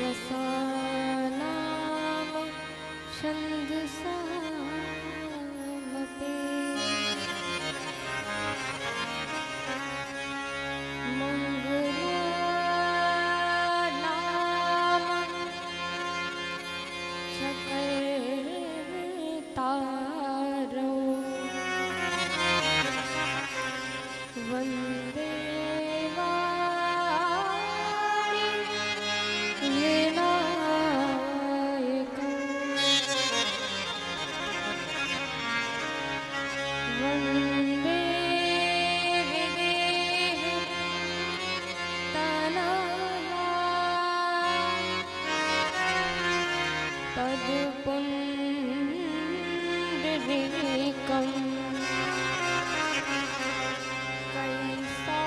रसानाम छन्दसामपि मंगलानाम सकलतारो वन्दे पुण्डरीकम् कैसारसौरभ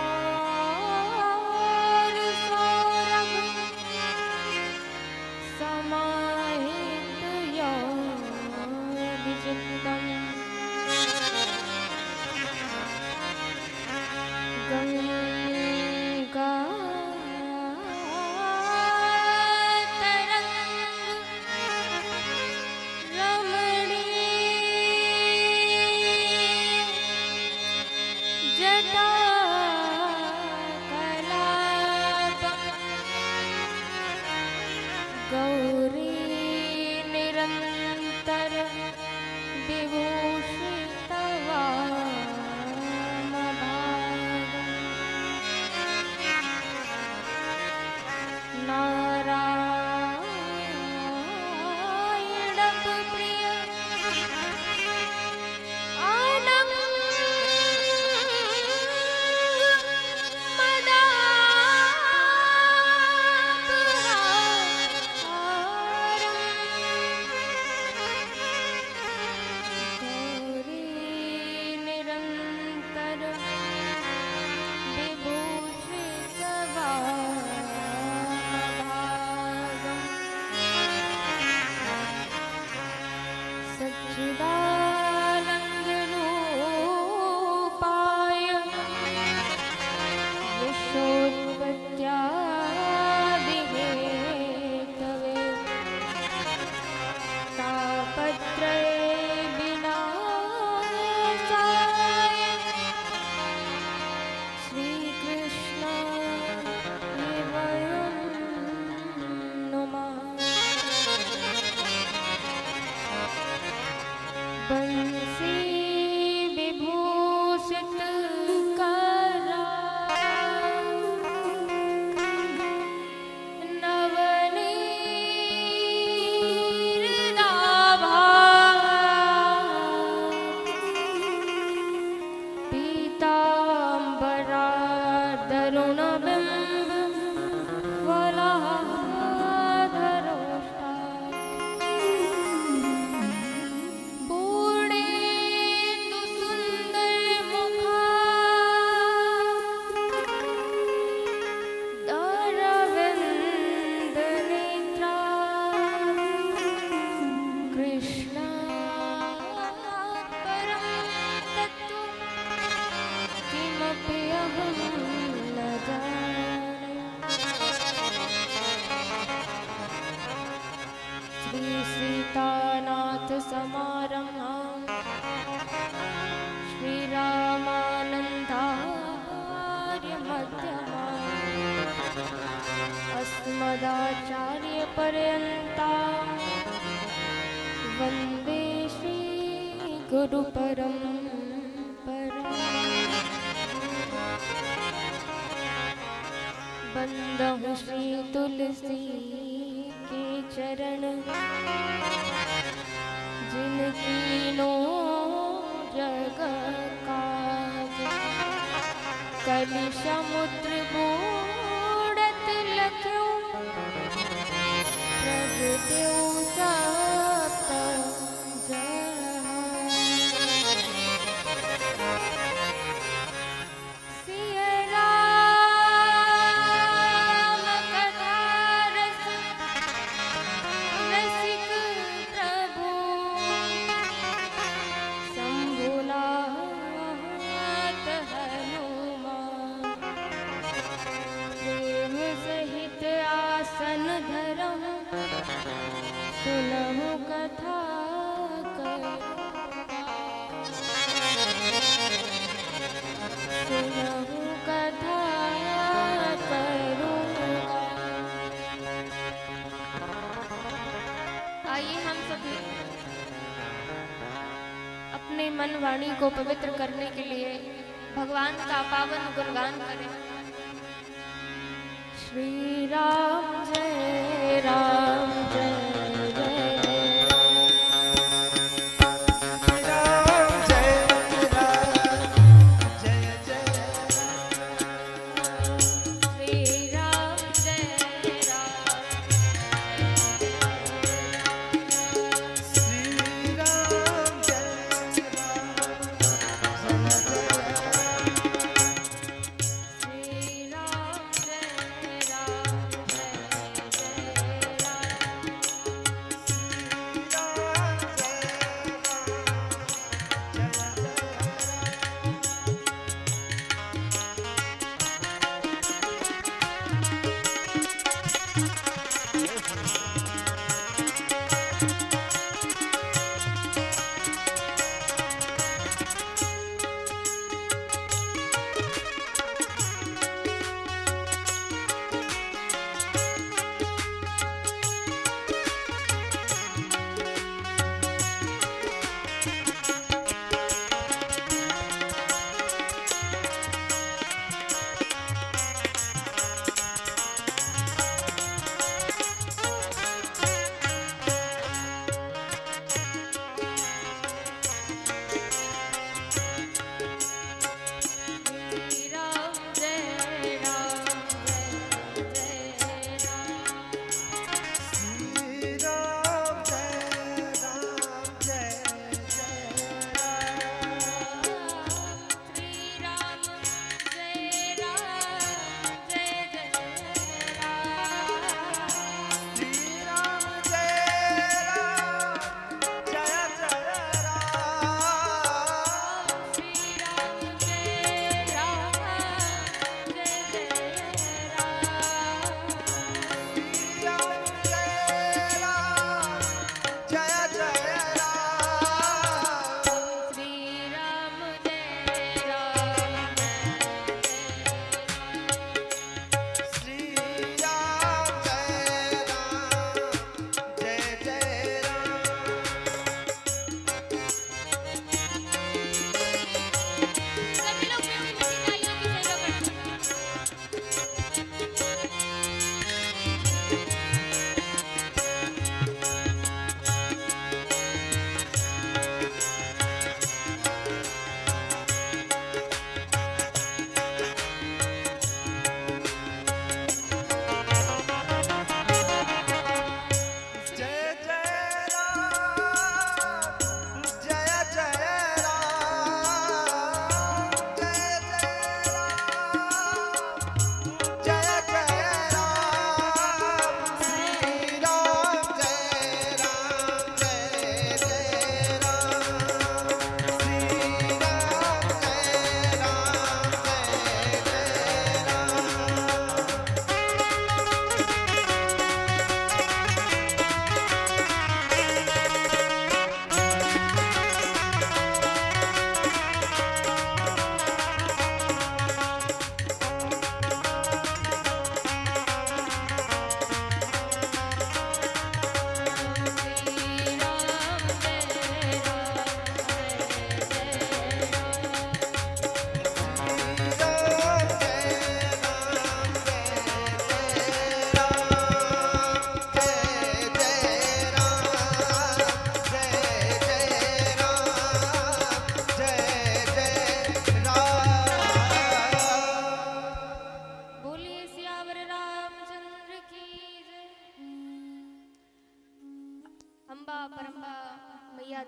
समाहितया विचित्रम् गंगा गौरी निरंतर विभूषितवामभागम् नारायण प्रिय आनंद सच्चिदानन्दरूपाय विश्वोत्पत्त्यादिहेतवे तापत्रये विनाशाय श्रीकृष्णाय वयं नमः। बंसी विभूषित करा नवनीरदाभा पीतांबरा तरुणबिंब वलाधरोष्टा श्री सीतानाथ समारंभां श्री रामानंदार्य मध्यमाम् अस्मदाचार्य पर्यन्तां वन्दे श्री गुरु परम्पराम्। बंदहु श्री तुलसी के चरण जिनकी नो जग काज कलि समुद्र बूढ़त लख्यो प्रगट्यो सप्त जहान। सिया राम कथा रस रसिक प्रभु शंभुनाथ हनुमान सुनहु कथा सुनहु कथा करूँगा। आइए हम सभी अपने मन वाणी को पवित्र करने के लिए भगवान का पावन गुणगान करें। श्री राम जय राम जय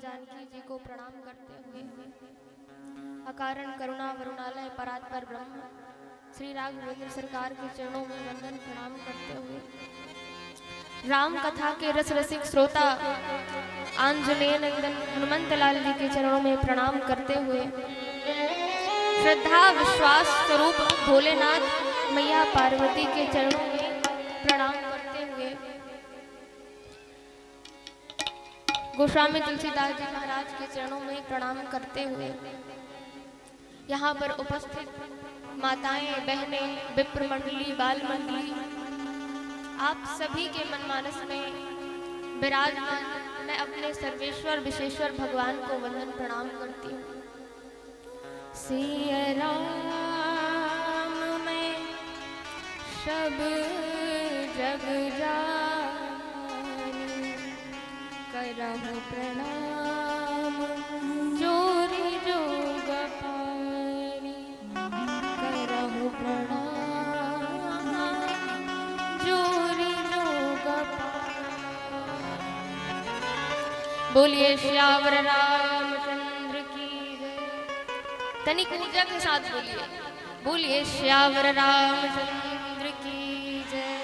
जानकी जी को प्रणाम करते हुए अकारण करुणा वरुणालय परात्पर ब्रह्म श्री राघवेंद्र सरकार के चरणों में वंदन प्रणाम करते हुए राम कथा के रस रसिक श्रोता आंजनेय नंदन हनुमंत लाल जी के चरणों में प्रणाम करते हुए श्रद्धा विश्वास स्वरूप भोलेनाथ मैया पार्वती के चरणों में प्रणाम करते हुए गोस्वामी तुलसीदास जी महाराज के चरणों में प्रणाम करते हुए यहाँ पर उपस्थित माताएं, बहनें, विप्र मंडली, बाल मंडली, आप सभी के मनमानस में विराजमान मैं अपने सर्वेश्वर विशेश्वर भगवान को वंदन प्रणाम करती हूँ। सिया राम मैं सब जग जानी, करहु प्रणाम जोरी जोग पानी, करहु प्रणाम जोरी जोग पानी। बोलिए श्यावर रामचंद्र की जय। तनिक ऊर्जा के साथ बोलिए, बोलिए श्यावर रामचंद्र की जय।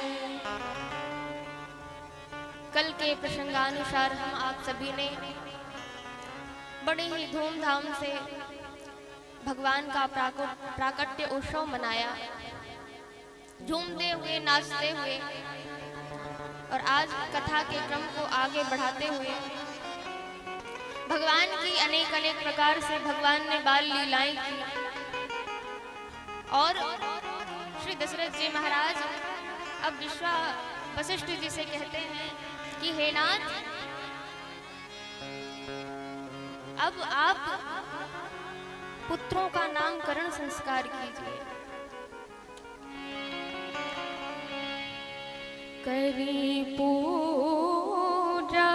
कल के प्रसंगानुसार हम आप सभी ने बड़े ही धूमधाम से भगवान का प्राकट्य उत्सव मनाया, झूमते हुए, नाचते हुए, और आज कथा के क्रम को आगे बढ़ाते हुए भगवान की अनेक अनेक प्रकार से भगवान ने बाल लीलाएं की। और श्री दशरथ जी महाराज अब वशिष्ठ जी से कहते हैं कि हे नाथ, अब आप पुत्रों का नामकरण संस्कार कीजिए। करी पूजा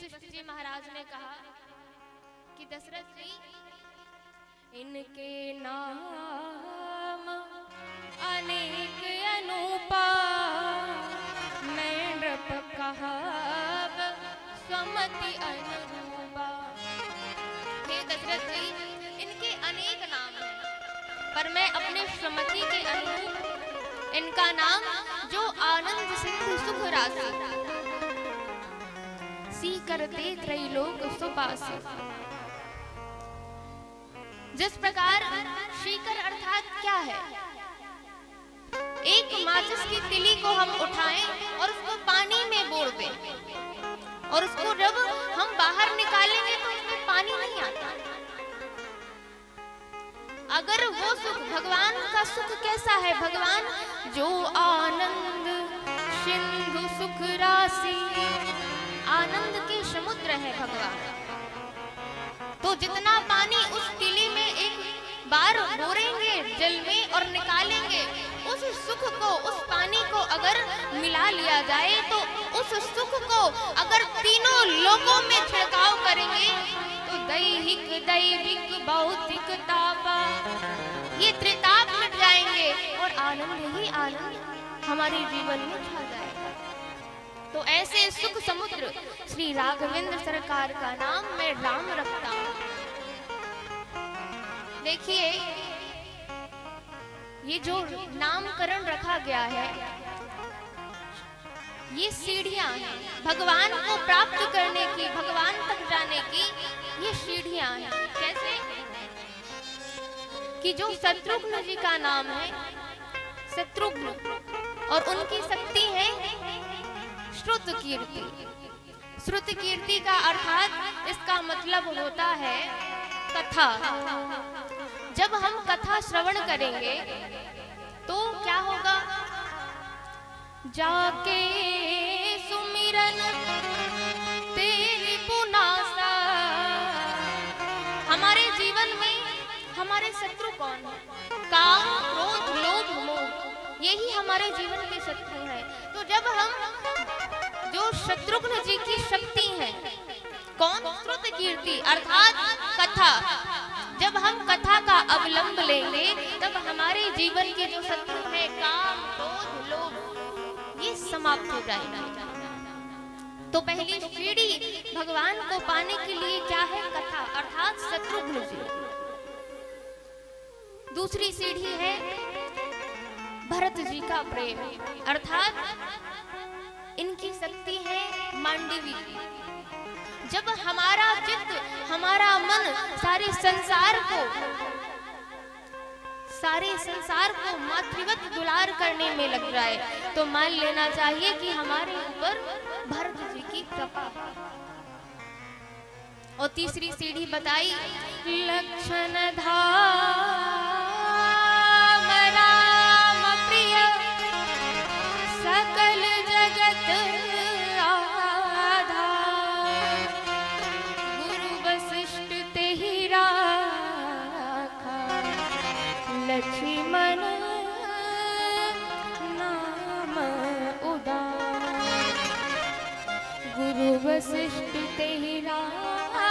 वशिष्ठ जी महाराज ने कहा कि दशरथ जी, इनके नाम अनेक अनुपा, मैं नृप कहब सुमति अनुरूपा। हे दशरथ जी, इनके अनेक नाम हैं, पर मैं अपने सुमति के अनुरूप इनका नाम, जो आनंद सिंधु सुख राशि, सी करते त्रैलोक सुबासी। जिस प्रकार शीकर अर्थात क्या है, एक माचिस की तिली को हम उठाएं और उसको पानी में बोल दें और उसको जब हम बाहर निकालेंगे तो उसमें पानी नहीं आता। अगर वो सुख, भगवान का सुख कैसा है, भगवान जो आनंद सिंधु सुख राशि, आनंद के समुद्र है भगवान। तो जितना पानी उस तिली में एक बार बोरेंगे जल में और निकालेंगे, उस सुख को, उस पानी को अगर मिला लिया जाए तो उस सुख को अगर तीनों लोकों में छिड़काव करेंगे तो दैहिक दैविक भौतिक तापा, ये त्रिताप मिट जाएंगे और आनंद ही आनंद हमारे जीवन में छा जाएगा। तो ऐसे सुख समुद्र श्री राघवेंद्र सरकार का नाम मैं राम रखता हूँ। देखिए, ये जो नामकरण रखा गया है, ये सीढ़ियां हैं भगवान को प्राप्त करने की, भगवान तक जाने की, ये सीढ़ियां हैं। कैसे कि जो शत्रुघ्न जी का नाम है शत्रुघ्न, और उनकी शक्ति है श्रुत कीर्ति। श्रुत कीर्ति का अर्थात इसका मतलब होता है कथा। जब हम कथा श्रवण करेंगे तो क्या होगा, जाके सुमिरन तेरी पुनासा। हमारे जीवन में हमारे शत्रु कौन है? काम, क्रोध, लोभ, मोह, यही हमारे जीवन के शत्रु हैं। तो जब हम जो शत्रुघ्न जी की शक्ति है, कौन? श्रुत कीर्ति अर्थात कथा। जब हम कथा का अवलंब लेंगे तब हमारे जीवन के जो शत्रु हैं, काम, क्रोध, लोभ, ये समाप्त हो जाएगा। तो पहली सीढ़ी भगवान को पाने के लिए क्या है? कथा अर्थात शत्रुघ्न जी। दूसरी सीढ़ी है भरत जी का प्रेम अर्थात इनकी शक्ति है मांडवी जी। जब हमारा चित्त, हमारा मन सारे संसार को मातृवत दुलार करने में लग जाए तो मान लेना चाहिए कि हमारे ऊपर भरत जी की कृपा। और तीसरी सीढ़ी बताई लक्षण धाम राम प्रिय सकल जगत आधार। गुरु वशिष्ठ तेहि राखा लक्ष्मण नाम उदार। गुरु वशिष्ठ तेहि राखा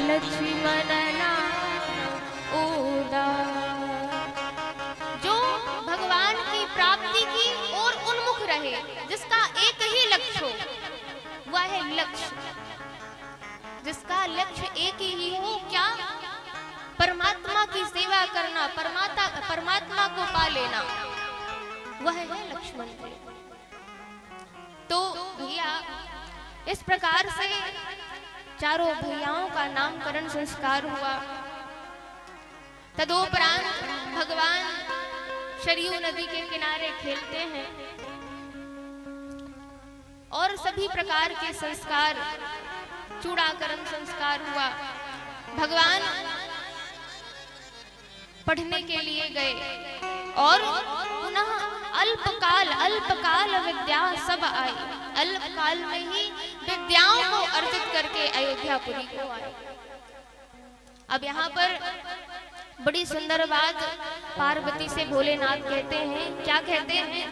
लक्ष्मण नाम उदार। जो भगवान की प्राप्ति की ओर उन्मुख रहे, जिसका एक ही लक्ष्य हो, वह है लक्ष्य। जिसका लक्ष्य एक ही हो, क्या? परमात्मा की सेवा करना, परमात्मा को पा लेना, वह है लक्ष्मण जी। तो भैया इस प्रकार से चारों भैयाओं का नामकरण संस्कार हुआ। तदोपरांत भगवान सरयू नदी के किनारे खेलते हैं और सभी प्रकार के संस्कार, चूड़ाकरण संस्कार हुआ। भगवान पढ़ने के लिए गए और पुनः अल्पकाल विद्या सब आई। अल्पकाल में ही विद्याओं को अर्जित करके अयोध्यापुरी को आए। अब यहाँ पर बड़ी सुंदर बात पार्वती से भोलेनाथ कहते हैं। क्या कहते हैं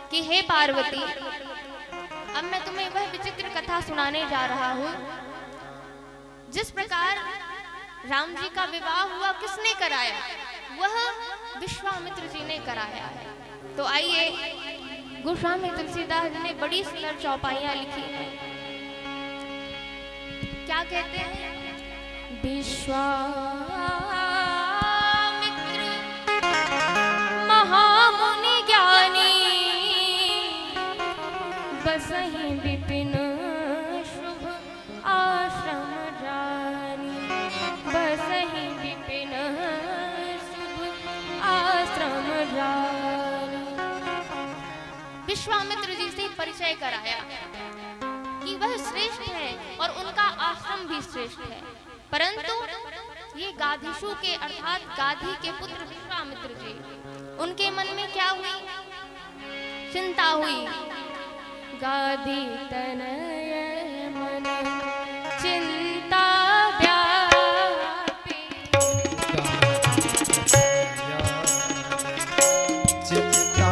कि हे पार्वती, अब मैं तुम्हें वह विचित्र कथा सुनाने जा रहा हूँ। जिस प्रकार राम जी का विवाह हुआ, किसने कराया? वह विश्वामित्र जी ने कराया है। तो आइए, गोस्वामी तुलसीदास जी ने बड़ी सुंदर चौपाइयां लिखी हैं। क्या कहते हैं? विश्वामित्र महामुनि ज्ञानी, बसहि विपिन शुभ आश्रम जानी, बसहि विपिन शुभ आश्रम जानी। विश्वामित्र जी से परिचय कराया कि वह श्रेष्ठ है और उनका आश्रम भी श्रेष्ठ है। परंतु ये गाधीशु के अर्थात गाधी के पुत्र विश्वामित्र जी, उनके मन में क्या हुई? चिंता हुई। गाधी तनय मन चिंता व्यापी, चिंता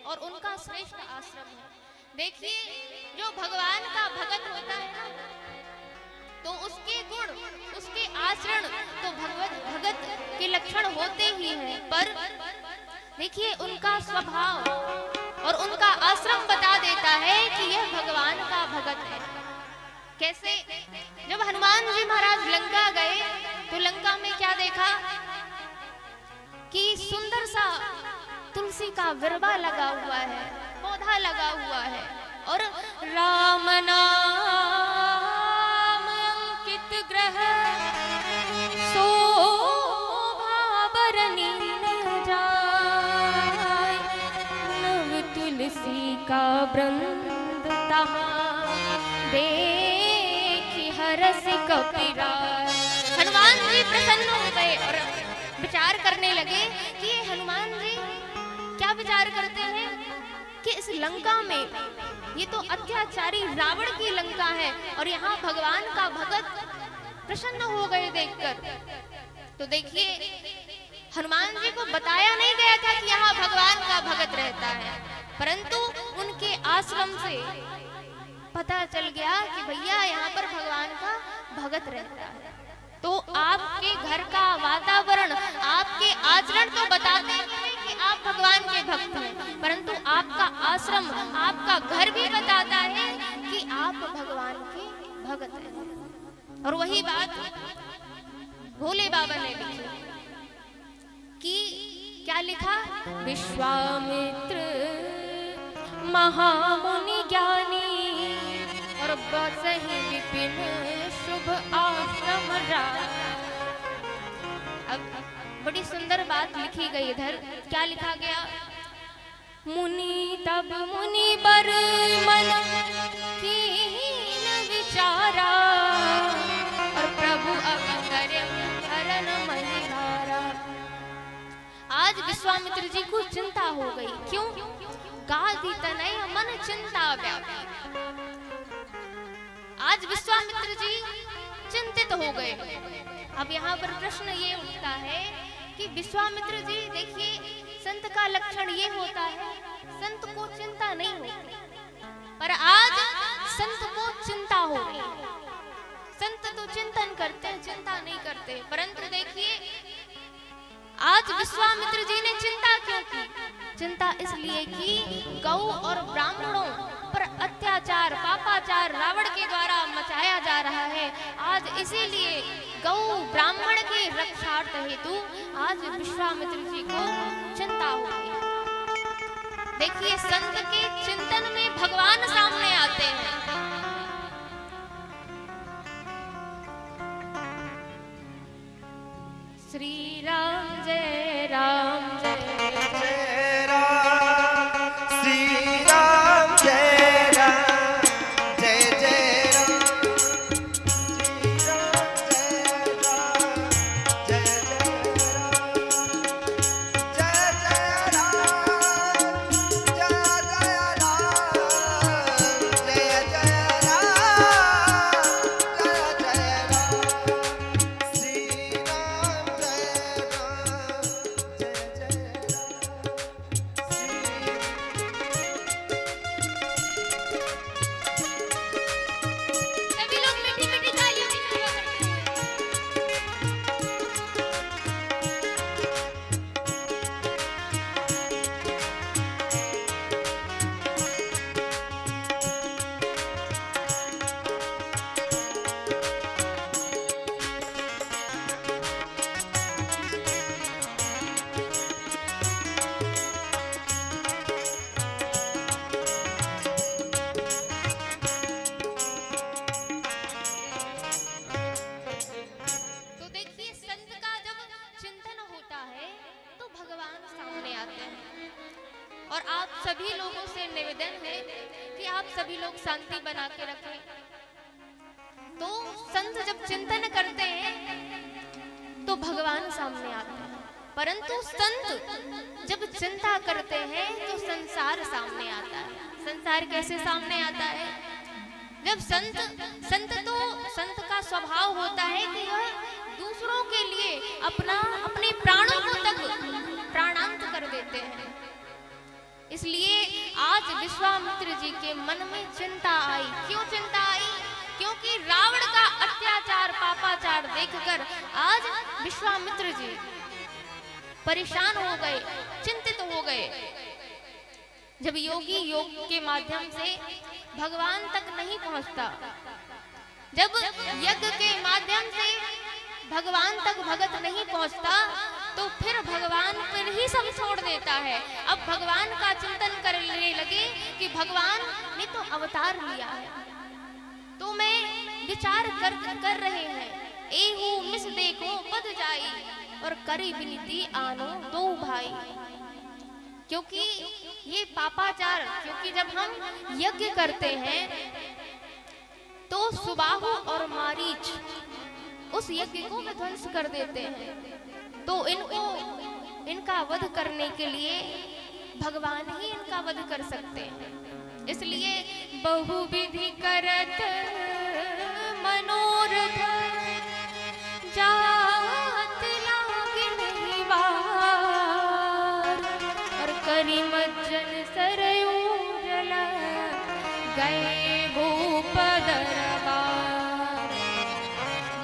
और उनका श्रेष्ठ आश्रम है। देखिए, जो भगवान का भगत होता है ना, तो उसके गुण, उसके आचरण तो भगत के लक्षण होते ही हैं, पर देखिए उनका स्वभाव और उनका आश्रम बता देता है कि यह भगवान का भगत है। कैसे? जब हनुमान जी महाराज लंका गए तो लंका में क्या देखा कि सुंदर सा तुलसी का विरबा लगा हुआ है, पौधा लगा हुआ है, और राम नाम अंकित ग्रह शोभा बरनी जाय, नव तुलसी का वृंद तहाँ देखि हरस कपिराय। हनुमान जी प्रसन्न हो गए और विचार करने लगे कि हनुमान जी क्या विचार करते हैं कि इस लंका में, ये तो अत्याचारी रावण की लंका है और यहाँ भगवान का भगत प्रसन्न हो गए देखकर। तो देखिए, हनुमान जी को बताया नहीं गया था कि यहाँ भगवान का भगत रहता है, परंतु उनके आश्रम से पता चल गया कि भैया यहाँ पर भगवान का भगत रहता है। तो आपके घर का वातावरण, आपके आचरण तो बताते हैं कि आप भगवान के भक्त हैं, परंतु आपका आश्रम, आपका घर भी बताता है कि आप भगवान के भगत हैं। और वही बात भोले बाबा ने लिखी कि क्या लिखा? विश्वामित्र महामुनि ज्ञानी और बसहि विपिन शुभ आश्रम जाय। अब बड़ी सुंदर बात लिखी गई इधर। क्या लिखा गया? मुनि तब मुनि बर मन कीन विचारा और प्रभु अब करे हरण महिधारा। विश्वामित्र जी को चिंता हो गई। क्यों? गाधी तनय मन चिंता व्यापी। आज विश्वामित्र जी चिंतित हो गए। अब यहाँ पर प्रश्न ये उठता है कि विश्वामित्र जी, देखिए संत का लक्षण ये होता है, संत को चिंता नहीं होती, पर आज संत को चिंता हो गई। संत तो चिंतन करते हैं, चिंता नहीं करते। परंतु देखिए आज विश्वामित्र जी ने चिंता क्यों की? चिंता इसलिए कि गौ और ब्राह्मणों पर अत्याचार, पापाचार रावण के द्वारा मचाया जा रहा है। आज इसीलिए गौ ब्राह्मण के रक्षार्थ हेतु आज विश्वामित्र जी को चिंता हो गई। देखिए संत के चिंतन में भगवान सामने आते हैं। श्री राम जय राम जय जय राम, श्री राम जय राम, जय जय राम, श्री राम जय राम, जय जय राम, जय जय राम, जय जय राम, जय जय राम, जय जय राम, श्री राम जय राम, जय जय सभी लोग मीठी मीठी तालियों की शुरुआत करते हैं। तो देखिए संत का जब चिंतन होता है तो भगवान सामने आते हैं। और आप सभी लोगों से निवेदन है कि आप सभी लोग शांति बना के रखें। तो संत जब चिंतन करते हैं तो भगवान सामने आते हैं, परंतु संत जब चिंता करते हैं तो संसार सामने आता है। संसार कैसे सामने आता है? जब संत का स्वभाव होता है कि वह दूसरों के लिए अपने प्राणों को तक प्राणांत कर देते हैं। इसलिए आज विश्वामित्र जी के मन में चिंता आई। क्यों चिंता आई? क्योंकि रावण का अत्याचार, पापाचार देखकर आज विश्वामित्र जी परेशान हो गए, चिंतित हो गए। जब योगी योग के माध्यम से भगवान तक नहीं पहुंचता, जब यज्ञ के माध्यम से भगवान तक भगत नहीं पहुंचता, तो फिर भगवान पर ही सब छोड़ देता है। अब भगवान का चिंतन करने लगे कि भगवान ने तो अवतार लिया है, तो मैं विचार कर रहे हैं, एहू मिस देखो पद जाई और करी विनती आनो दो भाई। क्योंकि ये पापाचार, क्योंकि जब हम यज्ञ करते हैं तो सुबाहु और मारीच उस यज्ञ को विध्वंस कर देते हैं। तो इनका वध करने के लिए भगवान ही इनका वध कर सकते हैं। इसलिए बहुविधि करत मनोरथ जात लागे नहीं वार और करी मज्जन सरयू जल गए भूप दरबार।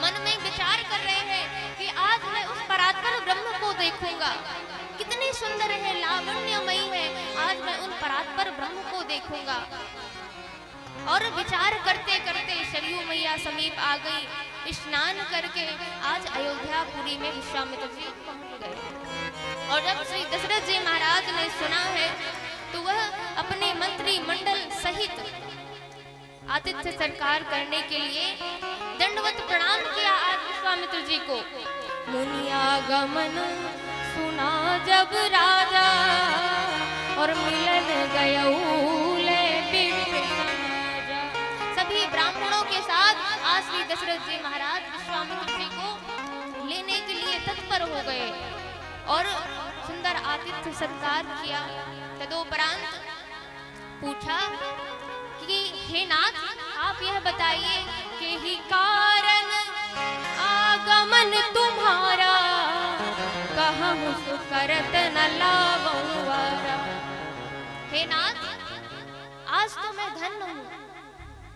मन में विचार कर रहे हैं कि आज मैं उस परात्पर ब्रह्म को देखूंगा, कितनी सुंदर है, लावण्यमयी है। आज मैं उन परात्पर ब्रह्म को देखूंगा। और विचार करते करते सरयू मैया समीप आ गई। स्नान करके आज अयोध्यापुरी में विश्वामित्र जी पहुंच गए। और जब श्री दशरथ जी महाराज ने सुना है तो वह अपने मंत्री मंडल सहित आतिथ्य सत्कार करने के लिए दंडवत प्रणाम किया आज विश्वामित्र जी को। मुनियागमन सुना जब राजा और मिलन गयऊले सभी ब्राह्मणों के साथ आज श्री दशरथ जी महाराज विश्वामित्र जी को लेने के लिए तत्पर हो गए। और सुंदर आतिथ्य सत्कार किया। तदोपरांत पूछा कि हे नाथ, आप यह बताइए कि ही कारण आगमन तुम्हारा, कहूँ करत न लावंवारा। हे नाथ, आज तो मैं धन्य हूँ।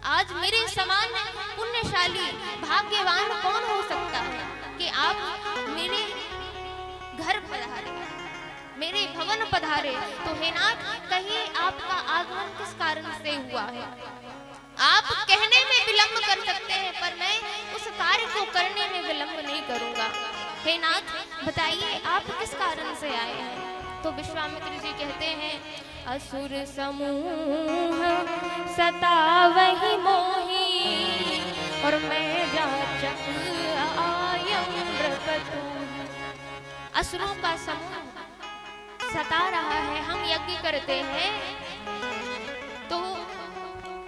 आज मेरे समान पुण्यशाली भाग्यवान कौन हो सकता है कि आप मेरे घर पधारे, मेरे भवन पधारे। तो हे नाथ, कहिए आपका आगमन किस कारण से हुआ है। आप कहने में विलंब कर सकते हैं, पर मैं उस कार्य को करने में विलंब नहीं करूंगा। हे नाथ, बताइए आप किस कारण से आए हैं। तो विश्वामित्र जी कहते हैं, असुर समूह सतावहि मोहि, और मैं जाचक आयम नृपतु। असुरों का समूह सता रहा है, हम यज्ञ करते हैं तो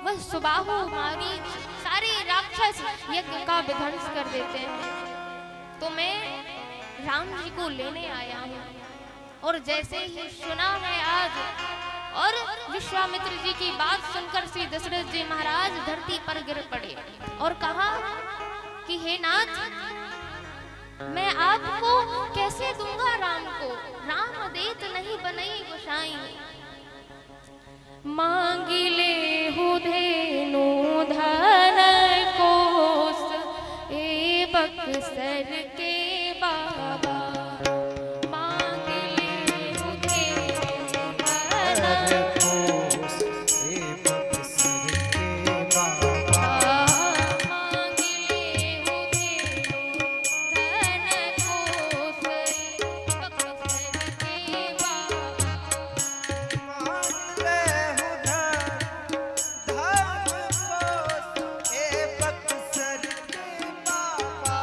वह सुबाहु मारीच सारे राक्षस यज्ञ का विध्वंस कर देते हैं। तो मैं राम जी को लेने आया हूँ। और जैसे ही सुना है आज, और विश्वामित्र जी की बात सुनकर श्री दशरथ जी महाराज धरती पर गिर पड़े और कहा कि हे नाथ, मैं आपको कैसे दूंगा राम को, राम देत नहीं बनई गोसाई। मांगी ले हु धेनु धन कोस, ए बक्सर के बाबा। मांगी ले हु धेनु धन कोस, ए बक्सर के बाबा। मांगी ले हु धेनु धन कोस, बक्सर के बाबा। मान लेहु धन कोस, ए बक्सर के बाबा।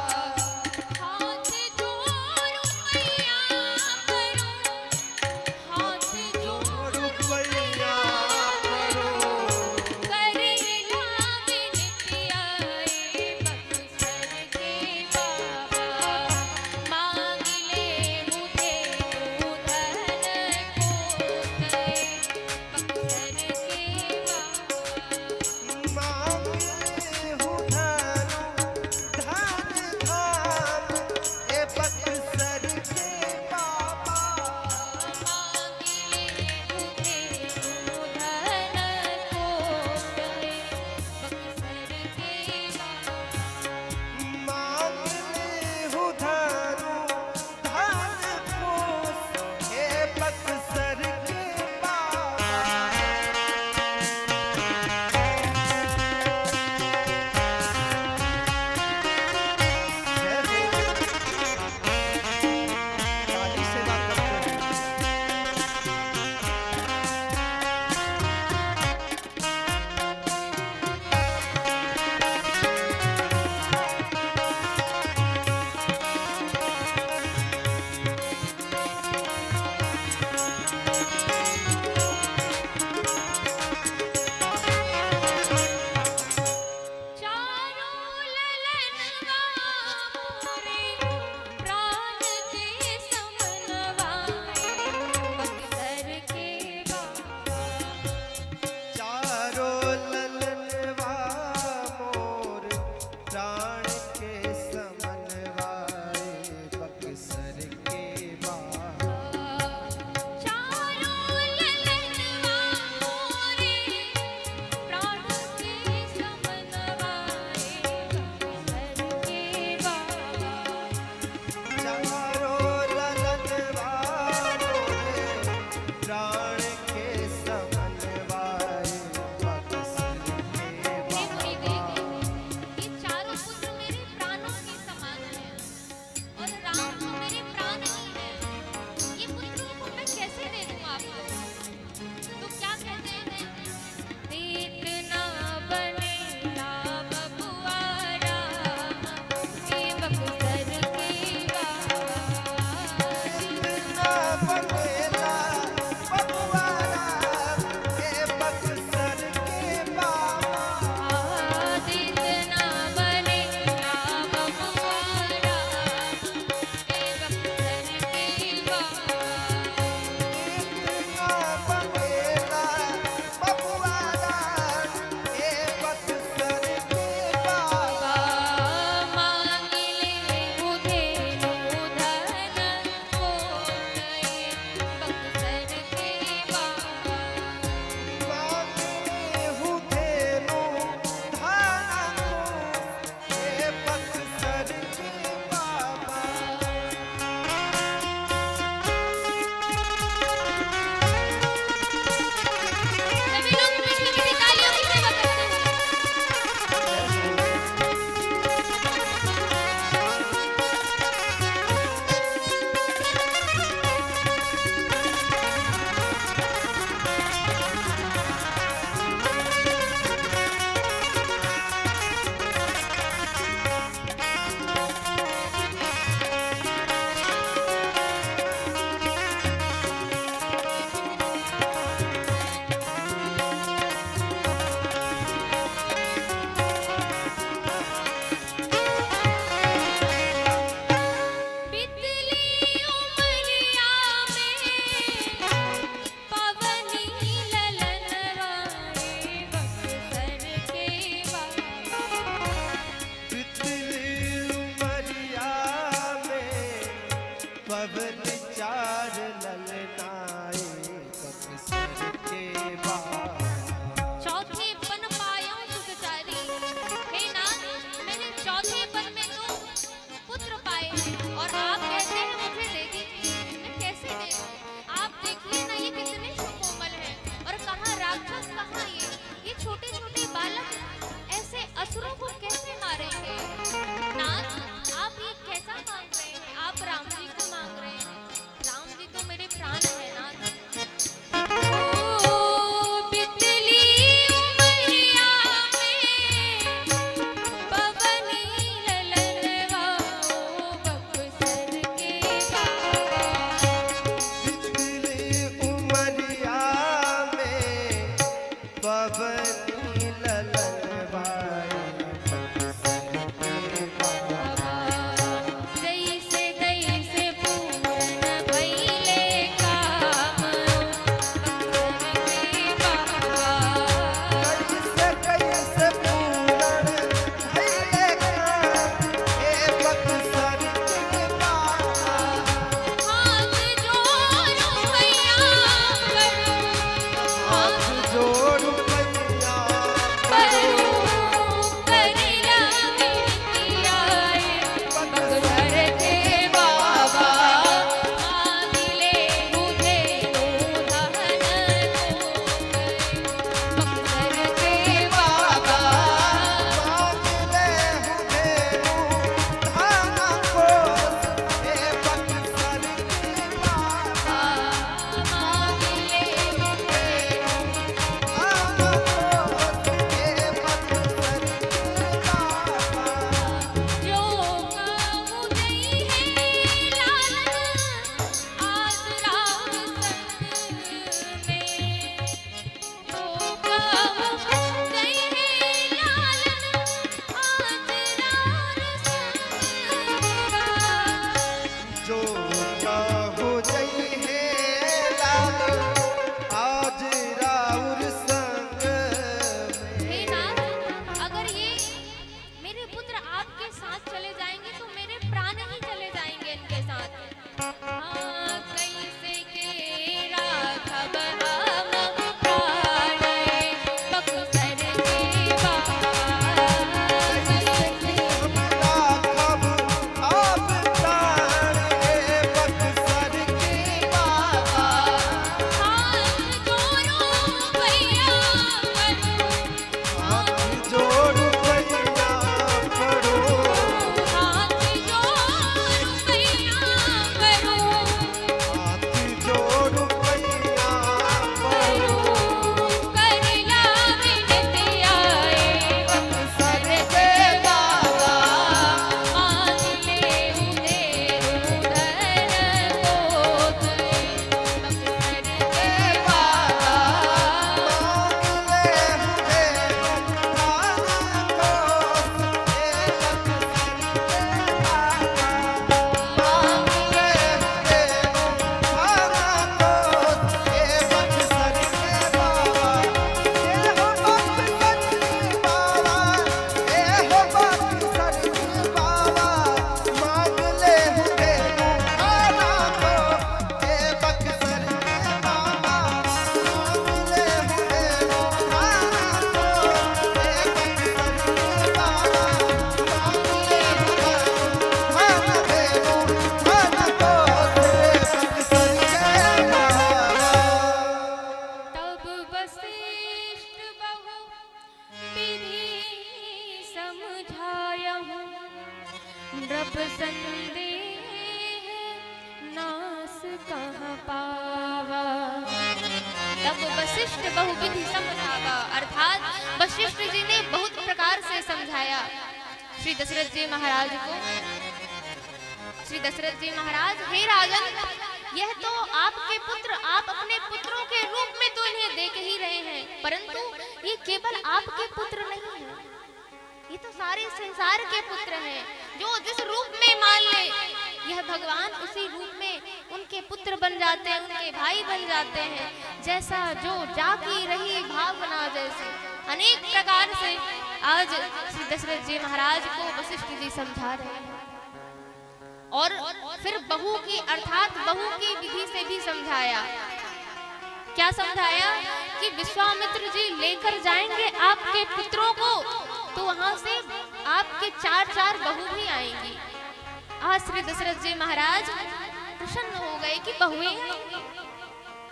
नृप संदेह नास कह पावा। तब वशिष्ठ बहुविधि समझावा, अर्थात वशिष्ठ जी ने बहुत प्रकार से समझाया श्री दशरथ जी महाराज को। श्री दशरथ जी महाराज, हे राजन, यह तो आपके पुत्र, आप अपने पुत्रों के रूप में तो इन्हें देख ही रहे हैं, परंतु ये केवल आपके पुत्र नहीं है, ये तो सारे संसार के पुत्र हैं। जो जिस रूप में मान ले, यह भगवान उसी रूप में उनके पुत्र बन जाते हैं, उनके भाई बन जाते हैं। जैसा जो जाकी रही भावना, जैसे अनेक प्रकार से आज श्री दशरथ जी महाराज को वशिष्ठ जी समझा रहे हैं। और फिर बहू की, अर्थात बहू की विधि से भी समझाया। क्या समझाया कि विश्वामित्र जी लेकर जाएंगे आपके पुत्रों को, तो वहां से आपके 4 बहू भी आएंगी। आज श्री दशरथ जी महाराज प्रसन्न हो गए कि बहुएं आएंगी,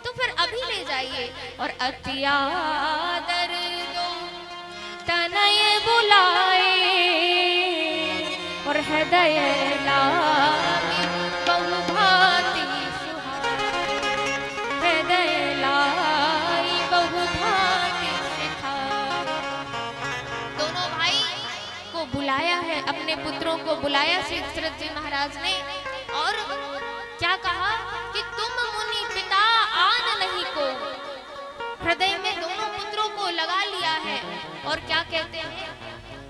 तो फिर अभी ले जाइए। और अति आदर दो तनय बुलाए, और हृदय लागे बहु भांति सुहाए, हृदय लाई बहु भांति सिखाए। दोनों भाई को बुलाया है, अपने पुत्रों को बुलाया श्री दशरथ जी महाराज ने, और क्या कहा कि तुम मुनि पिता आन नहीं को। हृदय में दोनों पुत्रों को लगा लिया है। और क्या कहते हैं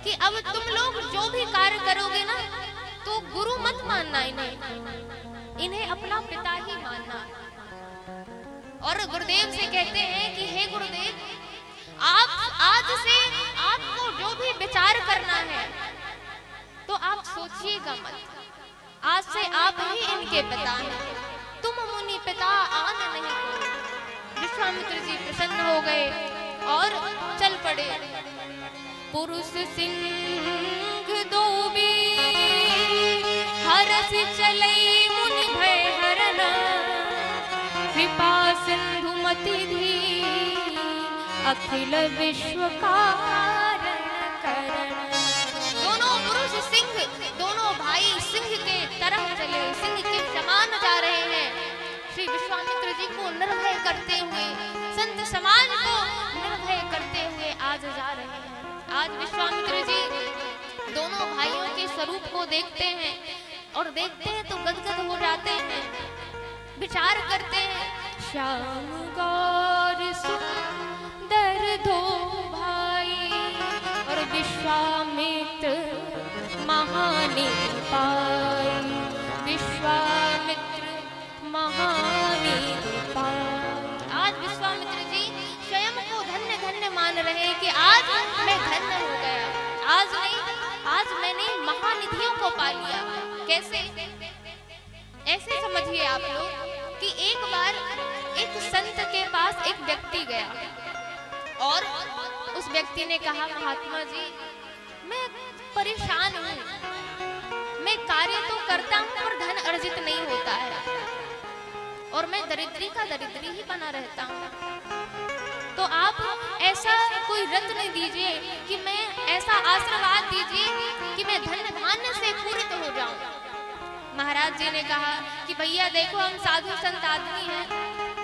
कि अब तुम लोग जो भी कार्य करोगे ना, तो गुरु मत मानना इन्हें अपना पिता ही मानना। और गुरुदेव से कहते हैं कि हे गुरुदेव, आप आज से आपको जो भी विचार करना है तो आप सोचिएगा मत, आज से आप ही इनके पिता हैं, तुम मुनि पिता आन नहीं को। विश्वामित्र जी प्रसन्न हो गए और चल पड़े। पुरुष सिंह दोबी हरस चले मुनि भय हरन, कृपा सिंधु मति धी अखिल विश्व कारण करण। दोनों पुरुष सिंह, दोनों भाई सिंह के तरफ चले, सिंह के समान जा रहे हैं। श्री विश्वामित्र जी को निर्भय करते हुए, संत समाज को निर्भय करते हुए आज जा रहे हैं। आज विश्वामित्र जी दोनों भाइयों के स्वरूप को देखते हैं, और देखते हैं तो गदगद हो जाते हैं, विचार करते हैं। श्याम गौर सुंदर दो भाई, और विश्वामित्र महानी पाई, विश्वामित्र महानी पाई। आज विश्वामित्र जी स्वयं को धन्य धन्य मान रहे कि आज मैं धन्य हो गया, आज नहीं, आज मैंने महानिधियों को पा लिया। कैसे? ऐसे समझिए आप लोग कि एक बार एक संत के पास एक व्यक्ति गया, और उस व्यक्ति ने कहा, महात्मा जी, मैं परेशान हूँ, मैं कार्य तो करता हूँ पर धन अर्जित नहीं होता है, और मैं दरिद्री का दरिद्री ही बना रहता हूँ। तो आप ऐसा कोई रत्न दीजिए, कि मैं ऐसा आशीर्वाद दीजिए कि मैं धन धान्य से पूरित हो जाऊं। महाराज जी ने कहा कि भैया देखो, हम साधु संत आदमी हैं,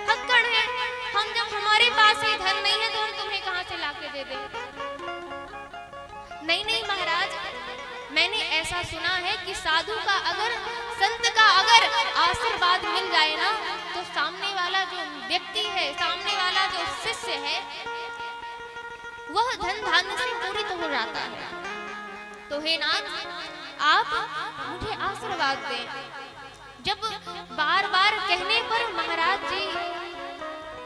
हक्कड़ हैं, हम जब हमारे पास ही धन नहीं है तो हम तुम्हें कहां से लाके दे दें। नहीं नहीं महाराज, मैंने ऐसा सुना है कि साधु का अगर, संत का अगर आशीर्वाद मिल जाए ना, तो सामने वाला जो व्यक्ति है, सामने वाला जो शिष्य है, वह धन धान्य से पूरित हो जाता है। तो हे नाथ, आप मुझे आशीर्वाद दें। जब बार बार कहने पर महाराज जी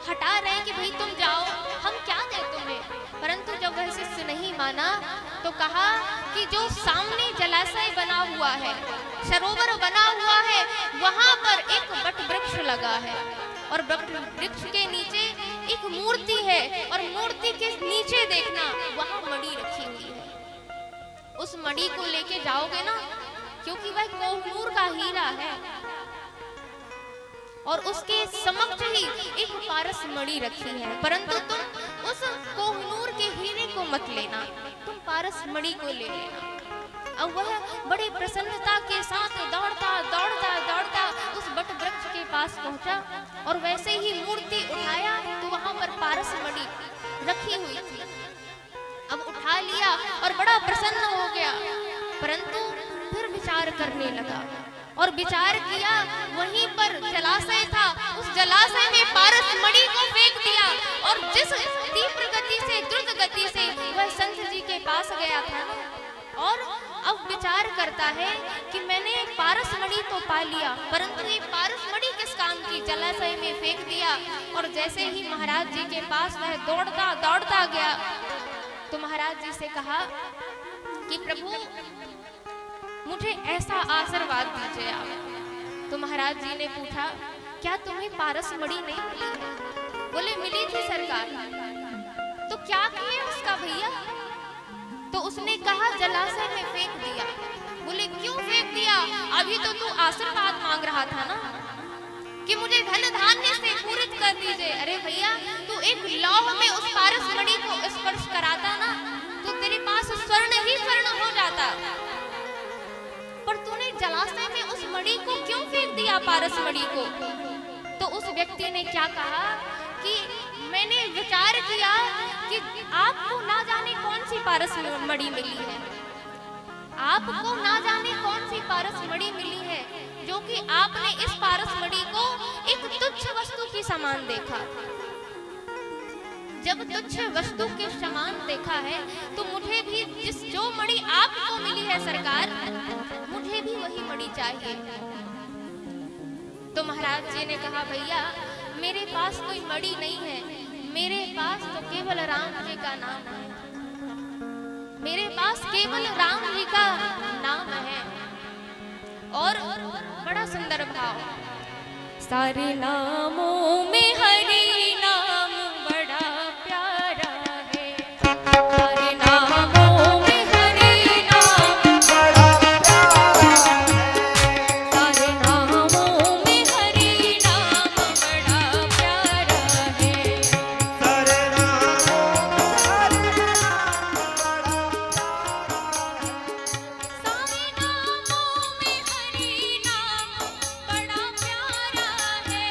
हटा रहे कि भाई तुम जाओ, हम क्या दें तुम्हें, परंतु जब वह शिष्य नहीं माना तो कहा कि जो सामने जलाशय बना हुआ है, सरोवर बना हुआ है, वहां पर एक वट वृक्ष लगा है, और वट वृक्ष के नीचे एक मूर्ति है, और मूर्ति के नीचे देखना वहां मणि रखी हुई है। उस मणि को लेके जाओगे ना, क्योंकि वह कोहनूर का हीरा है, और उसके समक्ष ही एक पारस मणि रखी है, परंतु तुम उस कोहनूर के हीरे को मत लेना, तुम पारस मणि को ले लेना। अब वह बड़ी प्रसन्नता के साथ दौड़ता दौड़ता दौड़ता उस बट वृक्ष के पास पहुंचा और वैसे ही मूर्ति उठाया तो वहां पर पारस मणि रखी हुई थी। अब उठा लिया और बड़ा प्रसन्न हो गया, परंतु फिर विचार करने लगा और विचार किया। वहीं पर जलाशय था, उस जलाशय में पारस मणि को फेंक दिया और जिस तीव्र गति से, द्रुत गति से वह संत जी के पास गया था और अब विचार करता है कि मैंने पारस मणि तो पा लिया, परंतु ये पारस मणि किस काम की, जलाशय में फेंक दिया। और जैसे ही महाराज जी के पास वह दौड़ता दौड़ता गया तो महाराज जी से कहा कि प्रभु मुझे ऐसा आशीर्वाद दीजिए आप। तो महाराज जी ने पूछा, क्या तुम्हें पारस मणि नहीं मिली है? बोले मिली थी सरकार। तो क्या किए उसका भैया? तो उसने कहा जलाशय में फेंक दिया। बोले क्यों फेंक दिया? अभी तो तू आशीर्वाद मांग रहा था ना कि मुझे धन धान्य से पूरित कर दीजिए। अरे भैया तू एक लौह में उस पारस मणि को स्पर्श कराता ना तो तेरे पास स्वर्ण ही स्वर्ण हो जाता, पर तूने जलाशय में उस मणि को क्यों फेंक दिया, पारस मणि को? तो उस व्यक्ति ने क्या कहा कि मैंने विचार किया कि आपको ना जाने कौन सी पारस मणि मिली है, आपको ना जाने कौन सी पारस मणि मिली है जो कि आपने इस पारस मणि को एक तुच्छ वस्तु के समान देखा। जब तुच्छ वस्तु के समान देखा है तो मुझे भी जो मणि आपको मिली है सरकार, मुझे भी वही मणि चाहिए। तो महाराज जी ने कहा भैया मेरे पास कोई मणि नहीं है, मेरे पास तो केवल राम जी का नाम है, मेरे पास केवल राम जी का नाम है। और बड़ा सुंदर भाव, सारे नामों में हरि नाम बड़ा प्यारा है, सारे नामों में हरि नाम बड़ा प्यारा है, सारे नामों में हरि नाम बड़ा प्यारा है, सारे नामों में हरि नाम बड़ा प्यारा है, सारे नामों में हरि नाम बड़ा प्यारा है,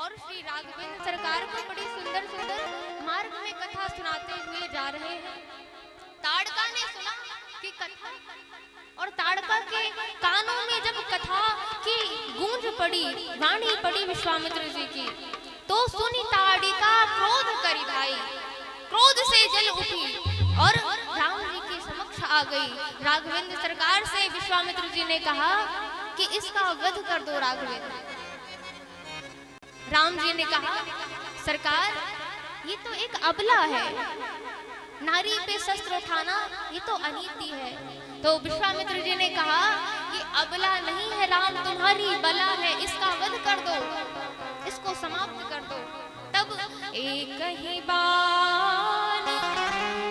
और श्री राघवेंद्र सरकार को बड़ी सुंदर सुंदर मार्ग में कथा सुनाते हुए जा रहे हैं। ताड़का ने सुना कि कथा, और ताड़का के कानों में जब कथा की गूंज पड़ी, वाणी पड़ी विश्वामित्र जी की, तो सुनी ताड़िका क्रोध करी भाई, क्रोध से जल उठी और राम जी के समक्ष आ गई। राघवेंद्र सरकार से विश्वामित्र जी ने कहा कि इसका वध कर दो राघवेंद्र। राम जी ने कहा सरकार ये तो एक अबला है, नारी पे शस्त्र उठाना ये तो अनीति है। तो विश्वामित्र जी ने कहा ये अबला नहीं है राम, तुम्हारी बला है, इसका वध कर दो, इसको समाप्त कर दो। तब एक ही बाण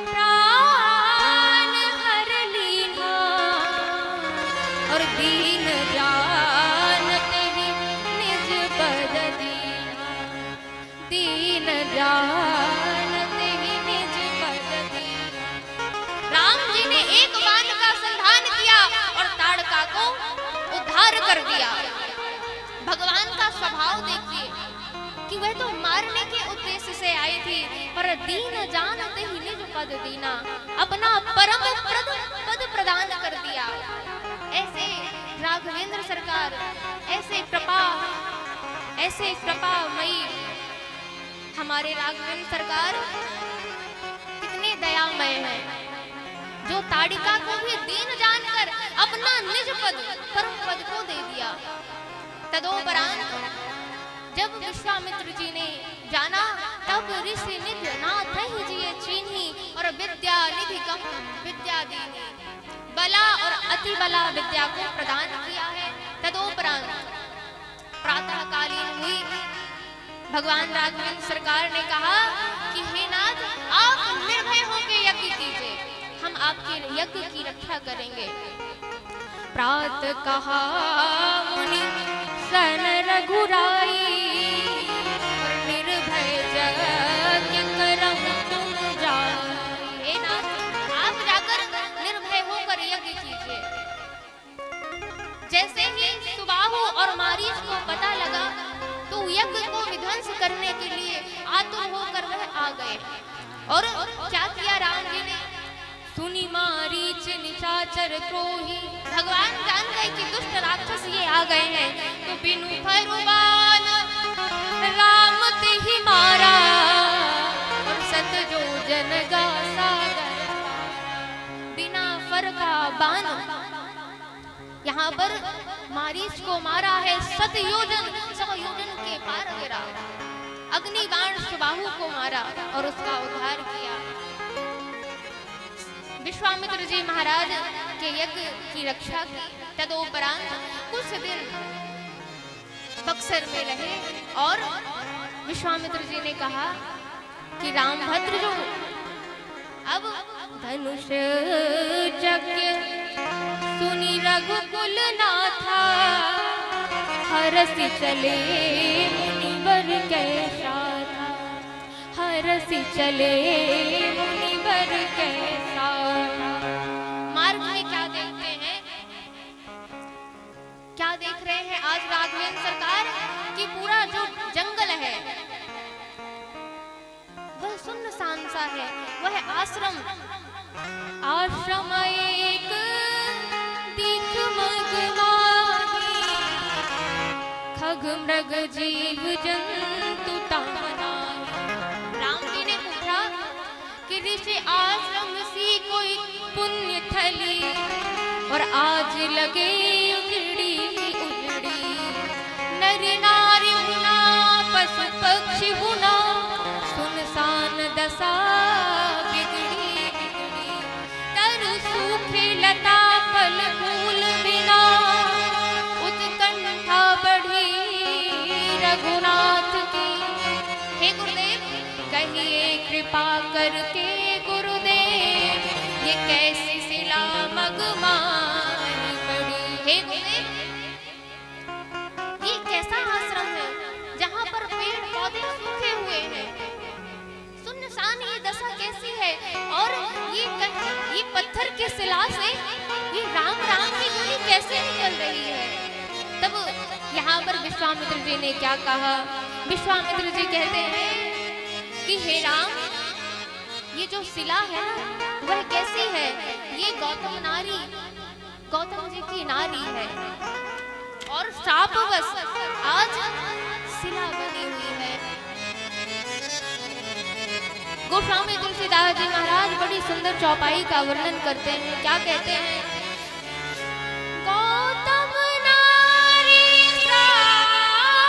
प्राण हर लीना और दीन जानते ही निज पद दीना, दीन जानते ही निज पद दीना। राम जी ने एक बाण का संधान किया और ताड़का को उद्धार कर दिया। भगवान का स्वभाव देखिए कि वह तो मारने के उद्देश्य से आई थी, पर दीन जानते ही निज पद दीना, अपना परम पद प्रदान कर दिया। ऐसे राघवेंद्र सरकार, ऐसे कृपामयी हमारे राघवेंद्र सरकार कितने दयामय हैं, जो ताड़िका को भी दीन जानकर अपना निज पद, परम पद को दे दिया। तदोपरांत जब विश्वामित्र जी ने जाना, तब ऋषि निज नाथ ही जिये चीन्ही और विद्या निधि कम विद्या दीनी, बला और अति बला विद्या को प्रदान किया है। तदोपरांत प्रातः कालीन हुई, भगवान राघवेंद्र सरकार ने कहा कि हे नाथ आप निर्भय होकर यज्ञ कीजिए, हम आपके यज्ञ की रक्षा करेंगे। प्रात कहा मुनि सन रघुराई, निर्भय यज्ञ करम तुम जाई। हे नाथ आप जाकर निर्भय होकर यज्ञ कीजिए। जैसे ही सुबाहु और मारीच को पता लगा तो यज्ञ को विध्वंस करने के लिए आतुर होकर वह आ गए। और क्या किया राम जी ने? सुनी मारीच निशाचर क्रोही, भगवान जान गए कि दुष्ट राक्षस ये आ गए हैं, तो बिनु फरुबान राम ते ही मारा और सत जो जन गा सागर, बिना फर का बाण यहाँ पर मारीच को मारा है, 100 योजन के पार गिरा। अग्नि बाण सुबाहु को मारा और उसका उद्धार किया। विश्वामित्र जी महाराज के यज्ञ की रक्षा की। तदोपरांत कुछ दिन बक्सर में रहे और विश्वामित्र जी ने कहा कि रामभद्र जो अब धनुष यज्ञ सुनी रघुकुल नाथा, हरसि चले मुनिवर कैसा था, हरसि चले मुनिवर कैसा। मार्ग में क्या देखते हैं, क्या देख रहे हैं आज राघवेंद्र सरकार कि पूरा जो जंगल है वह सुनसान सा है, वह आश्रम एक दिख मगमाही, खग मृग जीव जंतु तामनाही। राम जी ने पूछा कि ऋषि आश्रम सी कोई पुण्य थली, और आज लगे उजड़ी उजड़ी, नर नारी गुना पशु पक्षी गुना, सुनसान दशा बिगड़ी बिगड़ी, तरु सूखे लता फल फूल बिना, उत्कंठा बढ़ी रघुनाथ की। हे गुरुदेव कहिए कृपा करके गुरुदेव, ये कैसी शिला मगमानी पड़ी। हे गुरुदेव ये कैसा आश्रम है जहाँ पर पेड़ पौधे सूखे हुए हैं, सुनसान ये दशा कैसी है, और ये पत्थर के शिला से ये राम राम की ध्वनि कैसे निकल रही है। तब यहाँ पर विश्वामित्र जी ने क्या कहा विश्वामित्र जी कहते हैं कि हे राम, ये जो शिला है ना वह कैसी है? ये गौतम जी की नारी है और शापवश आज शिला बनी हुई है। गोस्वामी तुलसीदास जी महाराज बड़ी सुंदर चौपाई का वर्णन करते हैं। क्या कहते हैं? गौतम नारी शापवश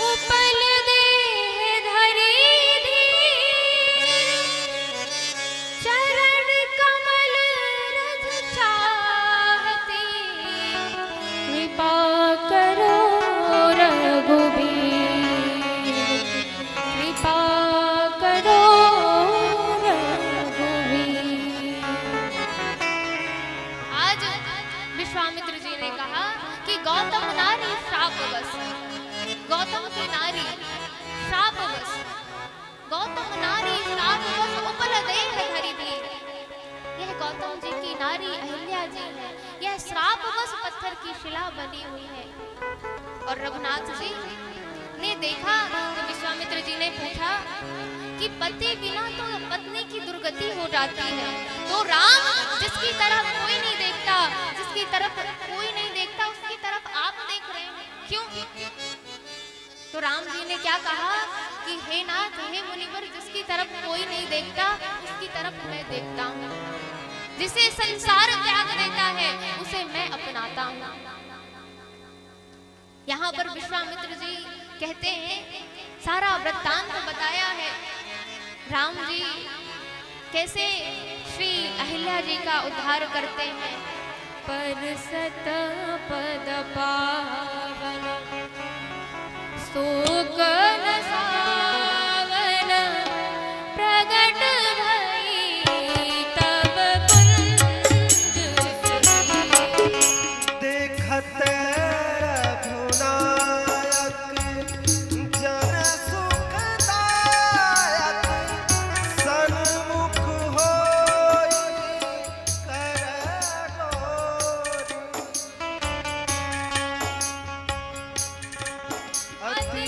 उपल देह धरी धीर, चरण कमल रज चाहती, कृपा करो रघुबीर, कृपा करो रघुबीर। आज विश्वामित्र जी ने कहा कि गौतम नारी शापवश, गौतम की नारी शापवश, गौतम नारी शापवश उपल देह धरी धीर। यह गौतम जी की नारी अहिल्या जी है, यह श्रापवश पत्थर की शिला बनी हुई है। और रघुनाथ जी ने देखा तो विश्वामित्र जी ने पूछा कि पति बिना तो पत्नी की दुर्गति हो जाती है, तो राम जिसकी तरफ कोई नहीं देखता, जिसकी तरफ कोई नहीं देखता, उसकी तरफ आप देख रहे हैं, क्यों? तो राम जी ने क्या कहा कि हे नाथ, हे मुनिवर, जिसकी तरफ कोई नहीं देखता उसकी तरफ मैं देखता हूँ। जिसे संसार त्याग देता है उसे मैं अपनाता हूँ। यहाँ पर विश्वामित्र जी कहते हैं, सारा वृत्तांत बताया है। राम जी कैसे श्री अहिल्या जी का उद्धार करते हैं। पर सत पद पावन शोक न सावन, प्रगट भई तब कुंज श्री। देखत रघुनायक जन सुखदायक, सन्मुख होई कर डोरी। अति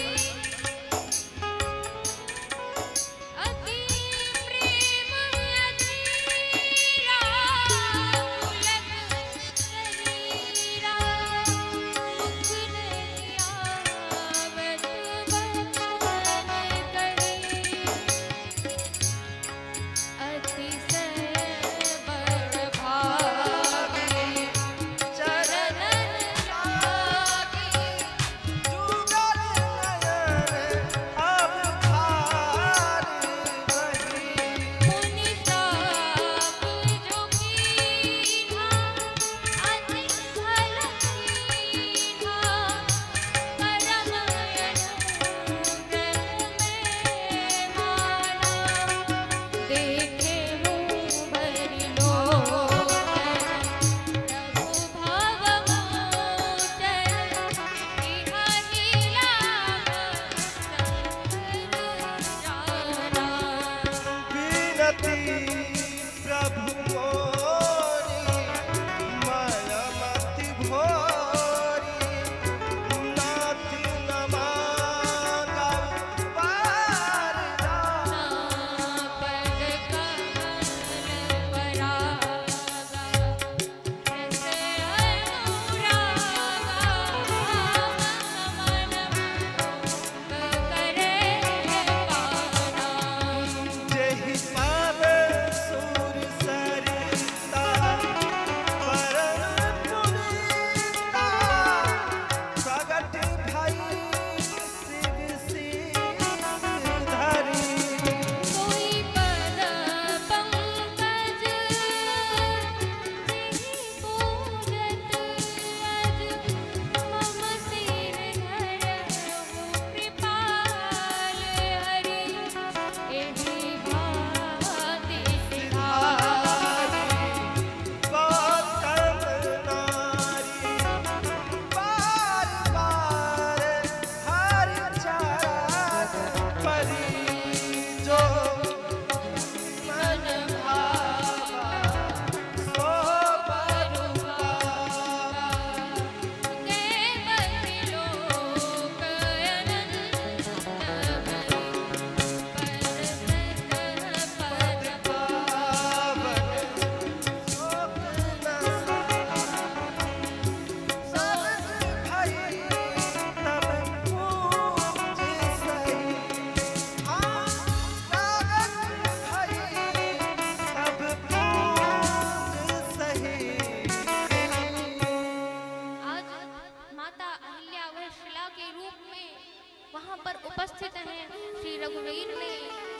वहां पर उपस्थित हैं। श्री रघुवीर ने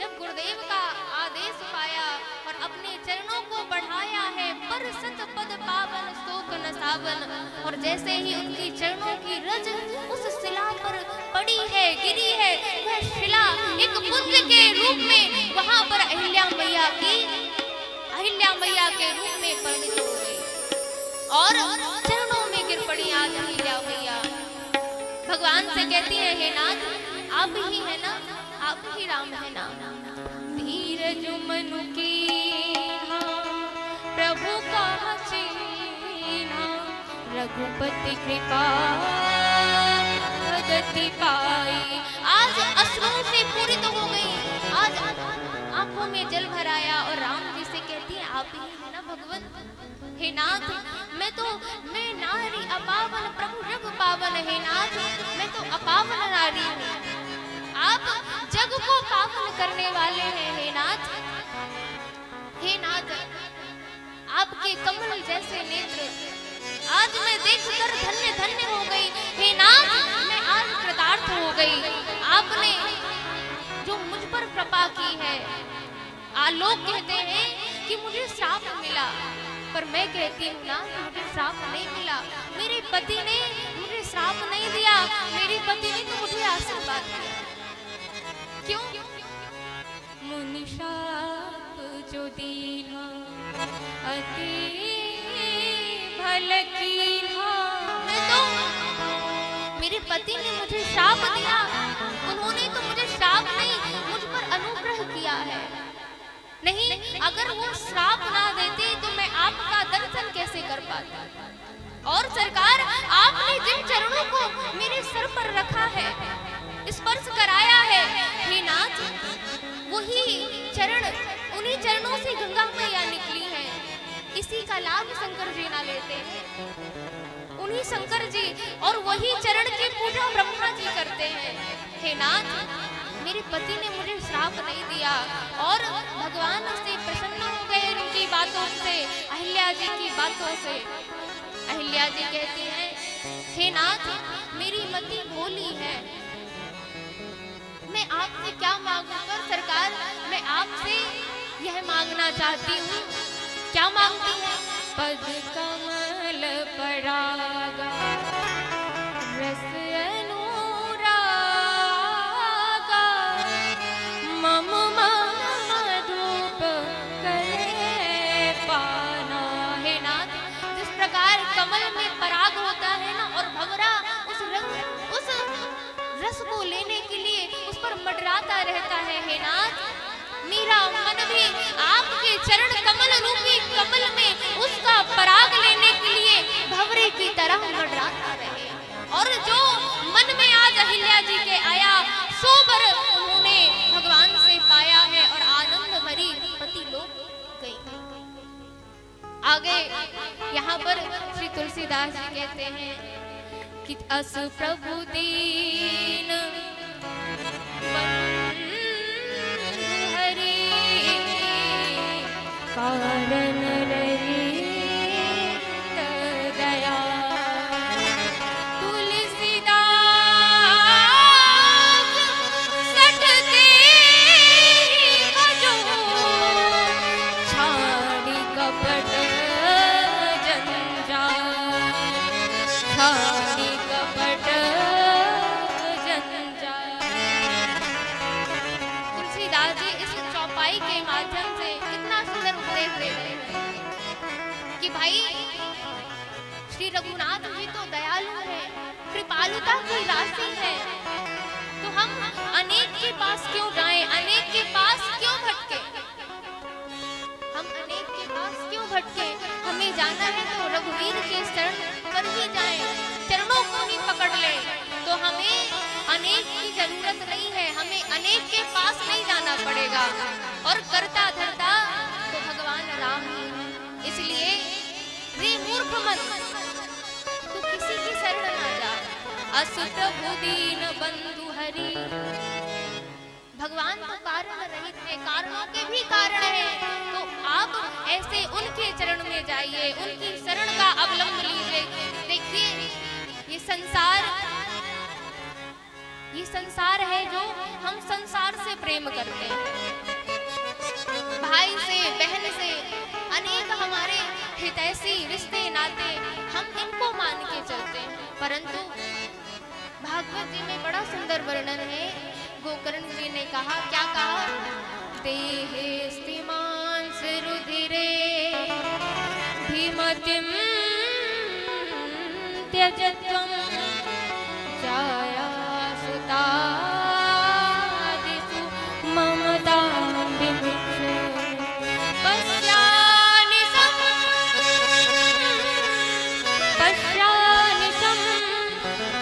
जब गुरुदेव का आदेश पाया और अपने चरणों को बढ़ाया है, पर सत पद पावन शोक न सावन, और जैसे ही उनकी चरणों की रज उस शिला पर पड़ी है, गिरी है, वह शिला एक पुत्र के रूप में वहां पर अहिल्या मैया के रूप में परिणित हो गई और चरणों में गिर पड़ी आज अहिल्या मैया। भगवान से कहती है, हे नाथ, आप ही है ना, आप ही राम है ना। धीरज मनु कीन्हा प्रभु का चीन्हा, रघुपति कृपा भगति पाई। आज अश्रुओं से पूरित हो गई, आज आंखों में जल भर आया और राम जी से कहती है, आप ही है ना भगवान। हे नाथ, मैं नारी अपावन प्रभु जग पावन। हे नाथ, मैं तो अपावन नारी हूँ, आप जग को पावन करने वाले हैं। हे नाथ, आपके कमल जैसे नेत्र आज मैं देखकर धन्य धन्य हो गई। हे नाथ, मैं आज कृतार्थ हो गई। आपने जो मुझ पर कृपा की है, लोग कहते हैं कि मुझे श्राप मिला, पर मैं कहती हूँ ना, मुझे श्राप नहीं मिला। मेरे पति ने मुझे श्राप नहीं दिया, मेरे पति ने तो मुझे आशीर्वाद दिया। क्यों? मुनि शाप जो दीना अति भल कीन्हा। मैं तो, मेरे पति ने मुझे श्राप दिया, उन्होंने तो मुझे श्राप नहीं, मुझ पर अनुग्रह किया है। नहीं, अगर वो श्राप ना देते तो मैं आपका दर्शन कैसे कर पाता। और सरकार, आपने जिन चरणों को मेरे सर पर रखा है, स्पर्श कराया है, हे नाथ, वही चरण, उन्हीं चरणों से गंगा मैया निकली है। इसी का लाभ शंकर जी ना लेते हैं, उन्हीं शंकर जी और वही चरण की पूजा ब्रह्मा जी करते हैं। हे नाथ, मेरे पति ने मुझे श्राप नहीं दिया और भगवान से प्रसन्न हो गए उनकी बातों से, अहिल्या जी की बातों से। अहिल्या जी कहती हैं, हे नाथ, मेरी मति भोली है, मैं आपसे क्या मांगूं? पर सरकार, मैं आपसे यह मांगना चाहती हूँ। क्या मांगती है? पद कमल परागा रस कमल में पराग होता है ना, और भंवरा उस रस को लेने के लिए उस पर मंडराता रहता है। हे नाथ, मेरा मन भी आपके चरण कमल रूपी कमल में उसका पराग लेने के लिए भंवरे की तरह मंडराता रहे। और जो मन में आज अहिल्या जी के आया, सो बर उन्होंने भगवान से पाया है और आनंद भरी पति लोग गई। आगे यहाँ पर श्री तुलसीदास जी कहते हैं कि अस प्रभु दीन बंधु हरि, कारण रहित दया। तुलसीदास सटते भजो, छाड़ी कपट तुलसीदास जी इस चौपाई के माध्यम से कितना सुंदर उपदेश देते हैं कि भाई, श्री रघुनाथ जी तो दयालु है, कृपालुता की राशि है, तो हम अनेक के पास क्यों जाएं, अनेक के पास क्यों भटके? हम अनेक के पास क्यों भटके? हमें जाना है तो रघुवीर के शरण पर ही जाएं, चरणों को ही पकड़ ले। तो हमें अनेक की जरूरत नहीं है, हमें अनेक के पास नहीं जाना पड़ेगा, और करता धरता तो भगवान राम ही है। इसलिए रे मूर्ख मन, तू किसी की शरण ना जा। अस प्रभु दीन बंधु हरि, भगवान तो कारण रहित है, कारणों के भी कारण है, तो आप ऐसे उनके चरण में जाइए, उनकी शरण का अवलंब लीजिए। देखिए, ये संसार ये संसार है जो हम संसार से प्रेम करते हैं, भाई से, बहन से, अनेक हमारे हितैषी रिश्ते नाते हम इनको मान के चलते हैं। परंतु भागवत जी में बड़ा सुंदर वर्णन है। गोकर्ण जी ने कहा, क्या कहा? देहे स्तिमांस रुधिरे धीमतिम त्यजत्वं जाया सुतादिषु ममतां विमुच्य पश्यानिशं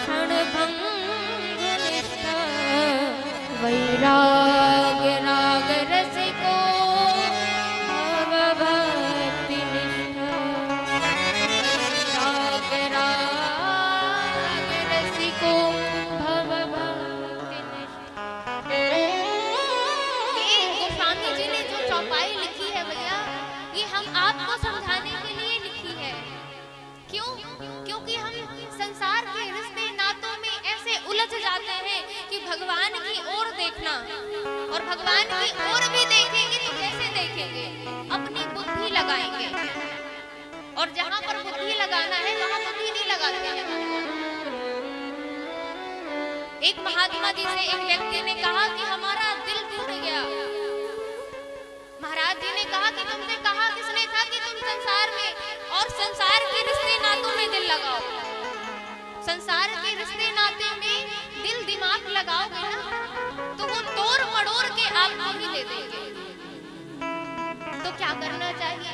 क्षणभङ्गुनिष्ठ वैराग्य राग रसिको भवभक्तिनिष्ठ वैराग्य राग रसिको भवभक्तिनिष्ठ। ये गोस्वामी जी ने जो चौपाई लिखी है भैया, ये हम आपको समझाने के लिए लिखी है। क्यों? क्योंकि हम संसार के रिश्ते नातों में ऐसे उलझ जाते हैं कि भगवान की ओर देखना, और भगवान की ओर भी देखेंगे तो कैसे देखेंगे? अपनी बुद्धि लगाएंगे, और जहां पर बुद्धि लगाना है वहां बुद्धि नहीं लगाते हैं। एक महात्मा जी से एक व्यक्ति ने कहा कि हमारा दिल टूट गया। महाराज जी ने कहा कि तुमसे कहा किसने था कि तुम संसार में और संसार के रिश्ते नातों में दिल लगाओ? संसार के रिश्ते नाते में दिल दिमाग लगाओगे ना तो वो तोड़ मड़ोड़ के आपको ही दे देंगे। तो क्या करना चाहिए?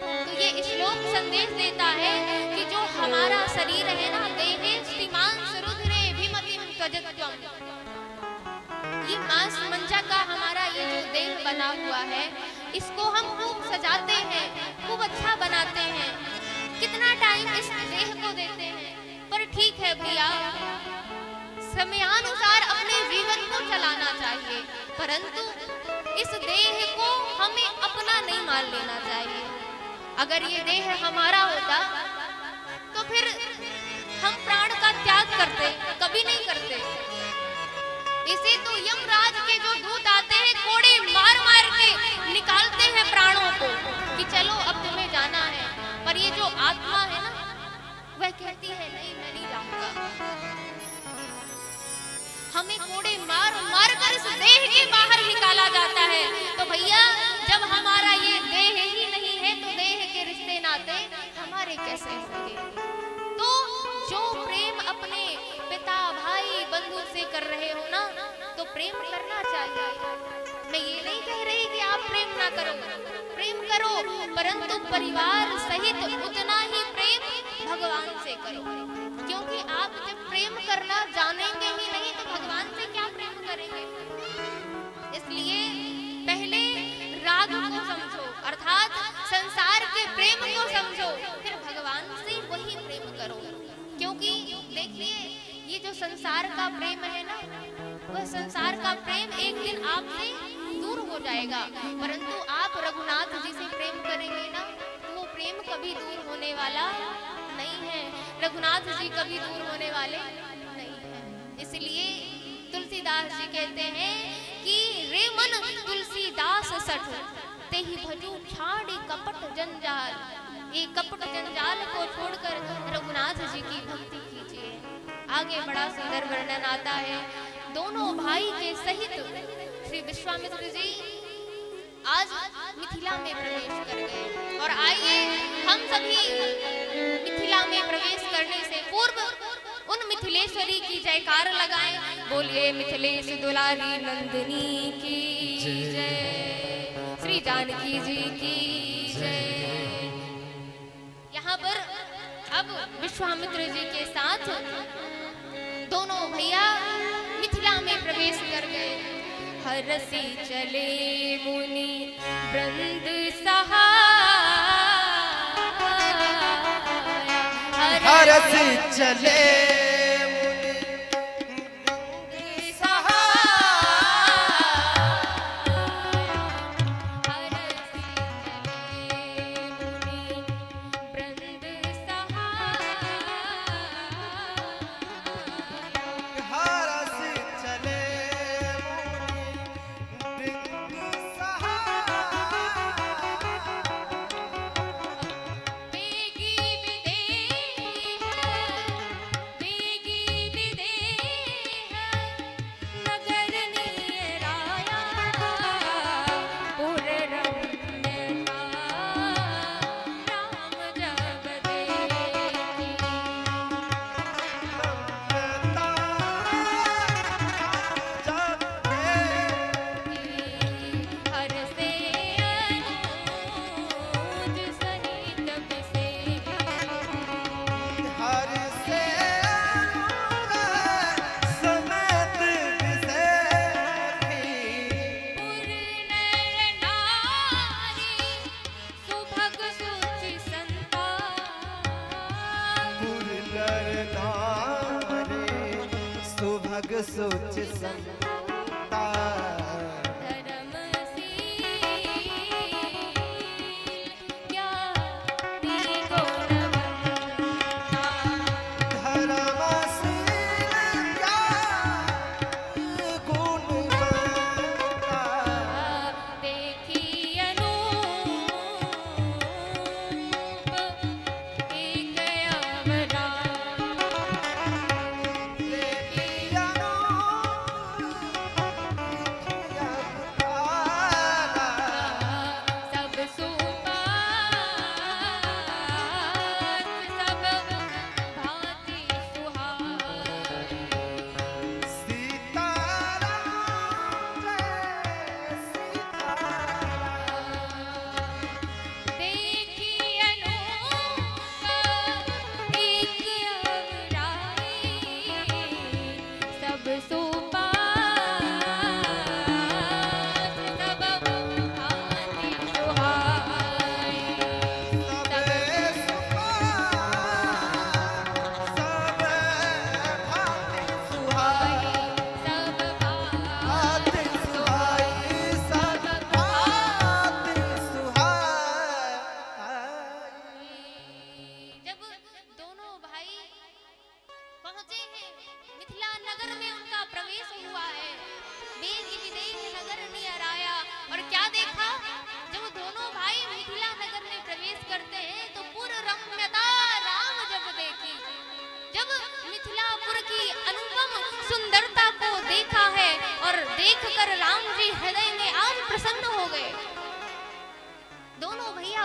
तो ये श्लोक संदेश देता है कि जो हमारा शरीर है ना, देहे स्तिमांस रुधिरे भीमतिम त्वजत्वम्, ये मांस मंजा का हमारा ये जो देह बना हुआ है, इसको हम खूब सजाते हैं, खूब अच्छा बनाते हैं, कितना टाइम इस देह को देते हैं। पर ठीक है भैया, समयानुसार अपने जीवन को चलाना चाहिए, परंतु इस देह को हमें अपना नहीं मान लेना चाहिए। अगर ये देह हमारा होता तो फिर हम प्राण का त्याग करते? कभी नहीं करते। इसे तो यमराज के जो दूत आते हैं, कोड़े मार मार के निकालते हैं प्राणों को कि चलो अब तुम्हें जाना है। पर ये जो आत्मा है ना, वह कहती है नहीं, मैं नहीं जाऊंगा। हमें कोड़े मार मार कर इस देह के बाहर निकाला जाता है। तो भैया, जब हमारा ये देह ही नहीं है तो देह के रिश्ते नाते हमारे कैसे होंगे? तो जो प्रेम अपने पिता, भाई, बंधु से कर रहे हो ना, तो प्रेम करना चाहिए। मैं ये नहीं कह रही कि आप प्रेम ना करो, प्रेम करो, परंतु परिवार सहित उतना ही प्रेम भगवान से करो। क्योंकि आप जब प्रेम करना जानेंगे ही नहीं तो भगवान से क्या प्रेम करेंगे? इसलिए पहले राग को समझो, अर्थात संसार के प्रेम को समझो, फिर भगवान से वही प्रेम करो। क्योंकि देखिए, ये जो संसार का प्रेम है ना, वह संसार का प्रेम एक दिन आपसे दूर हो जाएगा, परंतु आप रघुनाथ जी से प्रेम करेंगे ना तो वो प्रेम कभी दूर होने वाला नहीं है। रघुनाथ जी कभी दूर होने वाले नहीं है। इसलिए तुलसीदास जी कहते हैं कि रे मन तुलसीदास सठ तेहि भजू छाड़ी कपट जंजाल। ये कपट जंजाल को छोड़कर रघुनाथ जी की भक्ति कीजिए। आगे बड़ा सुंदर वर्णन आता है। दोनों भाई के सहित श्री विश्वामित्र जी आज मिथिला में प्रवेश कर गए। और आइए हम सभी मिथिला में प्रवेश करने से पूर्व उन मिथिलेश्वरी की जयकार लगाएं। बोलिए मिथिलेश दुलारी नंदिनी की जय, श्री जानकी जी की जय। यहाँ पर अब विश्वामित्र जी के साथ दोनों भैया मिथिला में प्रवेश कर गए। हरसी चले मुनि वृंद सहाय, हरसी चले सुभग सोच संता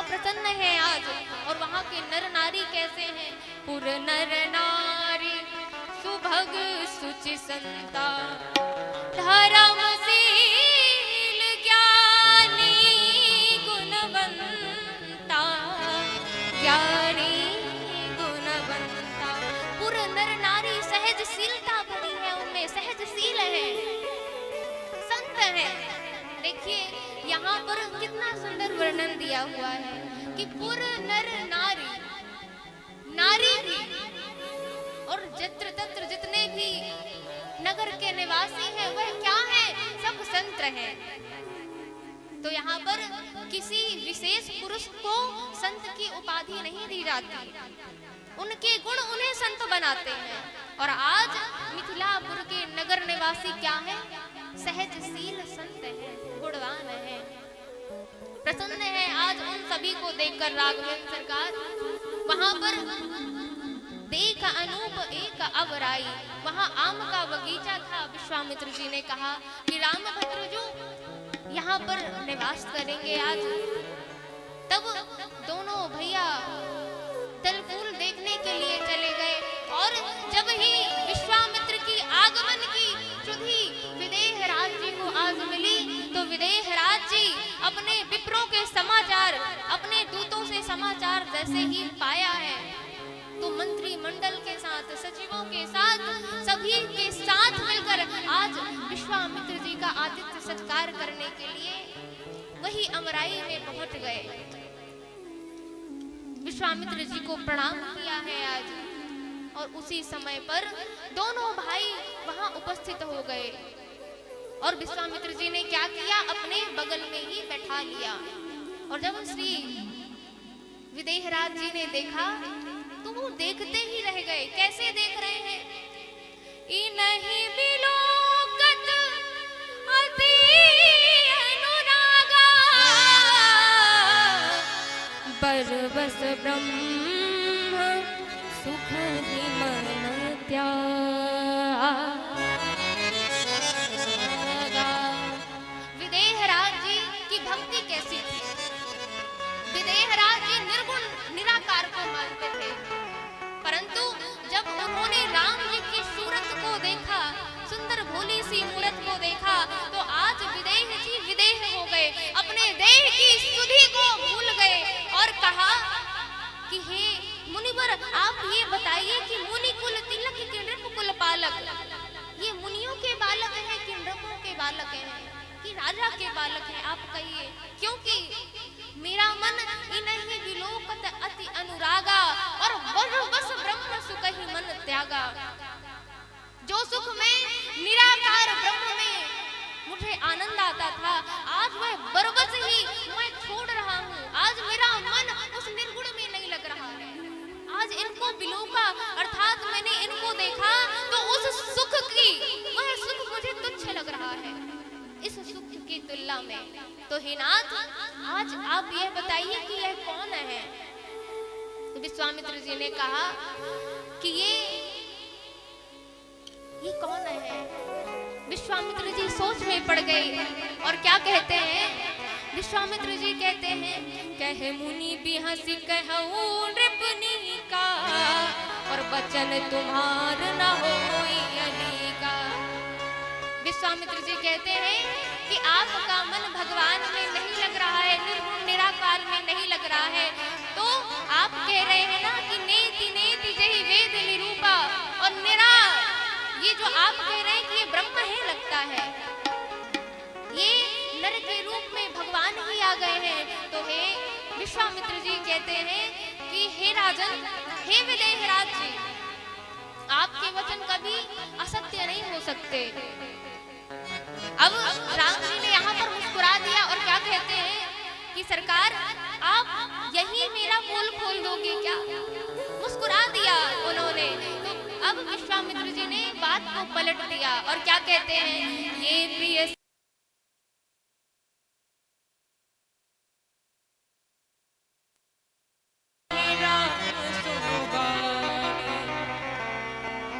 प्रसन्न है आज। और वहाँ के नर नारी कैसे हैं? पुर नर नारी सुभग सुचि संता, धर्मशील ज्ञानी गुणवंता, ज्ञानी गुणवंता। पुर नर नारी सहजशीलता भरी है, उनमें सहजशील है, संत है। देखिए यहाँ पर कितना सुंदर वर्णन दिया हुआ है कि पुर नर नारी, नारी भी और जत्र तत्र जितने भी नगर के निवासी हैं वह क्या है? सब संत हैं। तो यहाँ पर किसी विशेष पुरुष को संत की उपाधि नहीं दी जाती, उनके गुण उन्हें संत बनाते हैं। और आज मिथिलापुर के नगर निवासी क्या है? सहजशील संत है, गुणवान है, प्रसन्न है आज उन सभी को देखकर राघवेंद्र सरकार। वहां पर देख अनूप एक अवराई, वहां आम का बगीचा था। विश्वामित्र जी ने कहा कि रामभद्र जो यहाँ पर निवास करेंगे आज। तब दोनों भैया दल फूल देखने के लिए चले गए और जब ही विश्वामित्र की आगमन की सुधि विदेहराज जी को आज मिली तो विदेहराज जी अपने विप्रों के समाचार, अपने दूतों से समाचार जैसे ही पाया है तो मंत्री मंडल के साथ, सचिवों के साथ, सभी के साथ मिलकर आज विश्वामित्र जी का आतिथ्य सत्कार करने के लिए वही अमराई में पहुंच गए। विश्वामित्र जी को प्रणाम किया है आज। और उसी समय पर दोनों भाई वहां उपस्थित हो गए और विश्वामित्र जी ने क्या किया? अपने बगल में ही बैठा लिया। और जब श्री विदेहराज जी ने देखा तो वो देखते ही रह गए। कैसे देख रहे हैं? इनहि बिलोकत अति अनुरागा, बरबस ब्रह्म सुख मन त्यागा। विदेहराज जी की भक्ति कैसी थी? विदेहराज जी निर्गुण निराकार को मानते थे, परंतु जब उन्होंने राम जी की सूरत को देखा, सुंदर भोली सी मूरत को देखा तो आज विदेह जी विदेह हो गए, अपने देह की सुधि को भूल गए और कहा कि हे मुनिवर, आप ये बताइए कि मुनि कुल तिलक कि नृप कुल पालक, ये मुनियों के बालक हैं कि नृपों के बालक हैं कि राजा के बालक हैं? आप कहिए, क्योंकि मेरा मन इन्हीं विलोकत अति अनुरागा और बस ब्रह्म सुख ही मन त्यागा। जो सुख में निराकार ब्रह्म में मुझे आनंद आता था, आज वह बरबस ही मैं छोड़ रहा हूँ। आज मेरा मन उस निर्गुण में नहीं लग रहा है। आज इनको बिलोका, अर्थात मैंने इनको देखा तो उस सुख की, वह सुख मुझे तुच्छ लग रहा है इस सुख की तुलना में। तो हे नाथ, आज आप यह बताइए कि यह कौन है। तो विश्वामित्र जी ने कहा कि ये कौन है। विश्वामित्र जी सोच में पड़ गए और क्या कहते हैं। विश्वामित्र जी कहते हैं, कहे मुनि भी हंसी कहूं नृपनी का, और बचन तुम्हार न होई अली का। विश्वामित्र जी कहते हैं कि आपका मन भगवान में नहीं लग रहा है, निर्गुण निराकार में नहीं लग रहा है। तो आप कह रहे हैं ना कि नेति नेति जहि वेद निरूपा, और निरा, ये जो आप कह रहे हैं कि ये ब्रह्म ही लगता है, ये नर के रूप में भगवान ही आ गए हैं। तो हे विश्वामित्र जी कहते हैं कि हे राजन, हे विदेहराज जी, आपके वचन कभी असत्य नहीं हो सकते। अब राम जी ने यहाँ पर मुस्कुरा दिया और क्या कहते हैं कि सरकार, आप यही मेरा पोल खोल दोगे क्या। मुस्कुरा दिया उन्होंने। तो अब विश्वामित्र जी ने बात को पलट दिया और क्या कहते हैं, ये प्रिय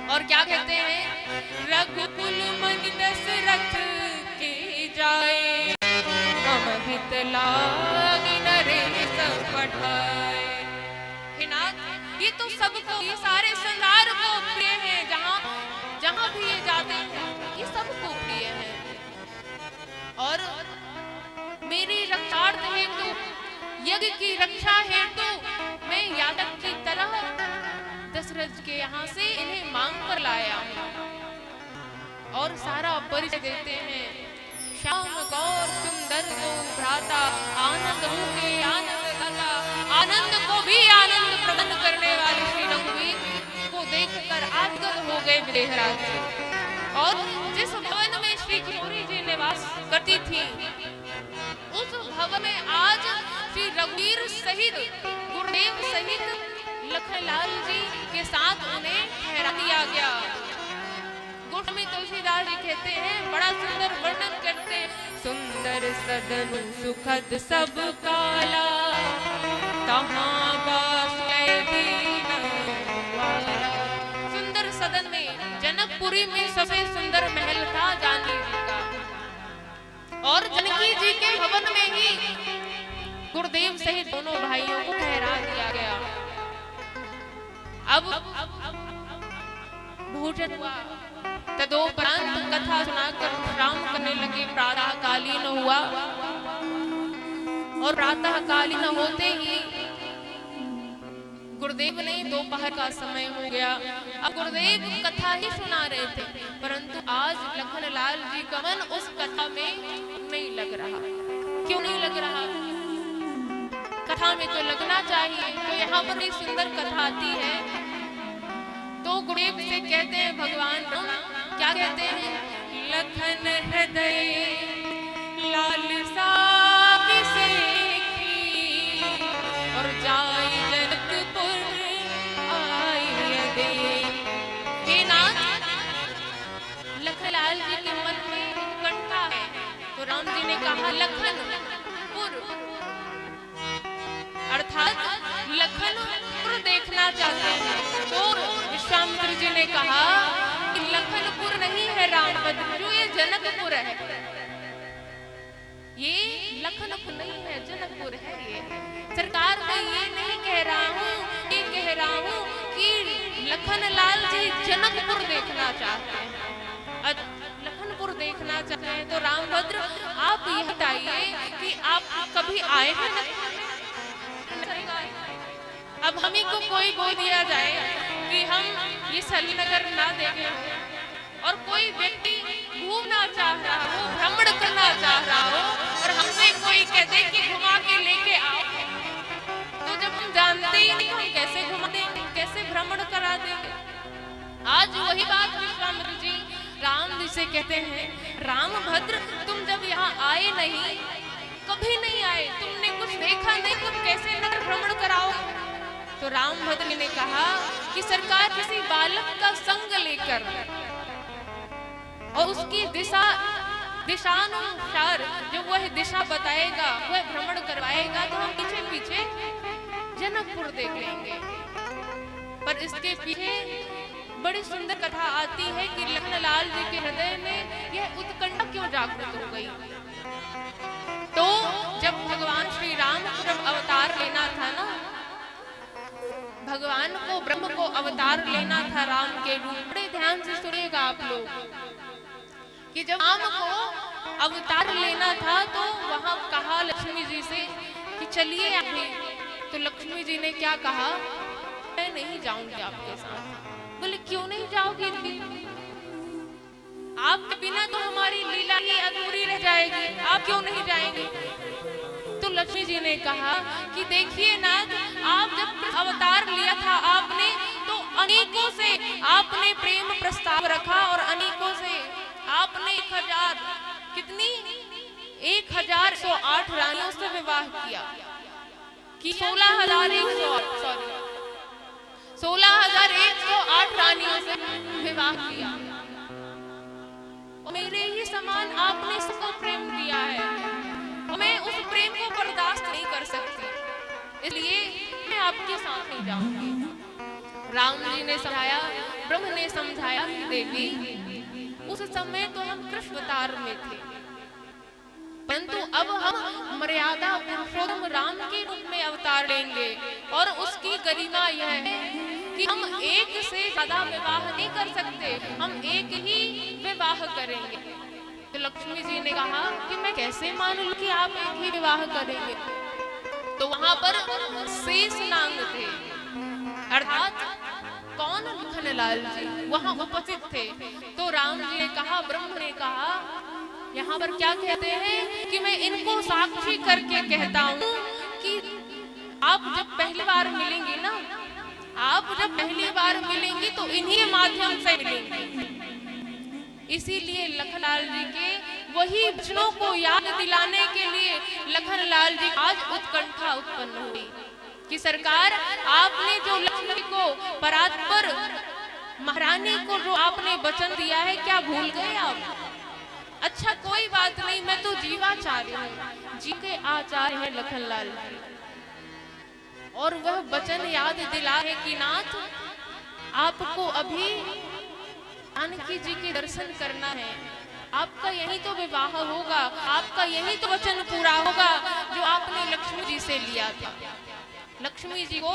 और क्या कहते हैं, रघुकुल मन दशरथ के जाए, मम हित लागी नरेश पठाए। हे नाथ, ये तो सबको, ये सारे संसार को प्रिय है। जहाँ भी ये जाते हैं ये सबको प्रिय है। और मेरी रक्षार्थ हेतु, यज्ञ की रक्षा हेतु मैं यादव की तरह दशरथ के यहाँ से इन्हें मांग कर लाया हूँ। और सारा परिचय देते हैं, श्याम गौर सुंदर को भ्राता, आनंद रूपे आनंद दाता, आनंद को भी आनंद प्रदान करने वाले श्री रघुवीर को देखकर आगत हो गए विदेहराज। और जिस भवन में श्री किशोरी जी निवास करती थी, उस भवन में आज श्री रघुवीर सहित, गुरुदेव सहित लखनलाल जी के साथ उन्हें ठहरा दिया गया। गोस्वामी तुलसीदास जी कहते हैं, बड़ा सुंदर वर्णन करते हैं, सुंदर सदन सुखद सब काला, तहाँ वास दीन वाला। सुंदर सदन में, जनकपुरी में सबसे सुंदर महल था जानकी जी का, और जानकी जी के भवन में ही गुरुदेव सहित दोनों भाइयों को ठहरा दिया गया। अब भोजन हुआ, तदोपरांत कथा सुनाकर विश्राम करने लगे। प्रातः कालीन हुआ और प्रातः कालीन होते ही गुरुदेव ने, दोपहर का समय हो गया, अब गुरुदेव कथा ही सुना रहे थे, परंतु आज लखनलाल जी का मन उस कथा में नहीं लग रहा। क्यों नहीं लग रहा? कथा में तो लगना चाहिए। तो यहाँ पर एक सुंदर कथा आती है। तो गुरुदेव से कहते हैं भगवान, क्या कहते हैं, लखन हृदय लालसा विसेखी, और जाय जनकपुर आए दे। हे नाथ, लखनलाल जी के मन में उत्कंठा है। तो राम जी ने कहा लखनपुर, अर्थात लखनपुर देखना चाहते हैं। तो विश्वामित्र जी ने कहा कि लखनपुर नहीं है रामभद्र, जो ये जनकपुर है, ये लखनपुर नहीं है, जनकपुर है। ये सरकार, मैं ये नहीं कह रहा हूँ, ये कह रहा हूँ कि लखनलाल जी जनकपुर देखना चाहते हैं, लखनपुर देखना चाहते हैं। तो रामभद्र, आप यह बताइए कि आप कभी आए हैं? अब हमी को कोई बोल दिया जाए कि हम ये सलीनगर ना देखें और कोई व्यक्ति घूमना चाह रहा हो, भ्रमण करना चाह रहा हो, और हमसे कोई कह दे कि घुमा के लेके आओ, तो जब हम जानते ही नहीं, हम कैसे घुमा देंगे, कैसे भ्रमण करा देंगे? आज वही बात विश्वामित्र जी राम जी से कहते हैं, रामभद्र तुम जब यहाँ आए नहीं, कभी नहीं आए, तुमने कुछ देखा नहीं, तुम कैसे नगर भ्रमण कराओ? तो रामभद्र ने कहा कि सरकार किसी बालक का संग लेकर और उसकी दिशानुसार जो वह दिशा बताएगा, वह भ्रमण करवाएगा, तो हम पीछे पीछे जनकपुर देख लेंगे। पर इसके पीछे बड़ी सुंदर कथा आती है कि लखनलाल जी के हृदय में यह उत्कंठा क्यों जागृत हो गई। तो जब भगवान श्री राम को जब अवतार लेना था ना, भगवान को ब्रह्म को अवतार लेना था राम के रूप। बड़े ध्यान से सुनिएगा आप लोग कि जब राम को अवतार लेना था तो वहां कहा लक्ष्मी जी से कि चलिए अभी। तो लक्ष्मी जी ने क्या कहा, मैं नहीं जाऊंगी आपके साथ। बोले क्यों नहीं जाओगी? आपके बिना तो हमारी लीला ही अधूरी रह जाएगी, आप क्यों नहीं जाएंगे? तो लक्ष्मी जी ने कहा कि देखिए नाथ, आप जब अवतार लिया था आपने, तो अनेकों से आपने प्रेम प्रस्ताव रखा और अनेकों से आपने 1108 रानियों से विवाह किया कि 16,108 रानियों से विवाह किया। मेरे ही समान आपने सबको प्रेम दिया है और मैं उस प्रेम को बर्दाश्त नहीं कर सकती, इसलिए मैं आपके साथ नहीं जाऊंगी। राम जी ने समझाया, ब्रह्म ने समझाया कि देवी उस समय तो हम कृष्ण अवतार में थे, परंतु अब हम मर्यादा पुरुषोत्तम राम के रूप में अवतार लेंगे और उसकी गरिमा यह है कि हम एक से ज्यादा विवाह नहीं कर सकते, हम एक ही विवाह करेंगे। तो लक्ष्मी जी ने कहा कि मैं कैसे मान लूं कि आप एक ही विवाह करेंगे? तो वहां पर शेषनाग थे, अर्थात कौन? लखनलाल जी वहां उपस्थित थे। तो राम जी ने कहा, ब्रह्म ने कहा, यहाँ पर क्या कहते हैं कि मैं इनको साक्षी करके कहता हूँ कि आप जब पहली बार मिलेंगी ना, आप जब पहली बार मिलेंगी तो इन्हीं माध्यम से मिलेंगी। इसीलिए लखनलाल जी के वही वचनों को याद दिलाने के लिए लखनलाल जी आज उत्कंठा उत्पन्न हुई कि सरकार आपने जो लक्ष्मी को परात्पर महारानी को जो आपने वचन दिया है, क्या भूल गए आप? अच्छा कोई बात नहीं, मैं तो जीवाचार्य हूँ, जी के आचार्य है लखनलाल जी, और वह वचन याद दिला है कि नाथ आपको अभी जानकी जी के दर्शन करना है, आपका यही तो विवाह होगा, आपका यही तो वचन पूरा होगा जो आपने लक्ष्मी जी से लिया था। लक्ष्मी जी को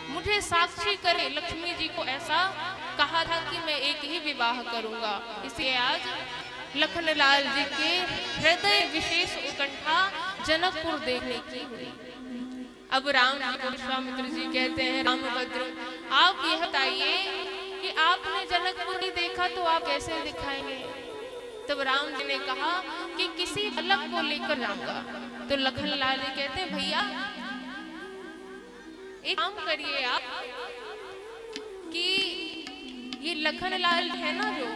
मुझे साक्षी करे, लक्ष्मी जी को ऐसा कहा था कि मैं एक ही विवाह करूंगा। इसलिए आज लखनलाल जी के हृदय विशेष उत्कंठा जनकपुर देखने की हुई। अब राम जी को विश्वामित्र जी कहते हैं, रामभद्र आप यह बताइए कि आपने जनकपुर नहीं देखा तो आप कैसे दिखाएंगे? तब राम जी ने कहा कि किसी बालक को लेकर जाऊंगा। तो लखनलाल जी कहते हैं, भैया एक काम करिए आप कि ये लखनलाल है ना, जो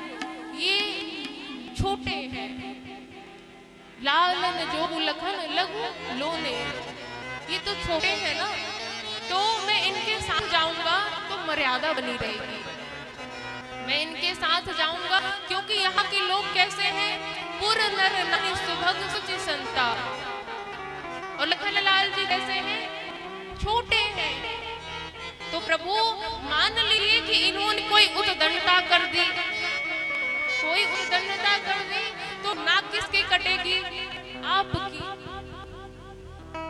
ये छोटे हैं, लालन जो लखन लघु लोने, ये तो छोटे हैं ना, तो मैं इनके साथ जाऊंगा तो मर्यादा बनी रहेगी। मैं इनके साथ जाऊंगा क्योंकि यहाँ के लोग कैसे हैं, पुर नर नारी सुभग सुचि संता, और लखनलाल जी कैसे हैं, छोटे हैं। तो प्रभु मान लीजिए कि इन्होंने कोई उद्दंडता कर दी, कोई उद्दंडता कर दी तो नाक किसकी कटेगी? आपकी।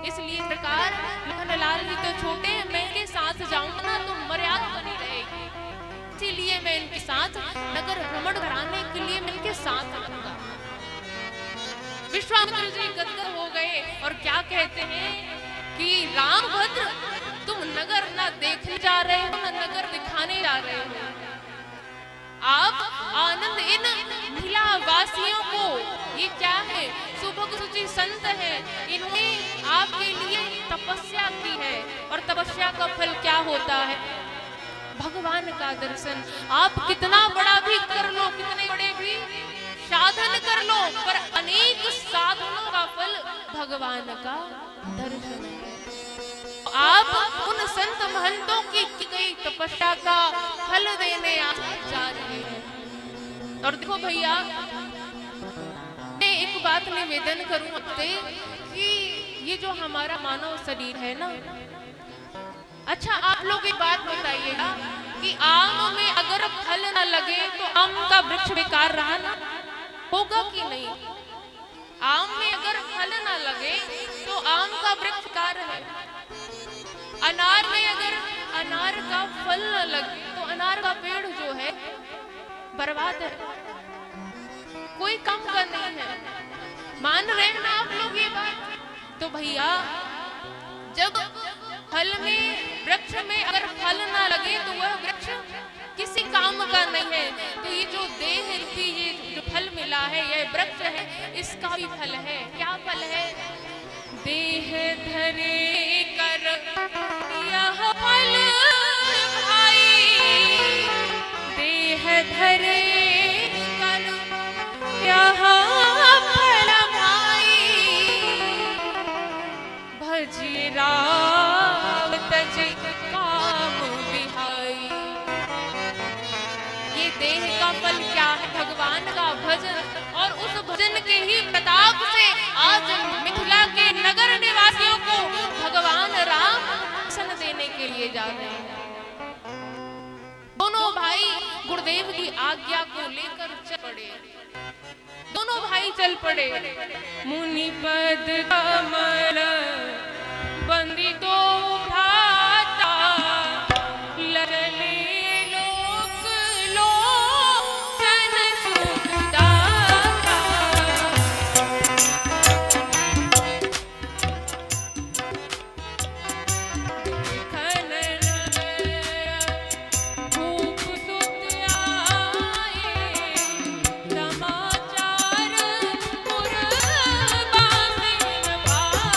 इसलिए सरकार लखनलाल जी तो छोटे हैं, मैं इनके साथ जाऊंगा ना तो मर्यादा बनी रहेगी, इसीलिए मैं इनके साथ नगर भ्रमण कराने के लिए मैं इनके साथ आऊंगा। विश्वामित्र जी गदगद हो गए और क्या कहते हैं कि रामभद्र तुम नगर ना देखने जा रहे हो ना नगर दिखाने जा रहे हो, आप आनंद इन महिला वासियों को, ये क्या है, सुभग सुचि संत है, इन्होंने आपके लिए तपस्या की है और तपस्या का फल क्या होता है? भगवान का दर्शन। आप कितना बड़ा भी कर लो, कितने बड़े भी साधन कर लो, पर अनेक साधनों का फल भगवान का दर्शन है। आप उन संत महंतों की गई तपस्या का फल देने जा रहे हैं। और देखो भैया, मैं एक बात निवेदन करूं आपसे कि ये जो हमारा मानव शरीर है ना, अच्छा आप लोग एक बात बताइएगा कि आम में अगर फल न लगे तो आम का वृक्ष बेकार रहा ना, होगा कि नहीं? आम में अगर फल न लगे तो आम का वृक्ष बेकार है। अनार में अगर अनार का फल न लगे तो अनार का पेड़ जो है बर्बाद है, कोई काम का नहीं है। मान रहे हैं ना आप लोग ये बात? तो भैया, जब फल में, वृक्ष में अगर फल ना लगे तो वह वृक्ष किसी काम का नहीं है। तो ये जो देह रूपी ये जो फल मिला है, यह वृक्ष है, इसका भी फल है। क्या फल है? देह धरे कर यह फल भाई, देह धरे कर यह फल भाई, भजिए राम तज काम बिहाई। ये देह का फल क्या है? भगवान का भजन। और उस भजन के ही प्रताप से आज मिथिला के नगर निवासियों को भगवान राम दर्शन देने के लिए जा रहे हैं। दोनों भाई गुरुदेव की आज्ञा को लेकर चल पड़े। दोनों भाई चल पड़े। मुनि पद कमल बंदी तो उठाता, लरले लोक लोचन सुखदाता। खन भूप सुत आए, समाचार पुरबासी भाए।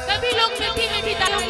सभी लोग मीठी मीठी तालियों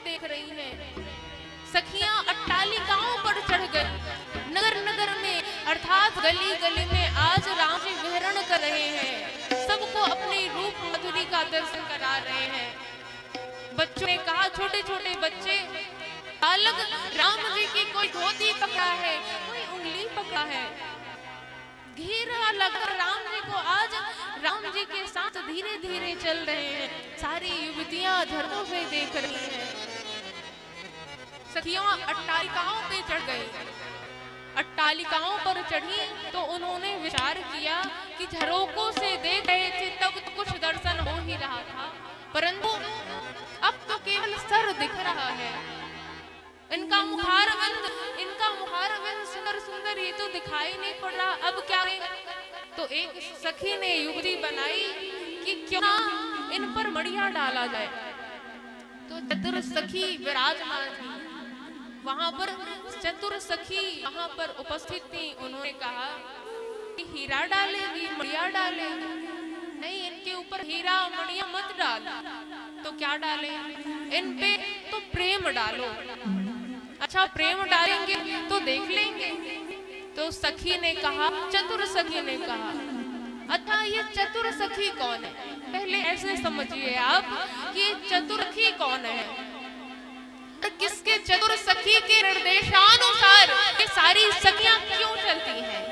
देख रही हैं। सखियां अट्टालिकाओं पर चढ़ गई। नगर नगर में अर्थात गली गली में आज राम जी विहरण कर रहे हैं। का दर्शन करा रहे हैं। बच्चों ने कहा, छोटे छोटे बच्चे, बालक राम जी की कोई धोती पकड़ा है, कोई उंगली पकड़ा है, घेरा लगा राम जी को। आज राम जी के साथ धीरे धीरे चल रहे हैं। सारी युवतियां झरों से देख रही हैं। सखियां अट्टालिकाओं पे चढ़ गई। अट्टालिकाओं पर चढ़ी तो उन्होंने विचार किया कि झरोकों से देख रहे थे तब तो कुछ दर्शन हो ही रहा था, परंतु अब तो केवल सर दिख रहा है। इनका मुखारविंद सुंदर सुंदर ये तो दिखाई नहीं पड़ रहा। अब क्या करें? तो एक सखी ने युक्ति बनाई कि क्यों ना इन पर मड़िया डाला जाए। तो चतुर सखी विराजमान थी वहां पर, चतुर सखी वहां पर उपस्थित थी। उन्होंने कहा कि हीरा डालेगी, मड़िया डालेगी? नहीं, इनके ऊपर हीरा मड़िया मत डाल। तो क्या डाले? इन पे तो प्रेम डालो। अच्छा, प्रेम डालेंगे तो देख लेंगे। तो सखी ने कहा, चतुर सखी ने कहा, अच्छा ये चतुर सखी कौन है? पहले ऐसे समझिए आप कि ये चतुर सखी कौन है, किसके चतुर सखी के निर्देशानुसार ये सारी सखियां क्यों चलती हैं?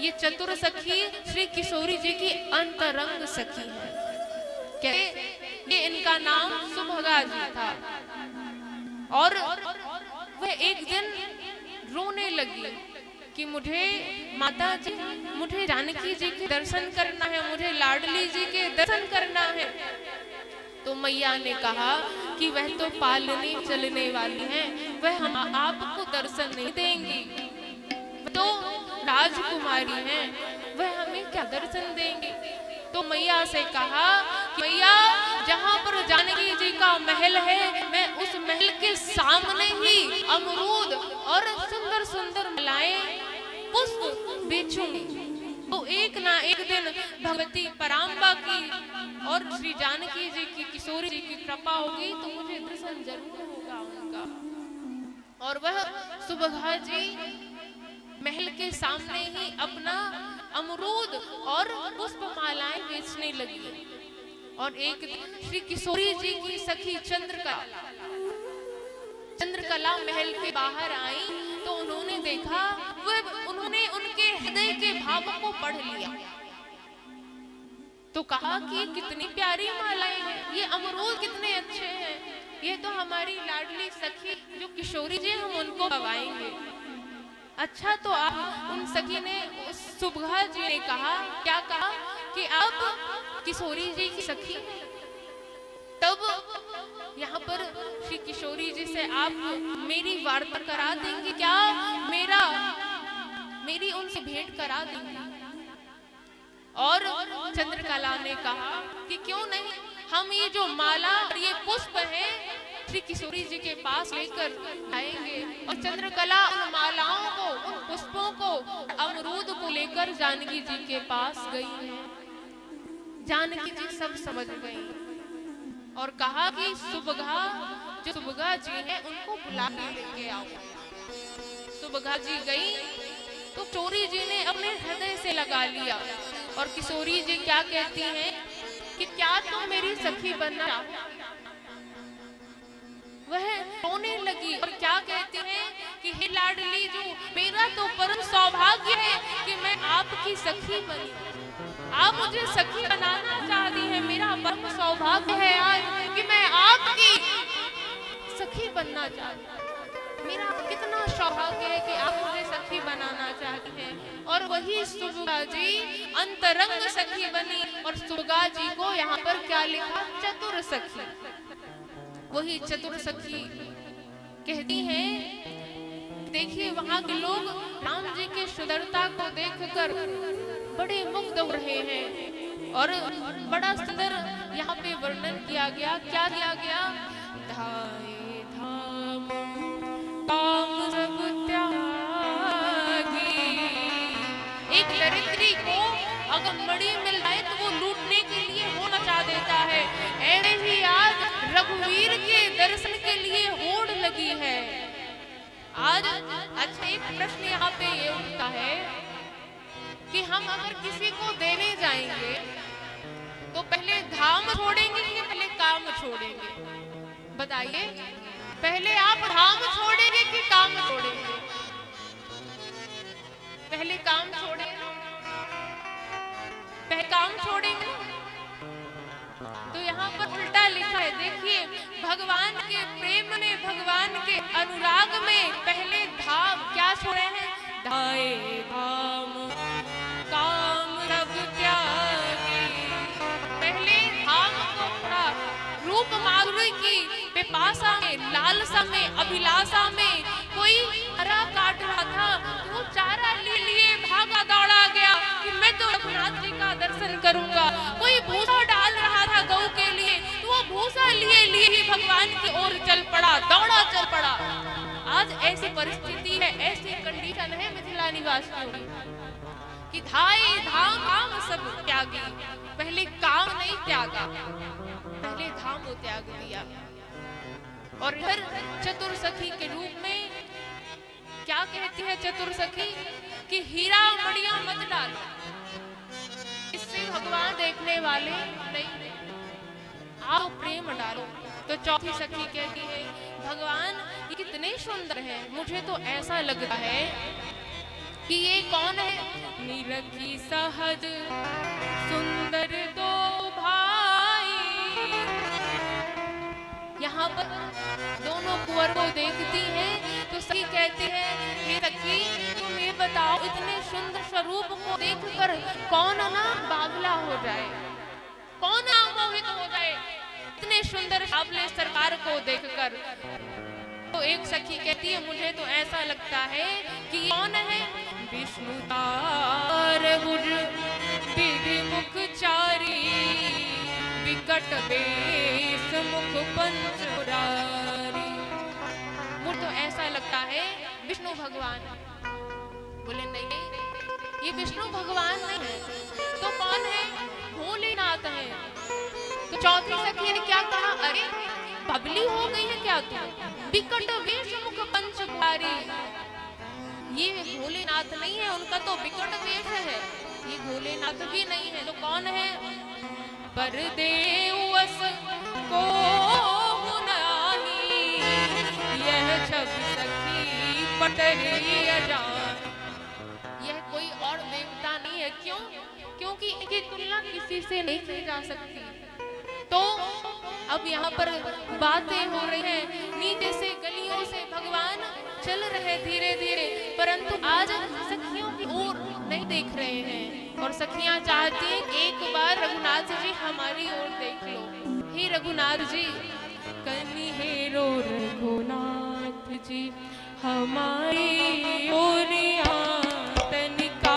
ये चतुर सखी श्री किशोरी जी की अंतरंग सखी है। ये इनका नाम सुभगा जी था। और वह एक दिन रोने लगी कि मुझे माता जी, मुझे जानकी जी के दर्शन करना है, मुझे लाडली जी के दर्शन करना है। तो मैया ने कहा कि वह तो पालने चलने वाली हैं, वह हम आपको दर्शन नहीं देंगी, तो राजकुमारी हैं, वह हमें क्या दर्शन देंगे? तो मैया से कहा कि मैया, जहाँ पर जानकी जी का महल है, मैं उस महल के सामने ही अमरूद और सुंदर सुंदर मालाएं, पुष्प बेचूंगी। तो एक ना एक दिन भगवती पराम्बा की और श्री जानकी जी की, किशोरी जी की कृपा होगी तो मुझे दर्शन जरूर होगा उनका। और वह सुभगा जी महल के सामने ही अपना अमरूद और पुष्प मालाएं बेचने लगी। और एक दिन श्री किशोरी जी की सखी चंद्रकला महल के बाहर आई तो उन्होंने देखा, उन्होंने उनके हृदय के भाव को पढ़ लिया। तो कहा कि कितनी प्यारी मालाएं हैं, ये अमरूद कितने अच्छे हैं, ये तो हमारी लाडली सखी जो किशोरी जी, हम उनको खवाएंगे। अच्छा, तो आप उन सखी ने, उस सुभगा जी ने कहा, क्या कहा कि आप किशोरी जी की सखी, तब यहाँ पर श्री किशोरी जी से आप मेरी वार्ता करा देंगे क्या? मेरी उनसे भेंट करा देंगे? और चंद्रकला ने कहा कि क्यों नहीं, हम ये जो माला और ये पुष्प है श्री किशोरी जी के पास लेकर आएंगे। और चंद्रकला उन मालाओं को, उन पुष्पों को, अमरूद को लेकर जानकी जी के पास गई है। जानकी जी सब समझ गई और कहा कि सुभगा जी हैं, उनको बुला के लेके आओ। सुभगा जी गई तो किशोरी जी ने अपने हृदय से लगा लिया। और किशोरी जी क्या कहती हैं कि क्या तुम मेरी सखी बनना चाहो? वह रोने लगी और क्या कहती हैं कि हे लाडली जो, मेरा तो परम सौभाग्य है कि मैं आपकी सखी बनी। आप मुझे सखी बनाना चाहती हैं, मेरा परम सौभाग्य है आज कि मैं आपकी सखी बनना चाहती हूँ। मेरा कितना सौभाग्य है कि आप मुझे सखी बनाना चाहती हैं। और वही सुभगा जी अंतरंग सखी बनी। और सुभगा जी को यहाँ पर क्या लिखा? चतुर सखी। वही चतुर सखी कहती हैं, देखिए वहां के लोग राम जी की सुंदरता को देखकर बड़े मुग्ध हो रहे हैं। और बड़ा सुंदर यहाँ पे वर्णन किया गया। क्या किया गया? धाये धाम काम सब त्यागी। एक दरिद्री को अगर मणि मिल जाए तो वो लूटने के लिए हो मचा देता है। ऐसे ही आज रघुवीर के दर्शन के लिए होड़ लगी है। आज अच्छा, एक प्रश्न यहाँ पे ये उठता है कि हम अगर किसी को देने जाएंगे तो पहले धाम छोड़ेंगे कि पहले काम छोड़ेंगे? बताइए, पहले आप धाम छोड़ेंगे कि काम छोड़ेंगे? पहले काम छोड़ेंगे, पहले काम छोड़ेंगे। तो यहाँ पर उल्टा लिखा है, देखिए, भगवान के प्रेम में, भगवान के अनुराग में पहले धाम क्या छोड़े हैं? धाए धाम काम सब त्यागी। पहले धाम को छोड़ा, रूप माधुरी की पिपासा में, लालसा में, अभिलाषा में। कोई हरा काट रहा था तो वो चारा लिए भागा दौड़ा गया कि मैं तो रघुनाथ जी का दर्शन करूंगा। कोई भूसा डाल रहा था गौ के लिए तो वो भूसा लिए ही भगवान की ओर चल पड़ा, दौड़ा चल पड़ा। आज ऐसी परिस्थिति है, ऐसी कंडीशन है मिथिला निवासियों की कि धाई धाम काम सब त्यागी। पहले काम नहीं त्यागा, पहले धाम को त्याग दिया। और इधर चतुर सखी के रूप में क्या कहती है चतुर सखी कि हीरा मड़िया मत डालो, इससे भगवान देखने वाले नहीं, आओ प्रेम डालो। तो चौथी सखी कहती है भगवान ये कितने सुंदर है, मुझे तो ऐसा लगता है कि ये कौन है? निरखी सहज सुंदर दो भाई। यहाँ पर दोनों कुंवर को देखती हैं तो सखी कहती है हे सखी तुम ये बताओ, इतने सुंदर स्वरूप को देखकर कौन ना बावला हो जाए, कौन ना मोहित हो जाए इतने सुंदर सावले सरकार को देखकर। तो एक सखी कहती है मुझे तो ऐसा लगता है कि कौन है? विष्णु तार मुख चारी, विकट वेश मुख पंच मुरारी। मुझे तो ऐसा लगता है विष्णु भगवान। बोले नहीं, ये विष्णु भगवान नहीं है, तो कौन है? भोलेनाथ है। तो चौथी सखी ने क्या कहा? अरे बबली हो गई है क्या तू? विकट वेश मुख पंच मुरारी। ये भोलेनाथ नहीं है, उनका तो विकट वेश है, ये भोलेनाथ भी नहीं है। तो कौन है? पर देवस को नाही, यह छब सखी पटरी अजान। यह कोई और देवता नहीं है। क्यों? क्योंकि इनकी तुलना किसी से नहीं की जा सकती। तो अब यहाँ पर बातें हो रही हैं, नीचे से गलियों से भगवान चल रहे धीरे धीरे, परंतु आज सखियों की ओर नहीं देख रहे हैं। और सखियां चाहती हैं एक बार रघुनाथ जी हमारी ओर देख लो। हे रघुनाथ जी, कनी हेरो रघुनाथ जी हमारी ओर तनिका।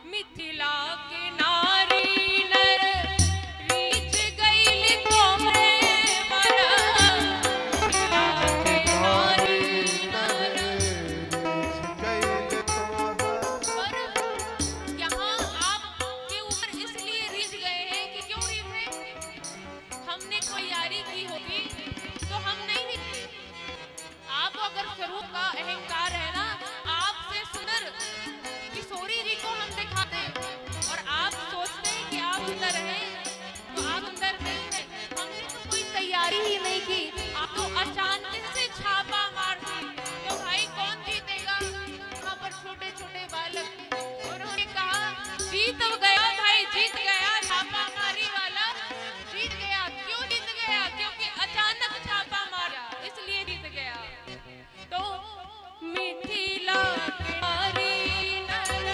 मिथिला के नारी नर रीछ गइल तोहरे बर। मिथिला के नारी नर पर यहाँ आपके ऊपर इसलिए रीझ गए हैं कि क्यों रीझे? हमने तैयारी की होगी तो हम नहीं रीझते। आप अगर स्वरूप का अहंकार है ना, आपसे सुंदर किशोरी जी को हम दिखाते हैं और आप सोचते हैं कि आप सुंदर हैं, तो आप सुंदर नहीं हैं। हमने तो कोई तैयारी ही नहीं की, आप तो अचानक से छापा मार दी। तो भाई कौन जीतेगा? वहाँ पर छोटे छोटे बालक उन्होंने कहा जीत गया भाई, जीत गया, छापा मारी वाला जीत गया। क्यों जीत गया? क्योंकि अचानक छापा मारा, इसलिए जीत गया। तो मिथिला के नारी नर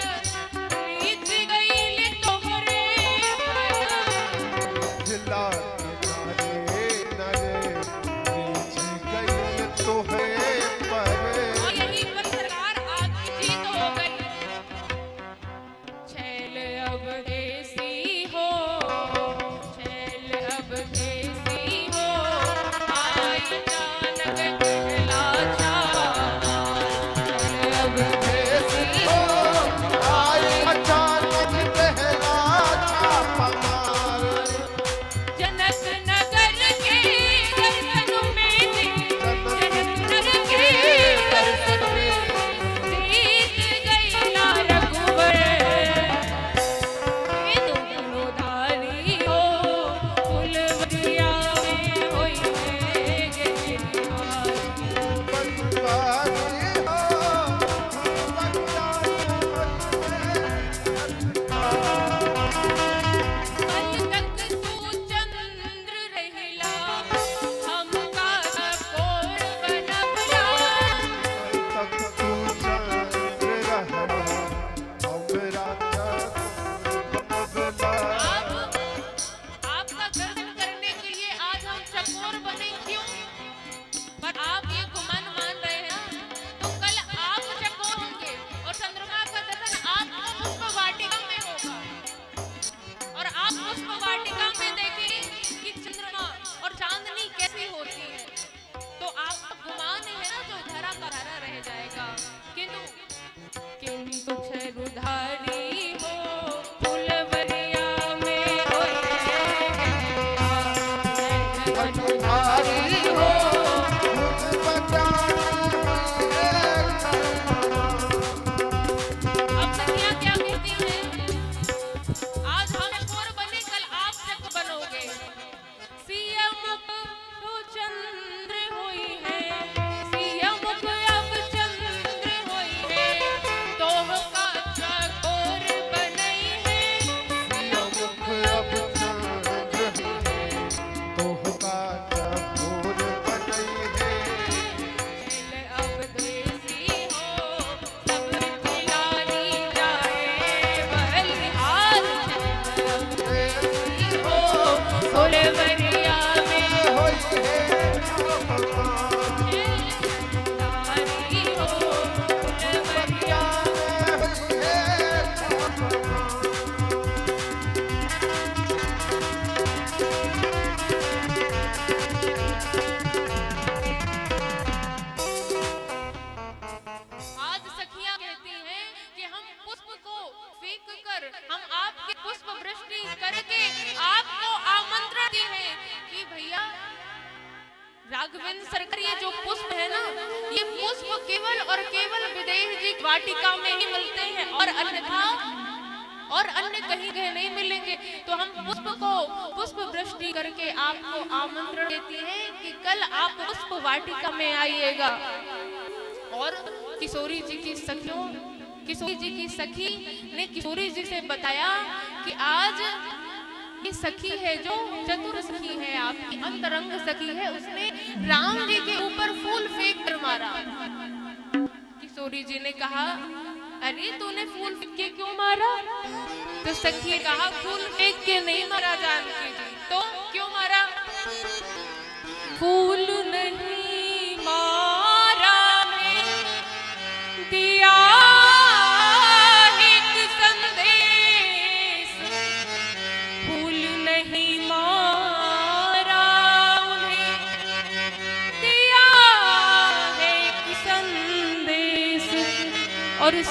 रीछ गइल तोहरे बर। और यहीं पर सरकार आपकी जीत हो गई। छैल अब देसी हो, छैल अब देसी हो, आई जानक कहला छाप। छैल अब देसी हो, जनक नगर के दर्शन में जी, जनक नगर के दर्शन में जीत गइला रघुवर। ये तो मनोधारी हो, फुलवरिया में होई है गेलिहार। कल तक तू चंद्र रहिला, हमका कोर बनबला। आपका दर्शन करने के लिए आज हम चकोर बने, क्यों? पर आप ये गुमान मान रहे हैं ना, तो कल आप चकोर होंगे और चंद्रमा का दर्शन आपको पुष्प वाटिका में होगा। और आप पुष्प वाटिका में देखेंगे कि चंद्रमा और चांदनी कैसी होती है, तो आपका गुमान है ना जो धरा का धरा रह जाएगा। किंतु छैरुधारी हो, फुलवरिया में होई है गेलिहार। हो अब सखियां क्या कहती हैं? आज हम चकोर बने, कल आप चक बनोगे। सिया मुख तो चंद्र होई है, सिया मुख अब चंद्र होई है, तोहका चकोर बनई है। सिया मुख अब छैल अब देसी हो, सब मिथिलानी जाए बलिहार। छैल अब देसी हो, फुलवरिया में छैलधारी हो, फुलवरिया। आज सखियां कहती हैं कि हम पुष्प को फेंक कर, हम आपकी पुष्प वृष्टि करके आपको आमंत्रण दी है कि भैया राघवेंद्र सरकार, ये जो पुष्प है ना, ये पुष्प केवल और केवल विदेह जी वाटिका में ही मिलते हैं और अन्यथा और अन्य कहीं कहीं नहीं मिलेंगे। तो हम पुष्प को पुष्प वृष्टि करके आपको आमंत्रण देती हैं कि कल आप पुष्प वाटिका में आइएगा। और किशोरी जी की सखियों, किशोरी जी की सखी ने किशोरी जी से बताया कि आज ये सखी है जो चतुर सखी है, आपकी अंतरंग सखी है, उसने राम जी के ऊपर फूल फेंक कर मारा। किशोरी जी ने कहा अरे तूने फूल फेंक के क्यों मारा? तो सखी ने कहा फूल फेंक के नहीं मारा जानकी जी, तो क्यों मारा? फूल नहीं मारा मैं, दिया एक संदेश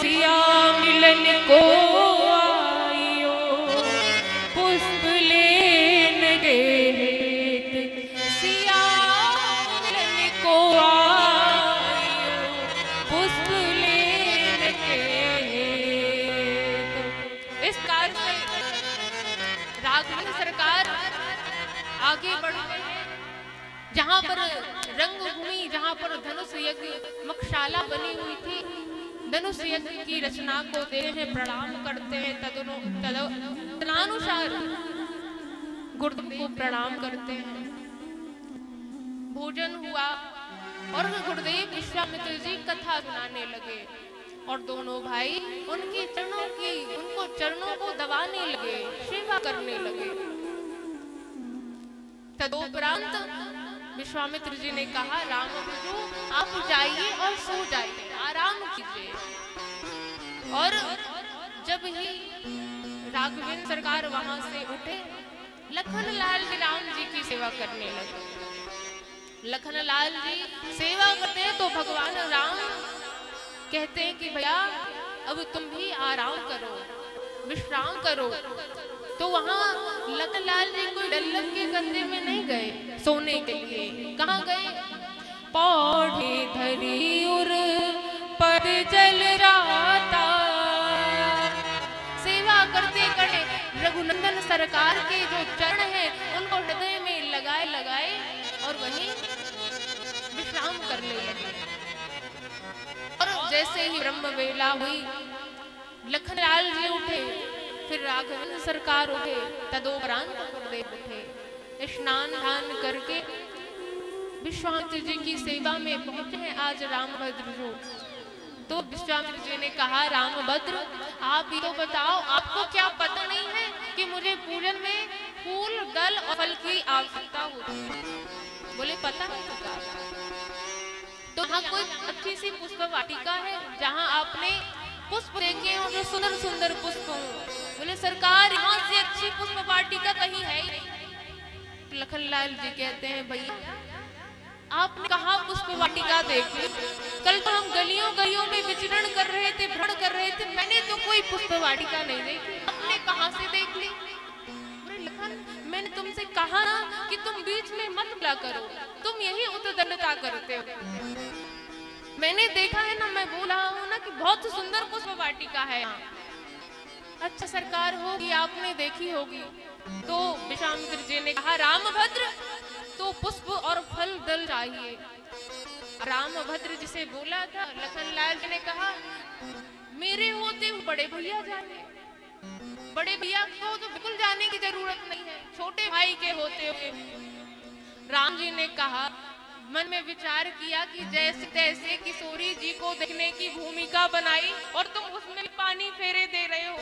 सिया मिलन को आइयो, पुष्प लेन गेत सिया मिलन को आइयो, पुष्प लेन गेत। इस कार्य से राघवेंद्र सरकार आगे बढ़ते हैं। जहाँ पर रंगभूमि, जहाँ पर धनुष यज्ञ मक्षाला बनी हुई थी, धनुष यज्ञ की रचना को देखते हैं, प्रणाम करते हैं। तदनुसार गुरुदेव को प्रणाम करते हैं। भोजन हुआ और गुरुदेव विश्वामित्र जी कथा सुनाने लगे और दोनों भाई उनको चरणों को दबाने लगे, सेवा करने लगे। तदोपरांत विश्वामित्र जी ने कहा, राम प्रभु आप जाइए और सो जाइए, आराम कीजिए। और जब ही राघवेंद्र सरकार वहां से उठे, लखनलाल राम जी की सेवा करने लगे। लखनलाल जी सेवा करते हैं तो भगवान राम कहते हैं कि भैया अब तुम भी आराम करो, विश्राम करो। तो वहां लखनलाल जी कोई डल्लम के गंदे में नहीं गए सोने के लिए। कहाँ गए? पौधे धरी उर पर जल राता। सेवा करते करते रघुनंदन सरकार के जो चरण हैं उनको हृदय में लगाए और वहीं विश्राम करने लगे। और जैसे ही ब्रह्म वेला हुई, लखनलाल जी उठे, फिर राघवेंद्र सरकार उठे, तदोपरांत गुरुदेव उठे। स्नान ध्यान करके विश्वामित्र जी की सेवा में पहुंचे हैं आज रामभद्र जी। तो विश्वामित्र जी ने कहा, रामभद्र आप ही तो बताओ, आपको क्या पता नहीं है कि मुझे पूजन में फूल, दल और फल की आवश्यकता होती है? बोले पता नहीं होगा। तो यहाँ कोई अच्छी सी पुष्प वाटिका है जहाँ आपने पुष्प देखे और जो सुंदर सुंदर पुष्प हो? बोले सरकार यहाँ से अच्छी पुष्प वाटिका कहीं है ही नहीं। लखनलाल जी कहते हैं, भैया आपने कहा पुष्प वाटिका देखी? कल तो हम गलियों गलियों में विचरण कर रहे थे, भ्रमण कर रहे थे, मैंने तो कोई पुष्प वाटिका नहीं देखी। आपने कहाँ से देख ली? लखन मैंने तुमसे कहा ना कि तुम बीच में मत बोला करो, तुम यही उद्दंडता करते हो। मैंने देखा है ना, मैं बोल रहा हूँ ना कि बहुत सुंदर पुष्प वाटिका है यहाँ। अच्छा सरकार होगी, आपने देखी होगी। तो विश्वामित्र जी ने कहा, रामभद्र तो पुष्प और फल दल चाहिए। रामभद्र जिसे बोला था, लखनलाल जी ने कहा, मेरे होते हुए बड़े भैया जाने, बड़े भैया को तो बिल्कुल जाने की जरूरत नहीं है, छोटे भाई के होते हुए। राम जी ने कहा, मन में विचार किया कि जैसे तैसे किशोरी जी को देखने की भूमिका बनाई और तुम उसमें पानी फेरे दे रहे हो।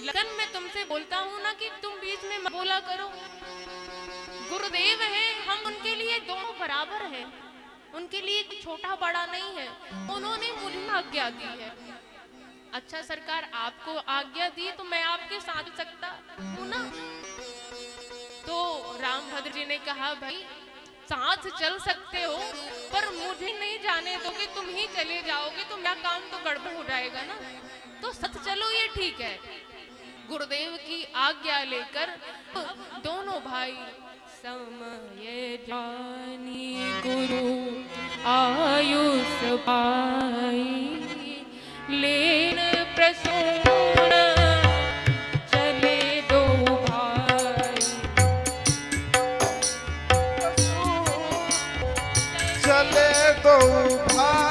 लखन मैं तुमसे बोलता हूँ ना कि तुम बीच में मत बोला करो। गुरुदेव हैं, हम उनके लिए दोनों बराबर हैं, उनके लिए छोटा बड़ा नहीं है। उन्होंने मुझे आज्ञा दी है। अच्छा सरकार आपको आज्ञा दी तो मैं आपके साथ सकता हूँ ना। तो रामभद्र जी ने कहा, भाई साथ चल सकते हो पर मुझे नहीं जाने दोगे, तुम ही चले जाओगे तो मेरा काम तो गड़बड़ हो जाएगा ना। तो साथ चलो ये ठीक है। गुरुदेव की आज्ञा लेकर दोनों भाई समय जानी गुरु आयुष पाई, लेन प्रसून चले दो भाई। चले दो भाई,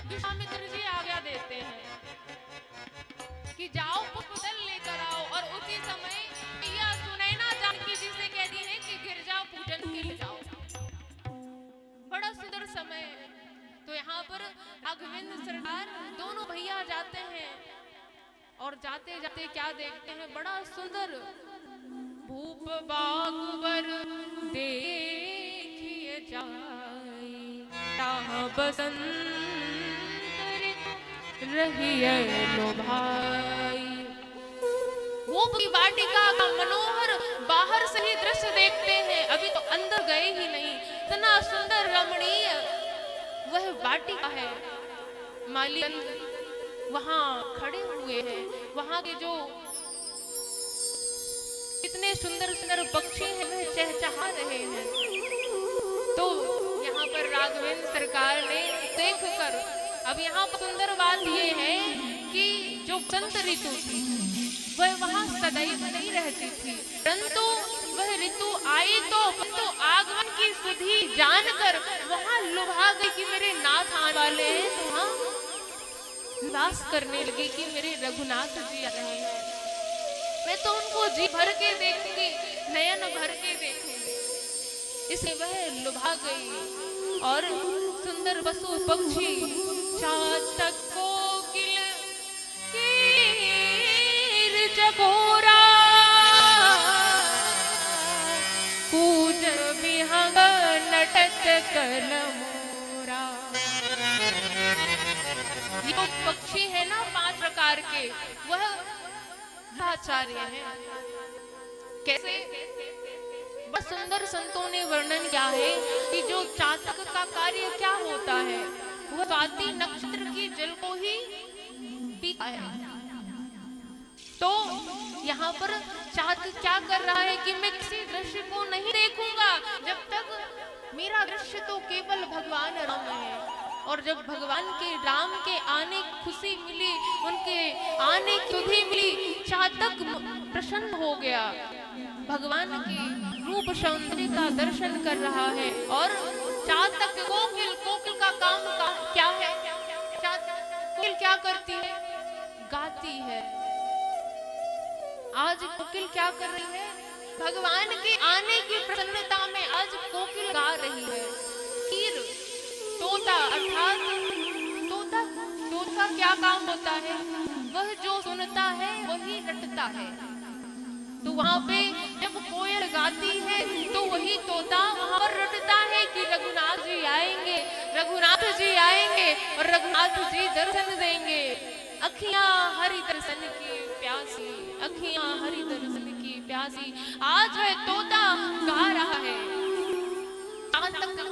विश्वामित्र जी आज्ञा देते हैं कि जाओ पुष्पदल लेकर आओ, और उसी समय मैया सुनैना जानकी जी से कहती है कि गिर जाओ पूजन के लिए जाओ। बड़ा सुंदर समय है। तो यहाँ पर राघवेंद्र सरकार दोनों भैया जाते हैं, और जाते जाते क्या देखते हैं, बड़ा सुंदर भूप बागुबर देखिए जाई, बसंत रहिए लो भाई। वो पूरी वाटिका का मनोहर बाहर से ही दृश्य देखते हैं, अभी तो अंदर गए ही नहीं। इतना सुंदर रमणीय वह वाटिका है। माली वहां खड़े हुए हैं, वहां के जो इतने सुंदर सुंदर पक्षी हैं वह चहचहा रहे हैं। तो यहाँ पर राघवेंद्र सरकार ने देखकर, अब यहाँ पर सुंदर बात ये है कि जो बसंत ऋतु थी वह वहां सदैव नहीं रहती थी, परंतु वह ऋतु आई तो आगमन की सुधि जानकर वहां लुभा गई कि मेरे नाथ आने वाले हैं, तो वहां निवास करने लगी कि मेरे रघुनाथ जी आ रहे हैं। मैं तो उनको जी भर के देखूंगी, नयन भर के देखूंगी। इसलिए वह लुभा गई। और सुंदर पशु पक्षी चातक कोकिल कीर चकोरा कूज विहंग नटत कलमोरा। ये पक्षी है ना 5 प्रकार के, वह आचार्य है। कैसे? बड़ा सुंदर संतों ने वर्णन किया है कि जो चातक का कार्य क्या होता है, वह स्वाति नक्षत्र की जल को ही पीता है। तो यहाँ पर चातक क्या कर रहा है कि मैं किसी दृश्य को नहीं देखूंगा जब तक मेरा दृश्य तो केवल भगवान राम है। और जब भगवान के राम के आने की खुशी मिली, उनके आने की सुधि मिली, चातक प्रसन्न हो गया। भगवान के रूप सौंदर्य का दर्शन कर रहा है। और चातक कोकिल, कोकिल का काम क्या है? कोकिल क्या करती है? गाती है। आज कोकिल क्या कर रही है? भगवान के आने की प्रसन्नता में आज कोकिल गा रही है। कीर तोता, अर्थात तोता क्या काम होता है? वह जो सुनता है वही रटता है। तो वहाँ पे जब कोयल गाती है तो वही तोता वहाँ पर रटता है कि रघुनाथ जी आएंगे, रघुनाथ जी आएंगे और रघुनाथ जी दर्शन देंगे। अखियां हरि दर्शन की प्यासी, अखियां हरि दर्शन की प्यासी। आज है तोता गा रहा है।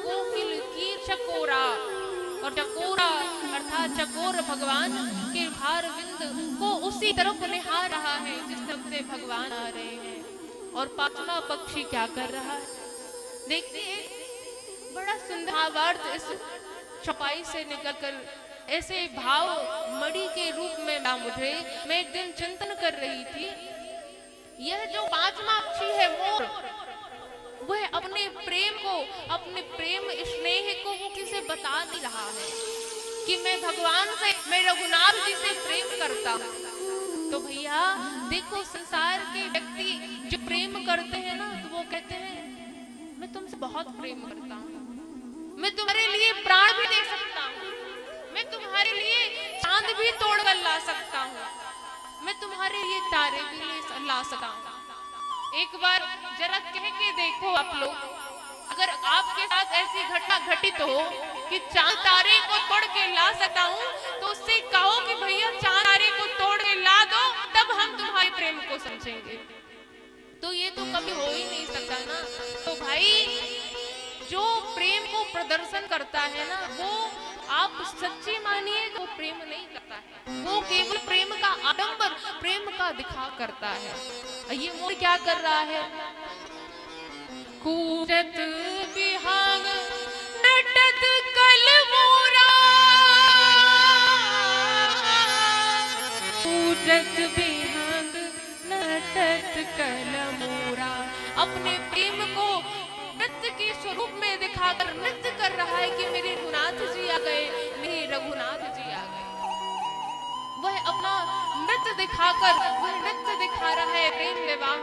कोकिल कीर चकोरा, और चकोरा अर्थात चकोर भगवान के भार विंद को उसी तरफ निहार रहा है जिस तरफ से भगवान आ रहे हैं। और 5वां पक्षी क्या कर रहा है? देखते हैं, बड़ा सुंदर भावार्थ इस छपाई से निकलकर ऐसे भाव मणि के रूप में ना मुझे। मैं एक दिन चिंतन कर रही थी, यह जो 5वां पक्षी है मोर, वह अपने प्रेम को, अपने प्रेम स्नेह को वो किसे बता नहीं रहा है कि मैं भगवान से, मैं रघुनाथ जी से प्रेम करता हूँ। तो भैया देखो, संसार के व्यक्ति जो प्रेम करते हैं ना, तो वो कहते हैं मैं तुमसे बहुत प्रेम करता हूँ, मैं तुम्हारे लिए प्राण भी दे सकता हूँ, मैं तुम्हारे लिए चांद भी तोड़कर ला सकता हूँ, मैं तुम्हारे लिए तारे भी ला सकता हूँ। एक बार जरा कह के देखो आप लोग, अगर आपके साथ ऐसी घटना घटित हो कि चांद तारे को तोड़ के ला सकता हूँ, तो उससे कहो कि भैया चांद तारे को तोड़ के ला दो, तब हम तुम्हारे प्रेम को समझेंगे। तो ये तो कभी हो ही नहीं सकता ना। तो भाई जो प्रेम को प्रदर्शन करता है ना, वो आप सच्ची मानिए वो प्रेम नहीं करता है, वो केवल प्रेम का आडंबर, प्रेम का दिखा करता है। ये मोर क्या कर रहा है? कूजत बिहाग नटत कलमोरा, कूजत बिहाग नटत कलमोरा। अपने प्रेम को नृत्य के स्वरूप में दिखाकर नृत्य कर रहा है कि मेरे रघुनाथ जी आ गए, मेरे रघुनाथ जी आ गए। वह अपना नृत्य दिखाकर वह नृत्य दिखा रहा है। प्रेम विवाह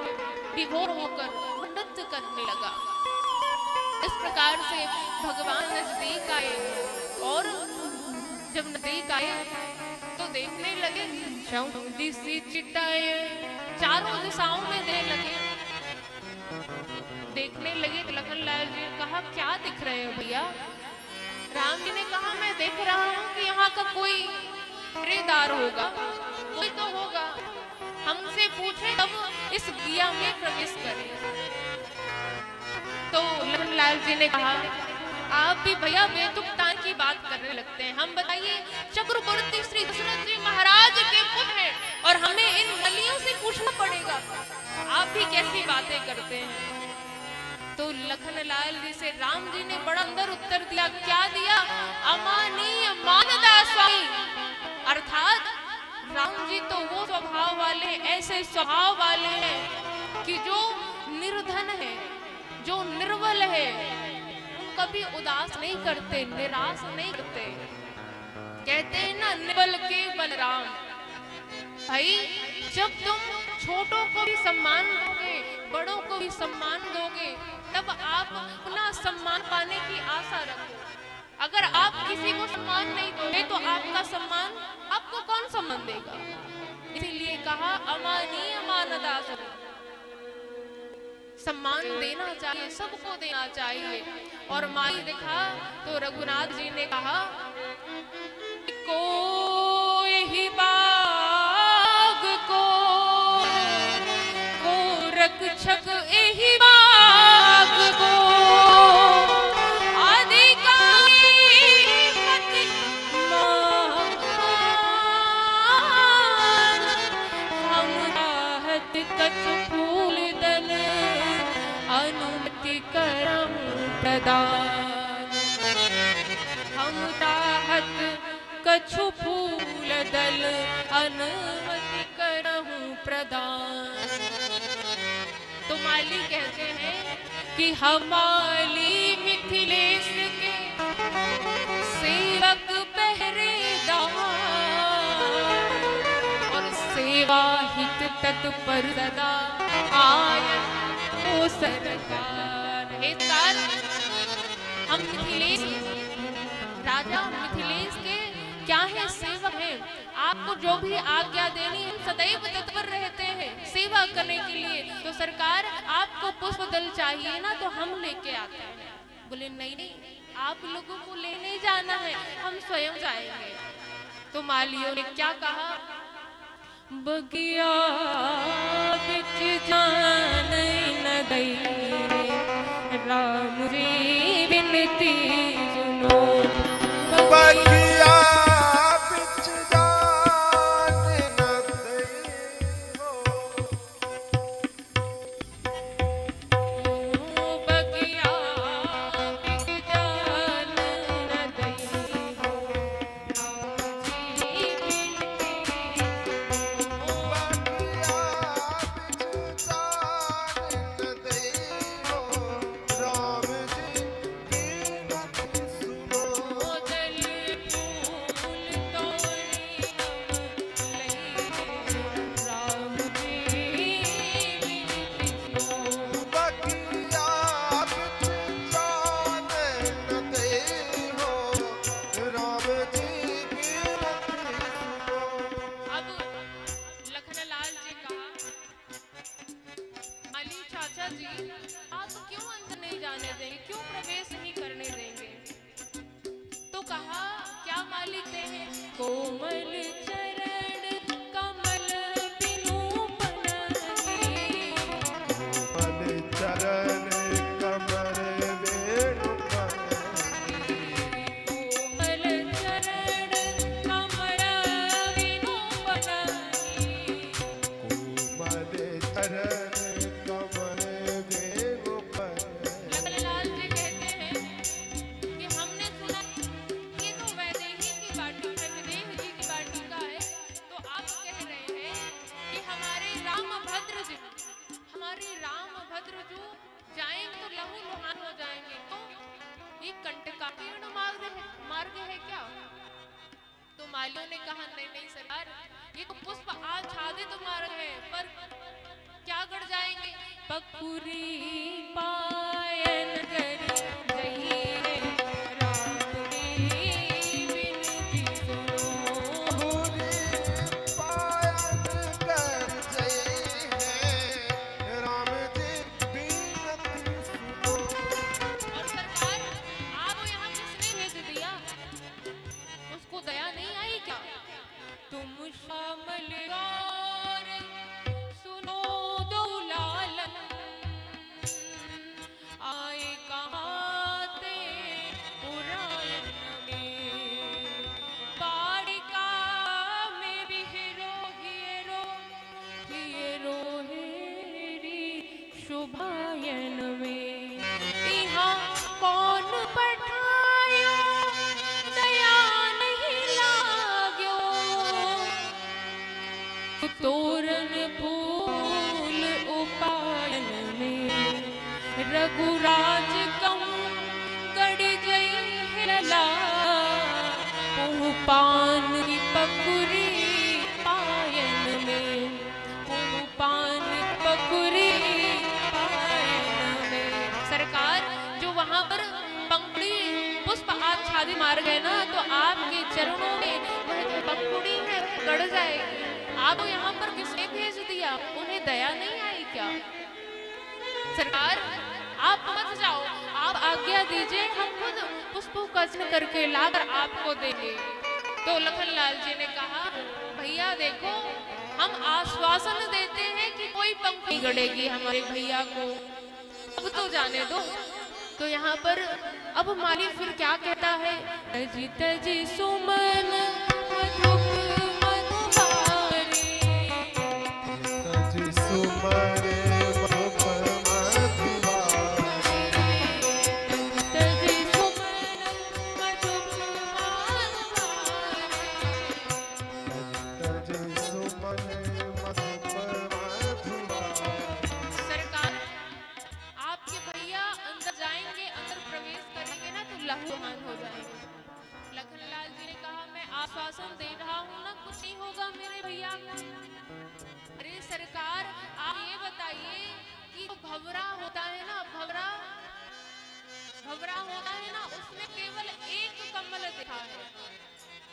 विभोर होकर वह नृत्य करने लगा। इस प्रकार से भगवान नजदीक आए और जब नजदीक आए तो देखने लगे चौंधी सी चिताएं चारों दिशाओं में देने लगे। देखने लगे तो लखनलाल जी ने कहा क्या दिख रहे हो भैया? राम जी ने कहा मैं देख रहा हूँ कि यहाँ का कोई पहरेदार होगा, कोई तो होगा, हमसे पूछे तब इस दिया में प्रवेश करें। तो लखनलाल जी ने कहा आप भी भैया बेतुकता की बात करने लगते हैं। हम बताइए चक्रवर्ती श्री दशरथ जी महाराज के पुत्र हैं और हमें इन नलियों से पूछना पड़ेगा, आप भी कैसी बातें करते हैं? तो लखनलाल जी से राम जी ने बड़ा अंदर उत्तर दिया। क्या दिया? अमानीय मानदास स्वामी। अर्थात राम जी तो वो स्वभाव वाले, ऐसे स्वभाव वाले हैं कि जो निर्धन है, जो निर्बल है, कभी उदास नहीं करते, निराश नहीं करते। कहते हैं ना निर्बल के बलराम। भाई जब तुम छोटों को भी सम्मान दोगे, बड़ों को भी सम्मान दोगे, तब आप अपना सम्मान पाने की आशा रखो। अगर आप किसी को सम्मान नहीं दोगे तो आपका सम्मान आपको कौन सम्मान देगा? इसीलिए कहा अमानीय मानदास। सम्मान देना चाहिए, सबको देना चाहिए। और माई देखा तो रघुनाथ जी ने कहा कोई ही बाग को रक्षक यही बाग को हम दाहत कछु फूल दल अनुमति करहूं प्रदान। तो माली कहते हैं कि हमारी मिथिलेश के सेवक पहरेदार और सेवा हित तत्पर सदा आए ओ सरकार। हे सरकार, हम मिथिलेश राजा मिथिलेश के क्या है? सेवक हैं। आपको जो भी आज्ञा देनी है सदैव तत्पर रहते हैं सेवा करने के लिए। तो सरकार आपको पुष्प दल चाहिए ना, तो हम लेके आते हैं। बोले नहीं नहीं, आप लोगों को लेने जाना है, हम स्वयं जाएंगे। तो मालियों ने क्या कहा? बगिया बिच जान न दई राम जी बिनती सुनो। बगिया बिच जान न दई हो, बगिया बिच जान न दई हो, राम जी बिनती सुनो। बगिया बिच जान न दई हो, राम जी बिनती सुनो। बगिया बिच जान न दई हो, राम जी बिनती सुनो। अब लखनलाल जी कहा अली चाचा जी आप क्यों अंदर नहीं जाने देंगे, क्यों प्रवेश नहीं करने देंगे? तो कहा क्या मालिक दे हैं? कोमल चरण कमल बिनु बनहि, कोमल चरण कमल वेणु बनहि, कोमल चरण कमल बिनु बनहि। कोमल चरण कमल वेणु बनहि। लखनलाल जी कहते हैं कि हमने सुना ये तो वैदेही की वाटिका, वैदेही जी की वाटिका है, तो आप कह रहे हैं कि हमारे रामभद्र जी जाएंगे तो लहू लुहान हो जाएंगे। तो ये कंटकाकीर्ण मार्ग है क्या? तो मालियों ने कहा नहीं नहीं सरकार, ये तो पुष्प आच्छादित मार्ग है, पर क्या गढ़ जाएंगे? पकुरी पायन करी जइए राम की विनती सुनो। पूरी पायन कर जय है राम जी बिनती सुनो। और सरकार आपको यहाँ किसने भेज दिया? उसको दया नहीं आई क्या? तुम शामल गौर सुनो दो लालन, आए कहाँ ते पुराण में, बाड़िका में भी हीरो हेरी शोभायन में। यहाँ कौन पठायो दया नहीं लाग्यो, तोरण फूल उपायन में, रघुराज कम गढ़ जई लला, पान की पकुरी पायन में, पान पकुरी पायन में। सरकार जो वहां पर पंखुड़ी पुष्प आच्छादित मार्ग है ना, तो आपके चरणों में वह जो पंखुड़ी है गड़ जाएगी। आपको यहाँ पर किसने भेज दिया? उन्हें दया नहीं आई क्या? सरकार आप मत जाओ, आप आज्ञा दीजिए, हम खुद पुष्पों का अर्चन करके लाकर आपको देंगे। तो लखनलाल जी ने कहा, भैया देखो, हम आश्वासन देते हैं कि कोई पंखुड़ी गड़ेगी हमारे भैया को, अब तो जाने दो। तो यहाँ पर अब माली फिर क्या कहता है? तजी तजी सुमन मधुप मधुबारी, तजी सुमन मधुप मधुबारी, तजी सुमन मधुप मधुबारी। तजी सुमन मधुप मधुबारी। सरकार आपके भैया अंदर जाएंगे, अंदर प्रवेश करेंगे ना, तो लहूलुहान हो जाएंगे। लखनलाल जी ने कहा, मैं आश्वासन दे रहा हूँ ना, कुछ नहीं होगा मेरे भैया को। अरे सरकार आप ये बताइए कि जो भंवरा होता है ना, भंवरा होता है ना, उसमें केवल एक कमल देखा है,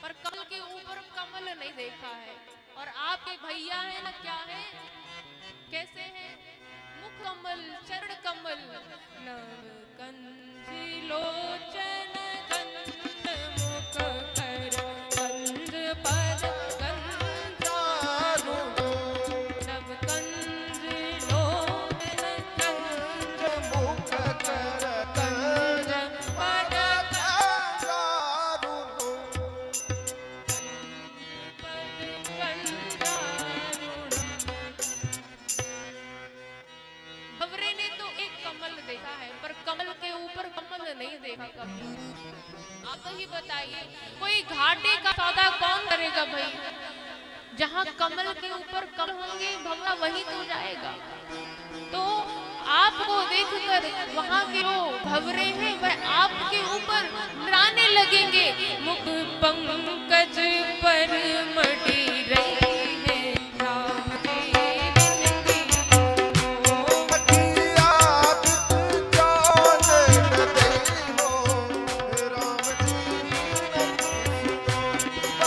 पर कमल के ऊपर कमल नहीं देखा है। और आपके भैया है ना, क्या है, कैसे है? मुख कमल, चरण कमल, नव कंजी लोचन गंध मुख कर गंध पद गंधारू, नव कंजी लोचन गंध मुख कर गंध पद गंधारू, पद गंधारू। भंवरे ने तो एक कमल देखा है, पर कमल के ऊपर कमल नहीं देखा कभी। आप ही बताइए, कोई घाटे का सौदा कौन करेगा भाई? जहाँ कमल के ऊपर कमल होंगे, भंवरा वही तो जाएगा। तो आपको देखकर वहाँ के जो भंवरे हैं वह आपके ऊपर मराने लगेंगे। मुख पंकज पर मटी रही है राम की विनती सुनो। अखिया जान न देहो राम जी बिनती सुनो।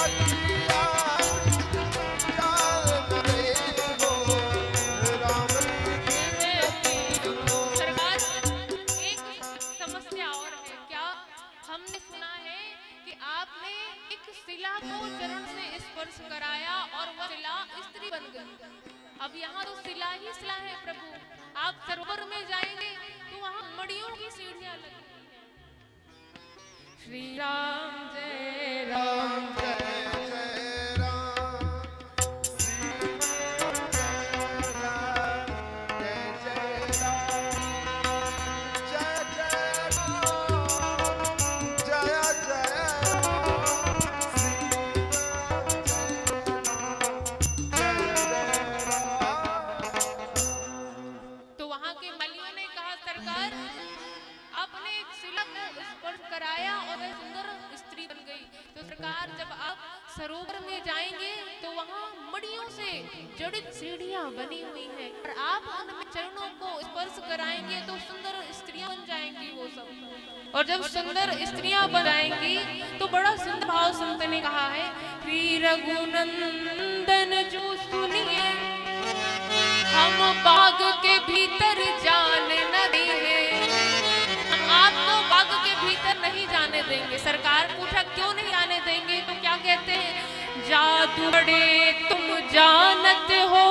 अखिया जान न देहो राम जी। सरकार एक समस्या और है क्या? हमने सुना है कि आपने एक शिला को चरण से स्पर्श कराया और वह शिला स्त्री बन गई। अब यहाँ तो शिला ही शिला है प्रभु। आप सरोवर में जाएंगे तो वहाँ मड़ियों की सीढ़ियां लगी हैं। श्री राम जय राम जय जय राम श्री राम जय जय राम जय जय राम जय जय राम श्री राम जय जय राम। तो वहां के मलियों ने कहा, सरकार आपने एक शिला को स्पर्श कराया और वह सुंदर स्त्री बन गई। तो सरकार जब मड़ियों से जड़ित सीढ़ियां बनी हुई हैं और आप उनमें चरणों को स्पर्श कराएंगे तो सुंदर स्त्रियां बन जाएंगी वो सब। और जब सुंदर स्त्रियां बन जाएंगी तो बड़ा सुंदर भाव संत ने कहा है, श्री रघुनंदन जो सुनिए हम बाग के भीतर जाने न देंगे। हम आपको बाग के भीतर नहीं जाने देंगे। सरकार पूछा क्यों नहीं आने देंगे, तो क्या कहते हैं, जादू बड़े तुम जानते हो,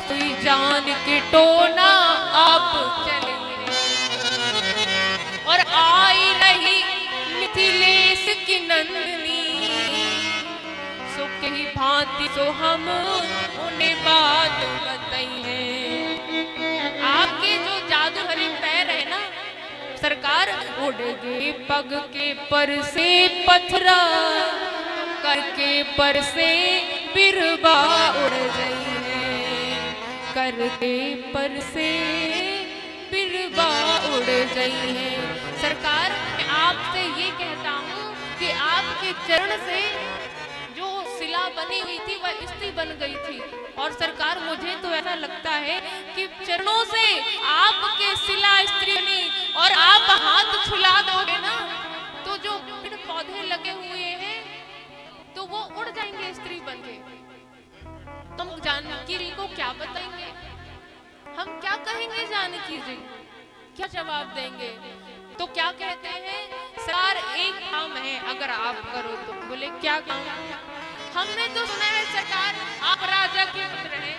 कोई जान के टोना आप चले। और आई रही मिथिलेश की नंदनी, सो कही भांति सो हम उन्हें बात बताइए। आपके जो जादू भरे पैर है ना सरकार, उड़ गए पग के पर से पथरा, करके पर से बिरबा उड़ गई है, करके पर से बिरबा उड़ गई है। सरकार मैं आपसे ये कहता हूँ कि आपके चरण से जो शिला बनी हुई थी वह स्त्री बन गई थी। और सरकार मुझे तो ऐसा लगता है कि चरणों से आपके शिला स्त्री बनी और आप हाथ छुला दोगे ना तो जो पेड़ पौधे लगे हुए हैं तो वो उड़ जाएंगे स्त्री बन के। तुम जानकी जी को क्या बताएंगे, हम क्या कहेंगे जानकी जी, क्या जवाब देंगे? तो क्या कहते हैं, सरकार एक काम है अगर आप करो तो। बोले क्या काम? हमने तो सुना है सरकार आप राजा के पुत्र हैं,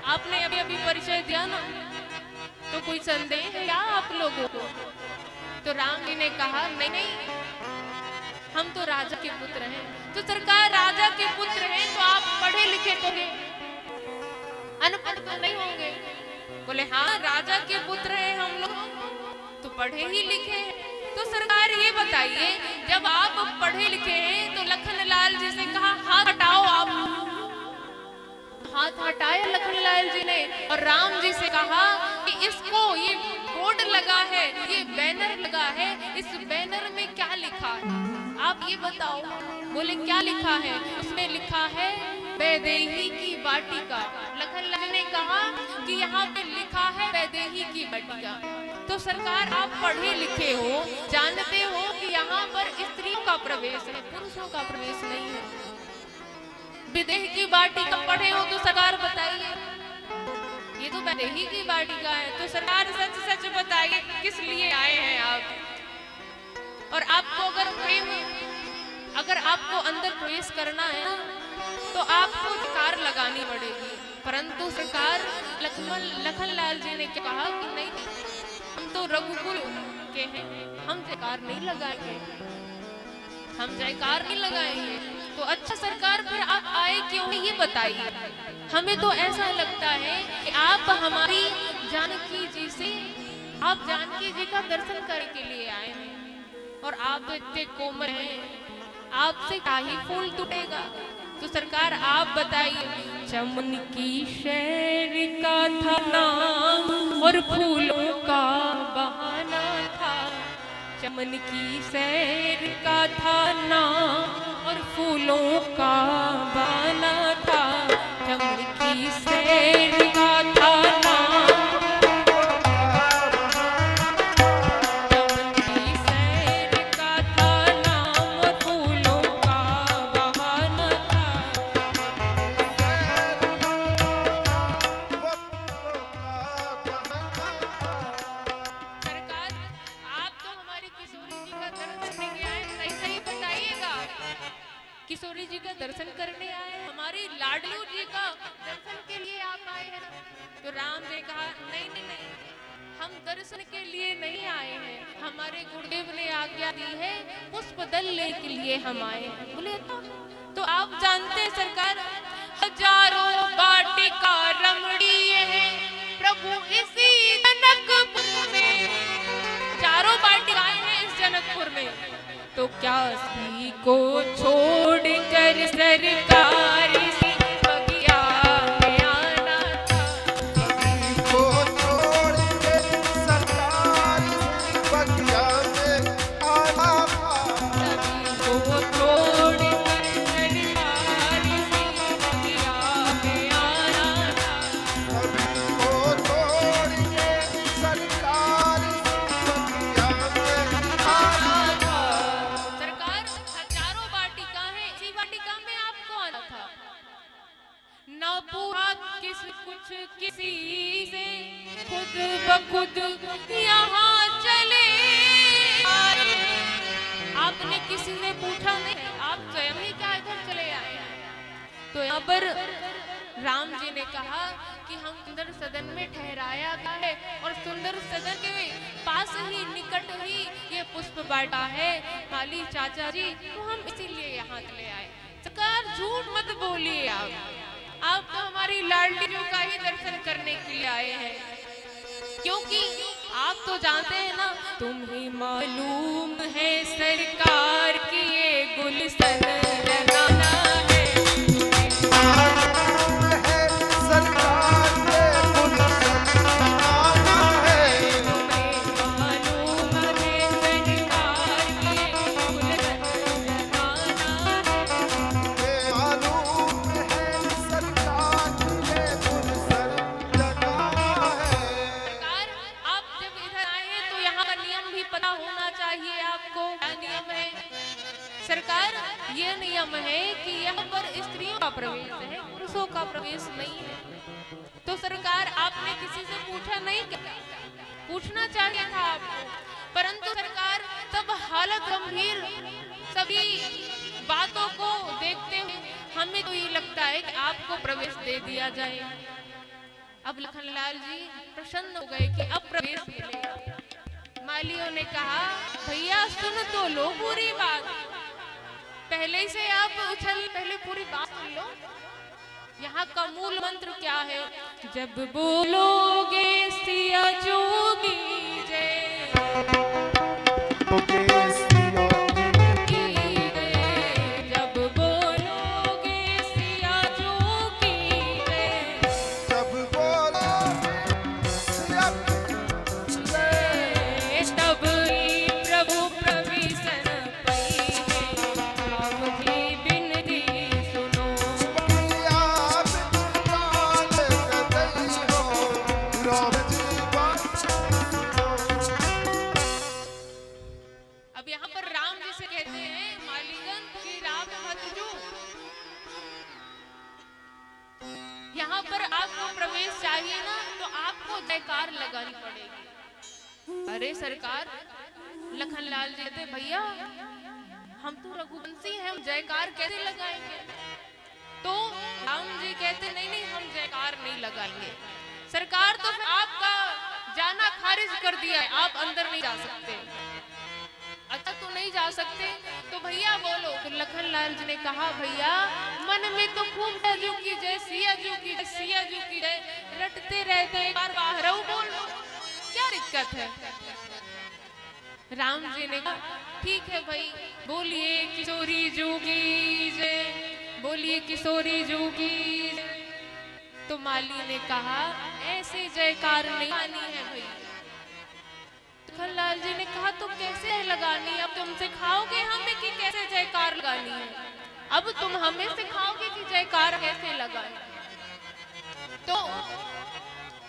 आपने अभी अभी परिचय दिया ना, तो कोई संदेह है क्या आप लोगों को? तो राम जी ने कहा नहीं नहीं हम तो राजा के पुत्र हैं। तो सरकार राजा के पुत्र हैं तो आप पढ़े लिखे तो होंगे, अनपढ़ तो नहीं होंगे। बोले हाँ राजा के पुत्र हैं हम लोग तो पढ़े ही लिखे हैं। तो सरकार ये बताइए जब आप पढ़े लिखे हैं तो लखनलाल जी से कहा हाथ हटाओ, आप हाथ हटाया लखनलाल जी ने और राम जी से कहा कि इसको ये बोर्ड लगा है, ये बैनर लगा है, इस बैनर में क्या लिखा है आप ये बताओ। बोले क्या लिखा है? उसमें लिखा है वैदेही की वाटिका। लखनलाल ने कहा कि यहाँ पे लिखा है वैदेही की वाटिका। तो सरकार आप पढ़े लिखे हो, जानते हो कि यहाँ पर स्त्रियों का प्रवेश है, पुरुषों का प्रवेश नहीं है। विदेह की वाटिका पढ़े हो तो सरकार बताइए, ये तो वैदेही की वाटिका है। तो सरकार सच सच बताइए किस लिए आए हैं आप? और आपको अगर प्रेम, अगर आपको अंदर प्रवेश करना है ना तो आपको कार लगानी पड़ेगी। परंतु सरकार लखनलाल जी ने क्या कहा कि नहीं हम तो रघुकुल के हैं, हम जयकार नहीं लगाएंगे, हम जयकार नहीं लगाएंगे। तो अच्छा सरकार फिर आप आए क्यों नहीं ये बताइए। हमें तो ऐसा लगता है कि आप हमारी जानकी जी से, आप जानकी जी का दर्शन करने के लिए आए हैं और आप इतने कोमल हैं, आपसे क्या ही फूल टूटेगा। तो सरकार आप बताइए, चमन की शहर का था नाम और फूलों का बहाना था। चमन की शहर का था नाम और फूलों का बहाना था। चमन की शहर का था नाम, चमन की शहर का था नाम और फूलों का बहाना था। सरकार आप तो हमारी किशोरी जी का दर्शन करने आए, सही सही बताइएगा। किशोरी जी का दर्शन करने आए, हमारी लाडलू जी का दर्शन के लिए आप आए हैं। तो राम ने कहा नहीं नहीं नहीं हम दर्शन के लिए नहीं आए हैं, हमारे गुरुदेव ने आज्ञा दी है पुष्प दलने के लिए हम आए हैं। बोले तो आप जानते हैं सरकार हजारों वाटिका रमणीय है प्रभु इसी जनकपुर में, चारों वाटिकाएं हैं इस जनकपुर में। तो क्या सी को छोड़ कर सरकार सी बगिया में आना था। को छोड़ के सरकार सी बगिया में आना था। सभी को छोड़ कर सरकार सी बगिया न पूछा कुछ किसी से, खुद ब खुद यहाँ चले आए। आपने किसी से पूछा नहीं, आप स्वयं ही क्या इधर चले आए हैं। तो यहाँ पर राम जी ने कहा कि हम सुंदर सदन में ठहराया गया है और सुंदर सदन के पास ही निकट ही ये पुष्प बाटा है माली चाचा जी, तो हम इसीलिए यहाँ चले आए। सरकार झूठ मत बोलिए, आप तो हमारी लाडली जी का ही दर्शन करने के लिए आए हैं, क्योंकि आप तो जानते हैं ना, तुम्हें मालूम है सरकार की ये गुलशन लगाना है। मालूम है सरकार के गुलशन लगाना है। तुम्हें मालूम है सरकार की ये गुलशन लगाना है। मालूम है सरकार के गुलशन लगाना है। सरकार, आप जब इधर आए हैं तो यहाँ का नियम भी पता होना चाहिए आपको। क्या नियम है सरकार? ये नियम है कि यहाँ पर स्त्रियों का प्रवेश है, पुरुषों का प्रवेश नहीं है। तो सरकार, आपने किसी से पूछा नहीं क्या? पूछना चाहिए था आपको, परंतु सरकार तब हालत गंभीर, सभी बातों को देखते हुए हमें तो ये लगता है कि आपको प्रवेश दे दिया जाए। अब लखनलाल जी प्रसन्न हो गए कि अब प्रवेश मिलेगा। मालियों ने कहा, भैया सुन तो लो पूरी बात, पहले से आप पहले पूरी बात सुन लो। यहाँ का मूल मंत्र क्या है? जब बोलोगे सिया जोगी जय, जब बोलोगे सिया जोगी जय, जब बोलोगे सिया तब ही प्रभु प्रविशन पई है, राम जी बिनती सुनो। आप काल कतई हो, राम जी बात अब यहाँ पर राम जी से कहते हैं मालिगन कि राम मत जो, यहाँ पर आपको प्रवेश चाहिए ना, तो आपको जयकार लगानी पड़ेगी। अरे सरकार, लखनलाल जी कहते, भैया हम तो रघुवंशी हैं, हम जयकार कैसे लगाएंगे? तो राम जी कहते, नहीं नहीं, हम जयकार नहीं लगाएंगे। सरकार, तो फिर आपका जाना खारिज कर दिया है, आप अंदर नहीं जा सकते। अच्छा, तो नहीं जा सकते तो भैया बोलो। तो लखनलाल जी ने कहा, भैया मन में तो खूब सियाजू की जय, सियाजू की जय, सियाजू की जय रटते रहते, एक बार बाहर बोल लो, क्या दिक्कत है? राम जी ने कहा, ठीक है भाई, बोलिए किशोरी जोगी जय, बोलिए किशोरी जोगी जय। तो माली ने कहा, ऐसे जयकार नहीं आनी है भाई। लखनलाल जी ने कहा, तो कैसे लगानी? अब तुम सिखाओगे हमें कि कैसे जयकार लगानी है, अब तुम हमें सिखाओगे कि जयकार कैसे लगानी। तो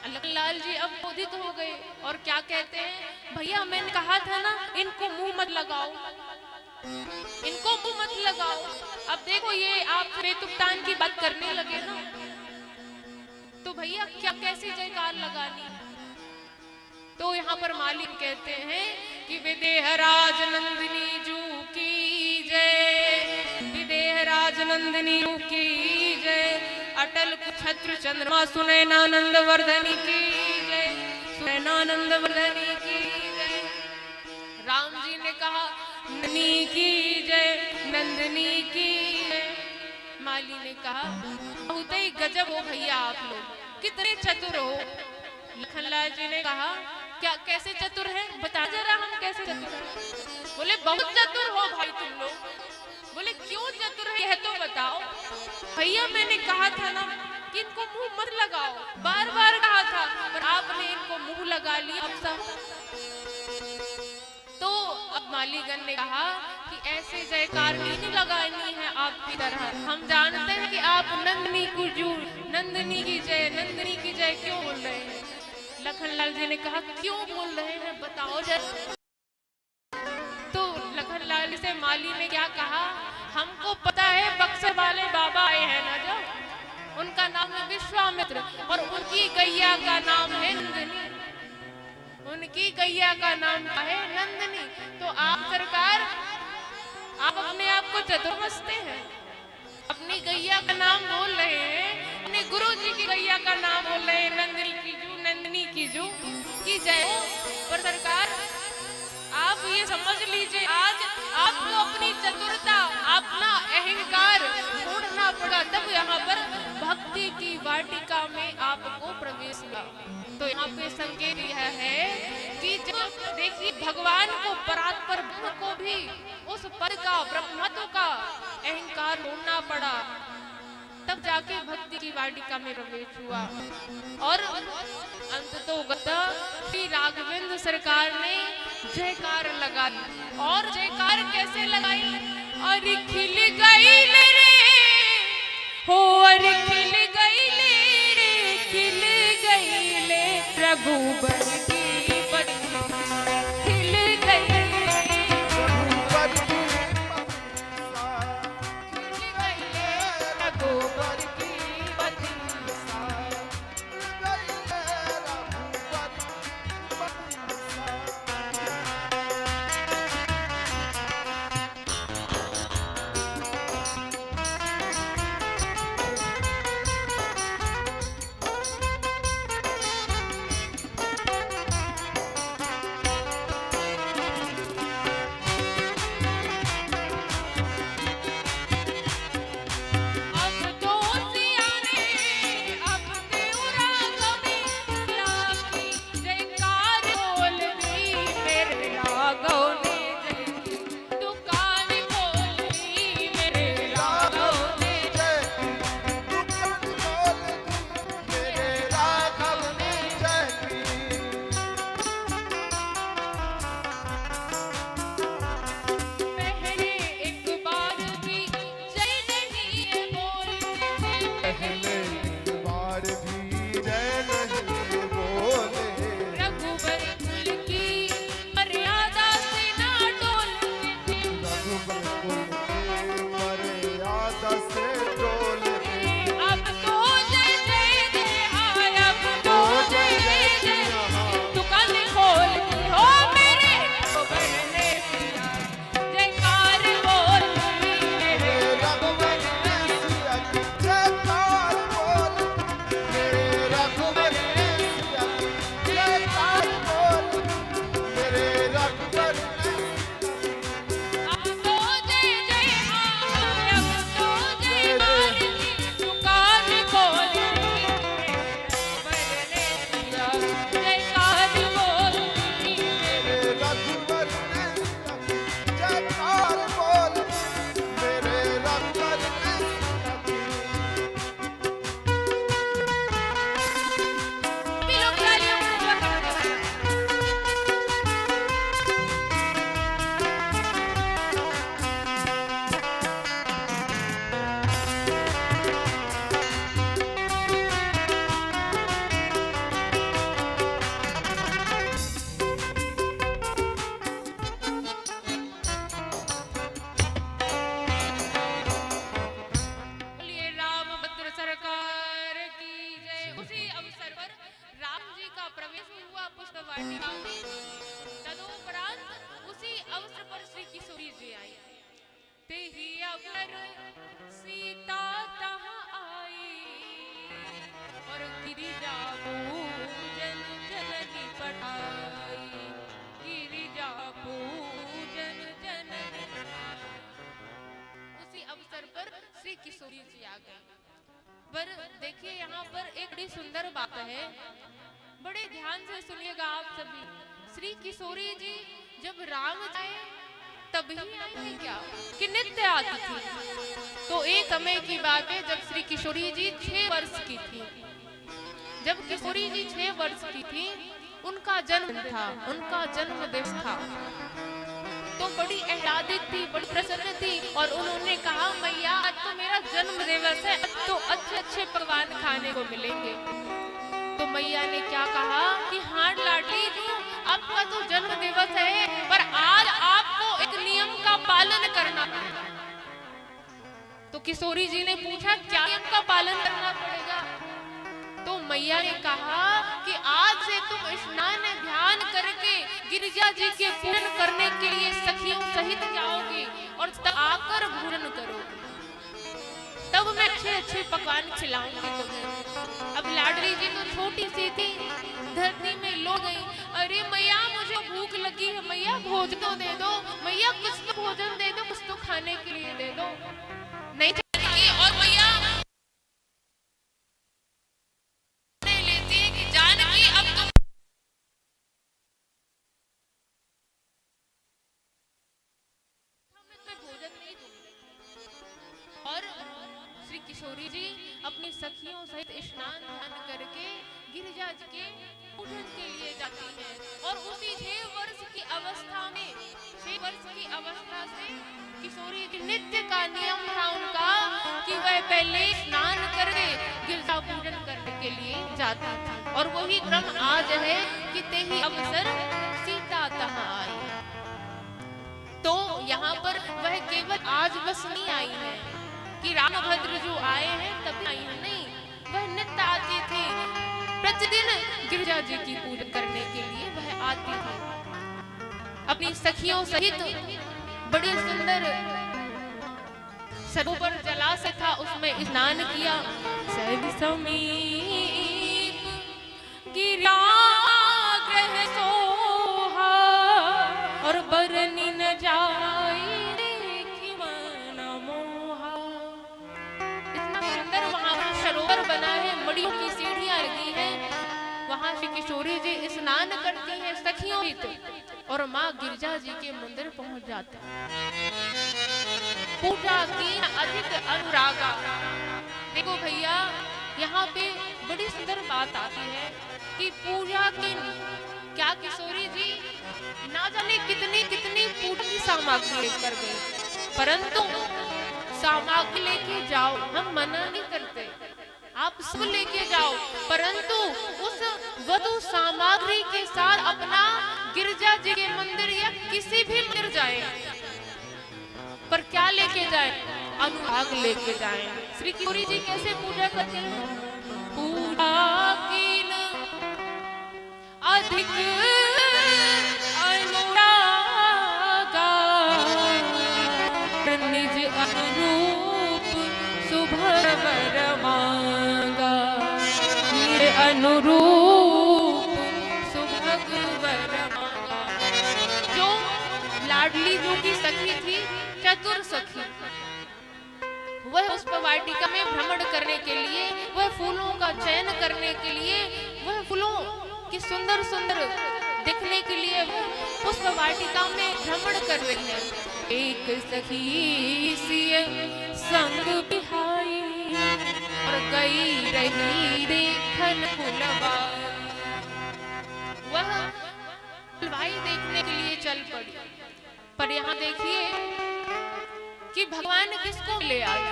लखनलाल जी अब क्रोधित हो गए और क्या कहते हैं, भैया मैंने कहा था ना, इनको मुंह मत लगाओ, इनको मुंह मत लगाओ। अब देखो ये आप बेतुकतान की बात करने लगे ना, तो भैया क्या कैसी जयकार लगानी? तो यहाँ पर मालिक कहते हैं कि विदेहराज नंदिनी जू की जय, विदेहराज नंदिनी जू की जय, अटल छत्र चंद्रमा सुनैनानंद वर्धनी की जय, सुनैनानंद वर्धनी की जय। राम जी ने कहा, नंदिनी की जय, नंदिनी की जय। माली ने कहा, बहुत ही गजब हो भैया, आप लोग कितने चतुर हो। लखनलाल जी ने कहा, क्या कैसे चतुर है, बता जरा हम कैसे चतुर हैं। बोले, बहुत चतुर हो भाई तुम लोग। बोले, क्यों चतुर है यह तो बताओ। भैया मैंने कहा था ना कि इनको मुंह मत लगाओ, बार बार कहा था, पर आपने इनको मुंह लगा लिया। अब सब तो अब मालीगण ने कहा कि ऐसे जयकार नहीं लगानी है आपकी तरह। हम जानते हैं कि आप नंदिनी को जू, नंदिनी की जय, नंदिनी की जय क्यों बोल रहे हैं। लखनलाल जी ने कहा, क्यों बोल रहे हैं बताओ जरा। तो लखनलाल से माली ने क्या कहा, हमको पता है बक्सर वाले बाबा आए हैं ना, जो उनका नाम है विश्वामित्र और उनकी गैया का नाम है नंदिनी। उनकी गैया का नाम है नंदिनी। तो आप सरकार, आप अपने आप को चतुर समझते हैं, अपनी गैया का नाम बोल रहे हैं, अपने गुरु जी की गैया का नाम बोल रहे हैं, नंदिनी की जू, नंदिनी की जू की जय। पर सरकार आप ये समझ लीजिए, आज आपको अपनी चतुरता, अपना अहंकार छोड़ना पड़ा, तब यहाँ पर भक्ति की वाटिका में आपको प्रवेश हुआ। तो यहाँ पे संकेत यह है कि जब देखिए भगवान को, परात्पर ब्रह्म को भी उस पद का, ब्रह्मत्व का अहंकार छोड़ना पड़ा, तब जाके भक्ति की वाटिका में प्रवेश हुआ। और अंततोगत श्री राघवेंद्र सरकार ने जयकार लगाई। और जयकार कैसे लगाई? और खिल गई रे हो, और खिल गई रे, खिल गई ले रघुबर की बड़ी, खिल गई रघुबर की रघुबर की बदीसा। सीता तहाँ आई और गिरिजा पूजन जननी पठाई, गिरिजा पूजन जननी पठाई। उसी अवसर पर श्री किशोरी जी आ गए। पर देखिए यहाँ पर एक बड़ी सुंदर बात है, बड़े ध्यान से सुनिएगा आप सभी। श्री किशोरी जी जब राम आए तभी आई थी क्या कि नित्य आती थी? तो एक समय की बात है जब श्री किशोरी जी 6 वर्ष की थी। जब किशोरी जी 6 वर्ष की थी, उनका जन्म था, उनका जन्म दिवस था। तो बड़ी आह्लादित थी, बड़ी प्रसन्न थी और उन्होंने कहा मैया आज तो मेरा जन्म दिवस है, आज तो अच्छे अच्छे पकवान खाने को मिलेंगे। तो मैया ने क्या कहा कि हाँ लाडली जी, आपका तो जन्म दिवस है पर आज आपको एक नियम का पालन करना है। तो किशोरी जी ने पूछा क्या नियम का पालन करना पड़ेगा? तो मैया ने कहा कि आज से तुम स्नान ध्यान करके गिरिजा जी के पूजन करने के लिए सखियों सहित जाओगे और तब आकर भोजन करोगे, तब मैं अच्छे अच्छे पकवान खिलाऊंगी तुम्हें। अब लाडली जी तो छोटी सी थी, धरती में लो गई, अरे मैया मुझे भूख लगी है, मैया भोजन तो दे दो, मैया कुछ तो भोजन दे दो, कुछ तो खाने के लिए दे दो। नहीं चलेगी और मैया लेती है कि जानकी अब तुम भोजन नहीं दूंगी। और श्री किशोरी जी अपनी सखियों सहित स्नान ध्यान करके गिरिजा जी के पूजन के लिए जाती हैं। और उसी 6 वर्ष की अवस्था में 6 वर्ष की अवस्था से किशोरी जी नित्य का नियम था उनका कि वह पहले स्नान करके गिरिजा पूजन करने के लिए जाती थी। और वही क्रम आज है कि तेहि अवसर सीता तहाँ आई। तो यहाँ पर वह केवल आज बस नहीं आई है कि रामभद्र जो आए हैं तभी आई है, नहीं, वह नित्य आती थी, प्रतिदिन गिरिजा जी की पूजा करने के लिए वह आती थी। अपनी सखियों सहित बड़ी सुंदर सरोवर जलाशय था, उसमें स्नान किया। सब समीप गिरियाग्रह सोहा और बरनी न जाई देखी मन मोहा। इतना सुंदर वहां पर सरोवर बना है, मड़ियों की सीढ़ियां लगी हैं, वहां श्री किशोरी जी स्नान करती हैं सखियों सहित और माँ गिरिजा जी के मंदिर पहुंच जाते हैं। पूजा की अधिक अनुरागा। देखो भैया, यहाँ पे बड़ी सुंदर बात आती है कि पूजा की क्या किशोरी जी ना जाने कितनी कितनी पूजा की सामग्री लेकर गए, परंतु सामग्री लेके जाओ, हम मना नहीं करते, आप सब लेके जाओ, परंतु उस वधु सामग्री के साथ अपना गिरिजा जी के मंदिर या किसी भी मंदिर जाए, पर क्या लेके जाए? अनुराग लेके जाए। श्री किशोरी जी कैसे पूजा करते हैं? पूजा की न अधिक अनुरागा, निज अनुरूप सुभवर मांगा, ये अनुरूप सुभगवर मांगा। जो लाडली जो की सखी थी, चतुर सखी, वह पुष्प वाटिका में भ्रमण करने के लिए, वह फूलों का चयन करने के लिए, वह फूलों की सुंदर सुंदर दिखने के लिए पुष्प वाटिका में भ्रमण कर रही है। एक सखी सिय संग बिहाई और गई रही देखन फुलवाई। वह फुलवाई देखने के लिए चल पड़ी, पर यहाँ देखिए कि भगवान किसको ले आए?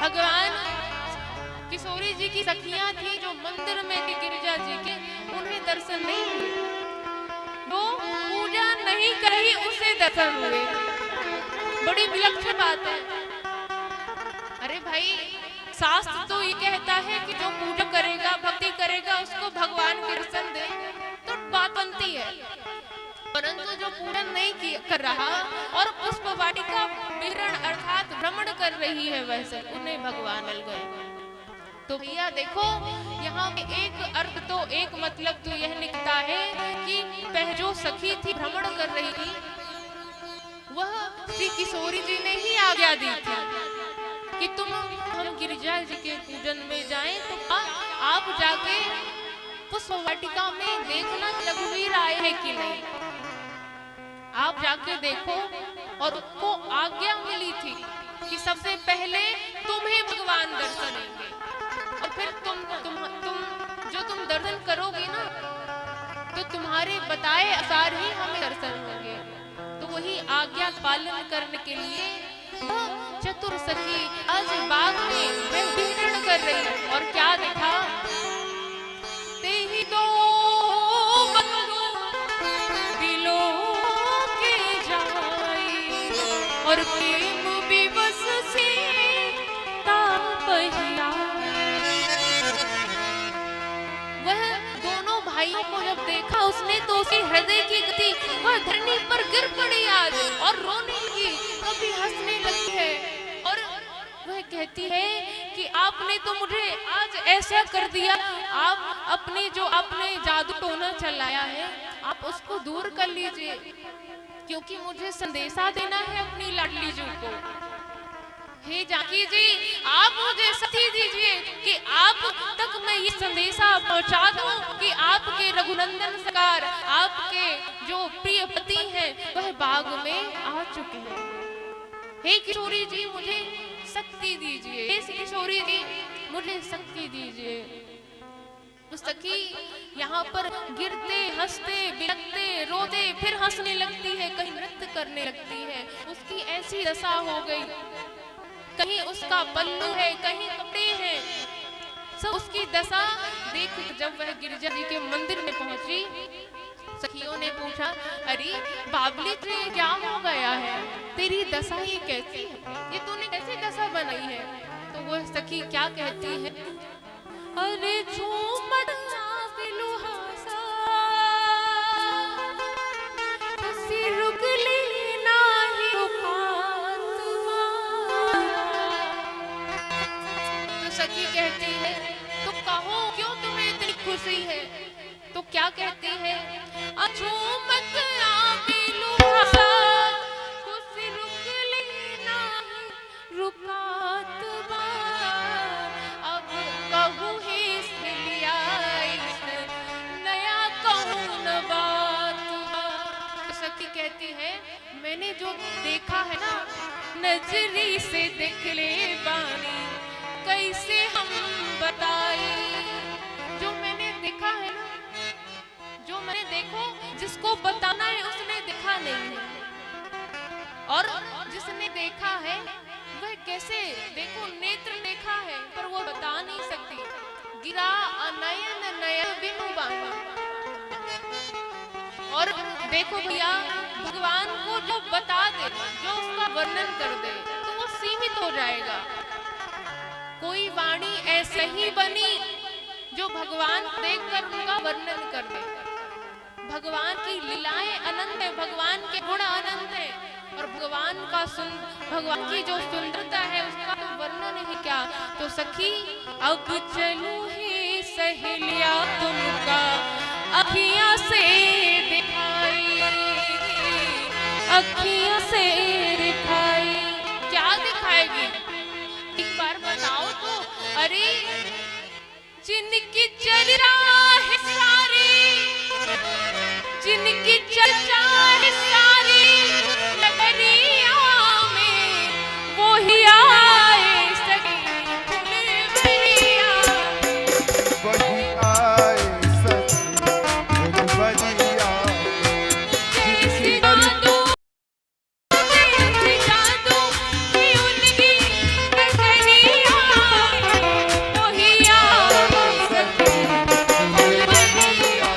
भगवान किशोरी जी की सखियां थी जो मंदिर में थी गिरिजा जी के, उन्हें दर्शन नहीं हुए, वो पूजा नहीं करी, उसे दर्शन हुए। बड़ी विलक्षण बात है। अरे भाई, शास्त्र तो ये कहता है कि जो पूजा करेगा, भक्ति करेगा, उसको भगवान के दर्शन दे, तो बात बनती है, परंतु जो पूजन नहीं कर रहा और पुष्प वाटिका विहरण अर्थात भ्रमण कर रही है, वैसे उन्हें भगवान मिल गए। तो भैया देखो, यहाँ पे एक अर्थ तो, एक मतलब तो यह निकलता है कि पह जो सखी थी भ्रमण कर रही थी, वह श्री किशोरी जी ने ही आज्ञा दी थी कि तुम हम गिरिजा जी के पूजन में जाएं, तो आप जाके पुष्प वाटिका में देखना रघुवीर आए हैं कि नहीं, आप जाके देखो। और उनको आज्ञा मिली थी कि सबसे पहले तुम्हें भगवान दर्शन देंगे और फिर तुम दर्शन करोगे ना, तो तुम्हारे बताए अनुसार ही हमें दर्शन होंगे। तो वही आज्ञा पालन करने के लिए चतुर सखी आज बाग में वह विहरण कर रही है। और क्या देखा? तेहि दो बंधु बिलो के जाई और प्रेम विवश से आज और रोने लगी, कभी हंसने लगती है। और वह कहती है कि आपने तो मुझे आज ऐसा कर दिया, आप अपने जो आपने जादू टोना चलाया है आप उसको दूर कर लीजिए, क्योंकि मुझे संदेशा देना है अपनी लाडली जू को। हे जानकी जी, आप मुझे शक्ति दीजिए कि आप तक मैं ये संदेशा पहुंचा दूं कि आपके रघुनंदन सरकार, आपके जो प्रिय पति हैं वह बाग में आ चुके हैं। हे किशोरी जी, मुझे शक्ति दीजिए। हे किशोरी जी, मुझे शक्ति दीजिए। सखी यहाँ पर गिरते, हंसते, बिलखते, रोते, फिर हंसने लगती है, कहीं नृत्य करने लगती है। उसकी ऐसी दशा हो गई, कहीं उसका पल्लू है, कहीं कपड़े हैं, सब उसकी दशा देख जब वह गिरजा जी के मंदिर में पहुंची, सखियों ने पूछा, अरे बाबली तुझे क्या हो गया है, तेरी दशा ये कैसी है, ये तूने कैसी दशा बनाई है? तो वह सखी क्या कहती है, अरे झूमत बिलुहासा हसी रुकली नाही रुकातवा। तो सखी कहती है, तो कहो क्यों तुम्हें इतनी खुशी है? तो क्या कहती है, झूमत बिलुहासा हसी रुकली नाही रुकातवा। अब कहूँ ही सिलिया नया कहूँ न बात। तो सखी कहती है, मैंने जो देखा है ना, नजरी से देख ले बानी, कैसे हम बताए। जो मैंने देखा है ना, जो मैंने देखो, जिसको बताना है उसने देखा नहीं है, और जिसने देखा है वह कैसे, देखो नेत्र देखा है पर वो बता नहीं सकती। गिरा अनयन नयन बिनु बांधा। और देखो भैया, भगवान को जो बता दे, जो उसका वर्णन कर दे, तो वो सीमित हो जाएगा। कोई वाणी ऐसे ही बनी जो भगवान देखकर उनका वर्णन कर दे। भगवान की लीलाएं अनंत है, भगवान के गुण अनंत है, और भगवान की जो सुंदरता है उसका तो वर्णन ही क्या। तो सखी, अब चलू ही सहेलिया तुमका अखियां से दिखाई, अखियां से दिखाई। क्या दिखाएगी एक बार बताओ तो। अरे जिनकी चर्चा है सारी, जिनकी चर्चा है सारी नगरिया में, वो ही आए सखी फुलवरिया। वही आए सखी फुलवरिया। जैसे जादू, जैसे जादू की उनकी नगरिया में, वो ही आए सखी फुलवरिया।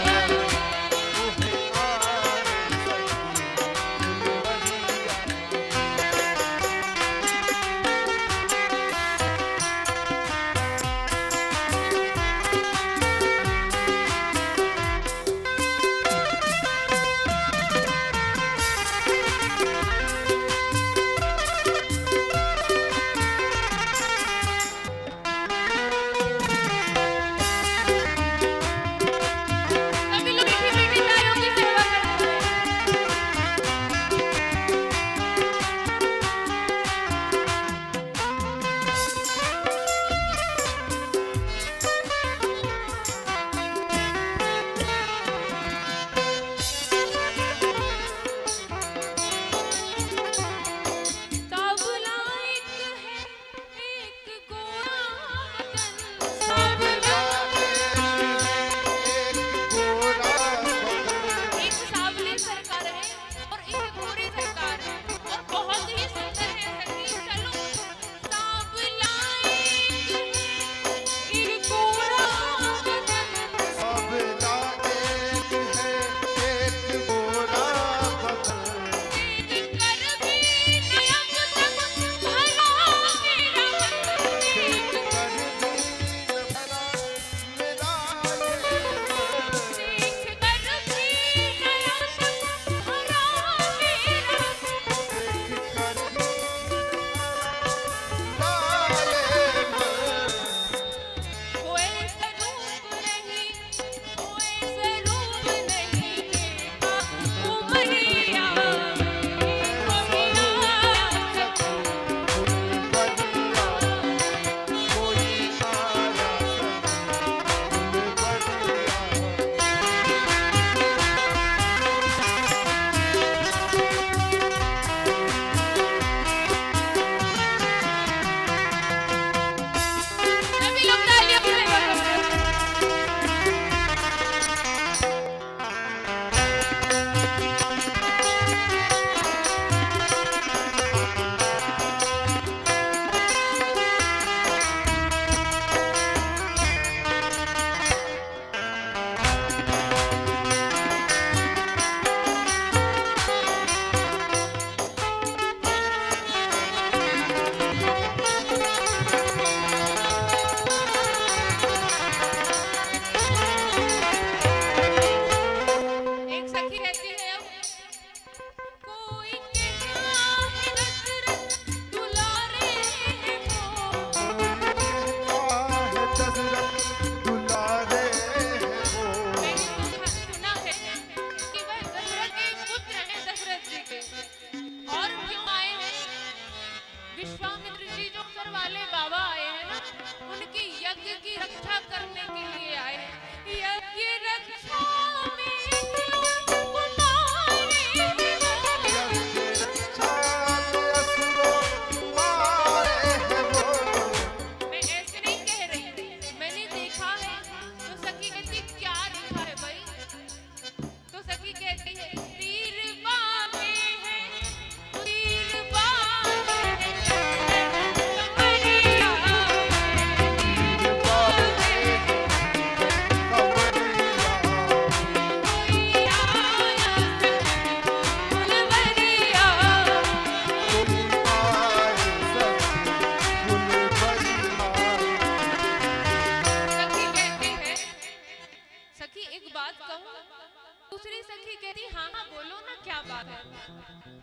दूसरी सखी कहती हाँ हाँ बोलो ना क्या बात है।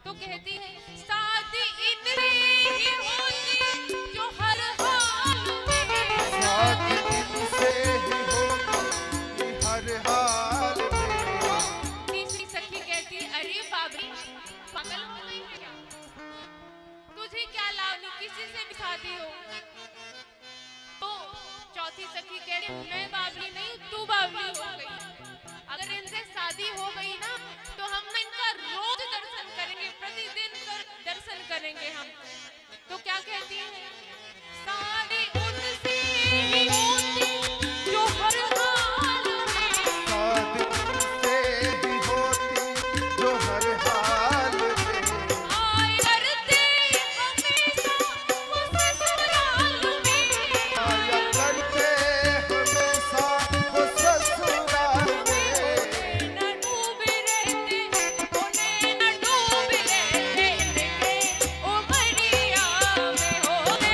तो कहती है शादी इतनी ही होती जो हर हाल में, शादी इनसे ही होगी हर हाल में। तीसरी सखी कहती अरे बाबरी पागल हो गई है क्या, तुझे क्या लावनी किसी से भी शादी हो। तो चौथी सखी कह रही मैं बाबली नहीं तू बाबली हो गई, अगर इनसे शादी हो गई ना तो हम ना इनका रोज दर्शन करेंगे, प्रतिदिन दर्शन करेंगे हम। तो क्या कहती है साड़ी उनसे ही होती जो हर हाल में, शादी इनसे ही होती जो हर हाल में। आए करते हमेशा वो ससुराल में, आया करते हमेशा वो ससुराल में। न डूबे रहते उन्हें न डूबे रहते ओ मरिया में हो, न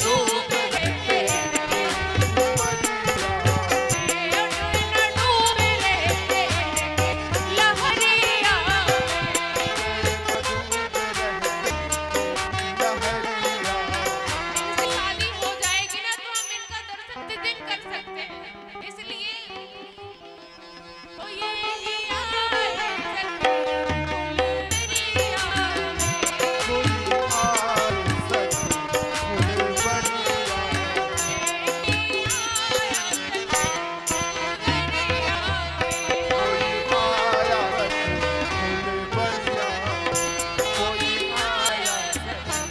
डूबे रहते न डूबे रहते लहरिया में। शादी हो जाएगी ना तो हम इनका दर्शन प्रतिदिन कर सकते हैं, इसलिए ओ ये ही आए सखी फुलवरिया में, कोई आए सखी फुलवरिया, ये ही आया सखी फुलवरिया में। कोई आया सखी